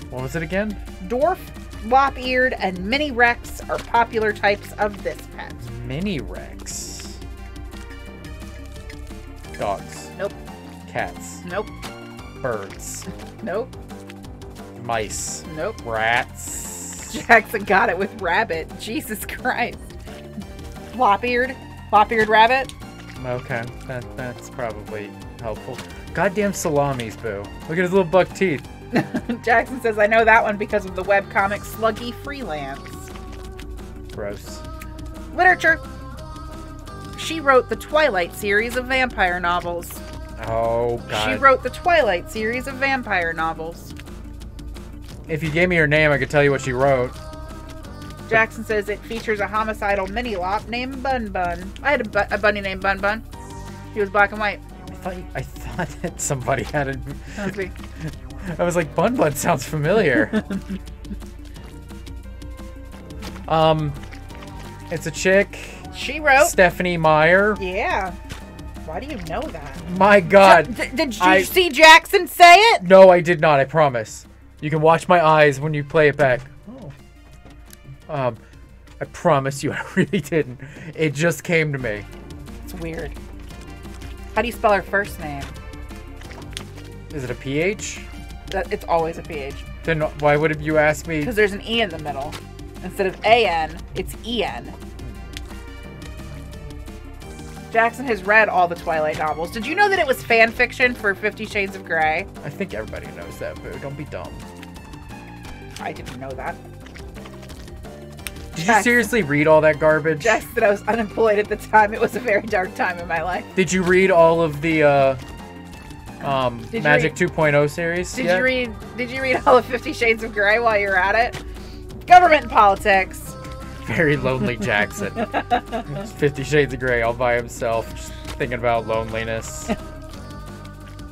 What was it again? Dwarf, lop-eared, and mini rex are popular types of this pet. Mini Rex. Dogs. Nope. Cats. Nope. Birds. Nope. Mice. Nope. Rats. Jackson got it with rabbit. Jesus Christ. Lop-eared. Lop-eared rabbit. Okay, that's probably helpful. Goddamn salamis, Boo. Look at his little buck teeth. Jackson says, I know that one because of the webcomic Sluggy Freelance. Gross. Literature. She wrote the Twilight series of vampire novels. Oh, God. She wrote the Twilight series of vampire novels. If you gave me her name, I could tell you what she wrote. Jackson says it features a homicidal mini-lop named Bun Bun. I had a bunny named Bun Bun. He was black and white. I thought that somebody had it. That was me. I was like, Bun Bun sounds familiar. It's a chick. She wrote. Stephanie Meyer. Yeah. Why do you know that? My God. Did you see Jackson say it? No, I did not. I promise. You can watch my eyes when you play it back. Oh. I promise you, I really didn't. It just came to me. It's weird. How do you spell her first name? Is it a PH? It's always a PH. Then why would you ask me? Because there's an E in the middle. Instead of A-N, it's E-N. Jackson has read all the Twilight novels. Did you know that it was fan fiction for 50 Shades of Grey? I think everybody knows that, Boo. Don't be dumb. I didn't know that. Did you seriously read all that garbage? Jackson said I was unemployed at the time. It was a very dark time in my life. Did you read all of the Magic 2.0 series? Did you read all of 50 Shades of Grey while you were at it? Government and politics. Very lonely Jackson. 50 Shades of Grey all by himself, just thinking about loneliness.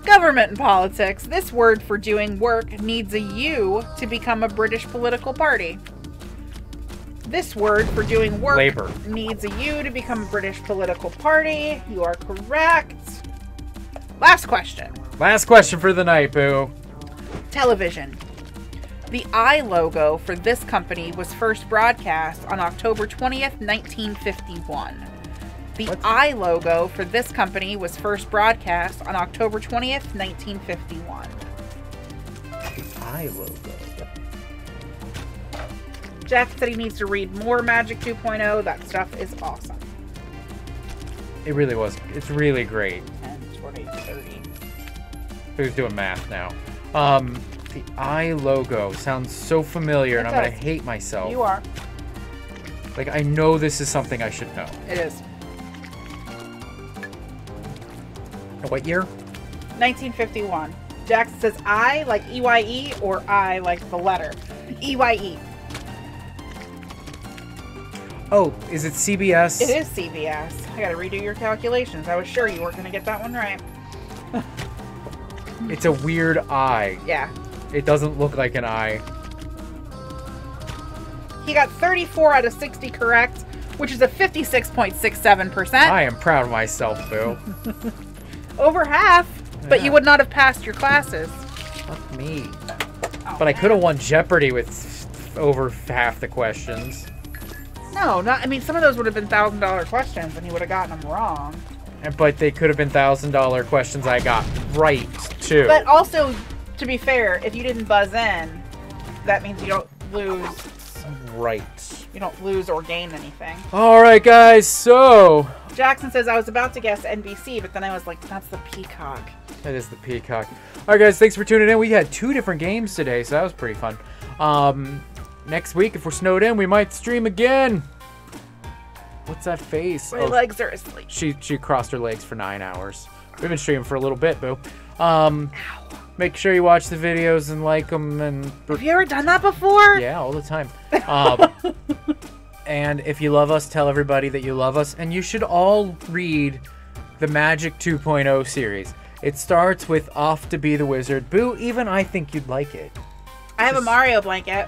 Government and politics. This word for doing work needs a U to become a British political party. This word for doing work Labour needs a U to become a British political party. You are correct. Last question. Last question for the night, Boo. Television. The I logo for this company was first broadcast on October 20th, 1951. The What? I logo for this company was first broadcast on October 20th, 1951. The I logo. Jack said he needs to read more Magic 2.0. That stuff is awesome. It really was. It's really great. 10, 20, 30. Who's doing math now? The I logo sounds so familiar, and I'm gonna hate myself. You are. Like, I know this is something I should know. It is. What year? 1951. Jackson says I like EYE or I like the letter. EYE. Oh, is it CBS? It is CBS. I gotta redo your calculations. I was sure you weren't gonna get that one right. It's a weird eye. Yeah. It doesn't look like an eye. He got 34 out of 60 correct, which is a 56.67%. I am proud of myself, Boo. Over half, but Yeah. you would not have passed your classes. Fuck me. But I could have won Jeopardy with over half the questions. No, not. I mean, some of those would have been $1,000 questions, and he would have gotten them wrong. But they could have been $1,000 questions I got right, too. But also, to be fair, if you didn't buzz in, that means you don't lose. Right. You don't lose or gain anything. All right, guys, so... Jackson says, I was about to guess NBC, but then I was like, that's the Peacock. That is the Peacock. All right, guys, thanks for tuning in. We had 2 different games today, so that was pretty fun. Next week, if we're snowed in, we might stream again. What's that face? My legs are asleep. She crossed her legs for 9 hours. We've been streaming for a little bit, Boo. Make sure you watch the videos and like them. And Have you ever done that before? yeah, all the time. And if you love us, tell everybody that you love us. And you should all read the Magic 2.0 series. It starts with Off to Be the Wizard. Boo, even I think you'd like it. I have a Mario blanket.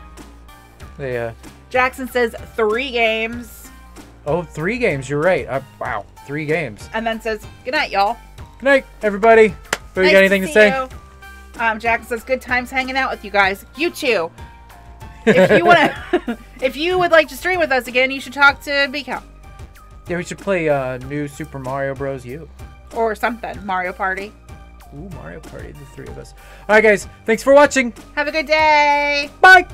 They, Jackson says 3 games. oh, 3 games. You're right. Wow, 3 games. And then says, good night, y'all. Good night, everybody. Boo, you got anything to see say? you. Jackson says, good times hanging out with you guys. You too. If you want to, if you would like to stream with us again, you should talk to BCal. Yeah, we should play new Super Mario Bros. U. Or something. Mario Party. Ooh, Mario Party, the 3 of us. All right, guys. Thanks for watching. Have a good day. Bye.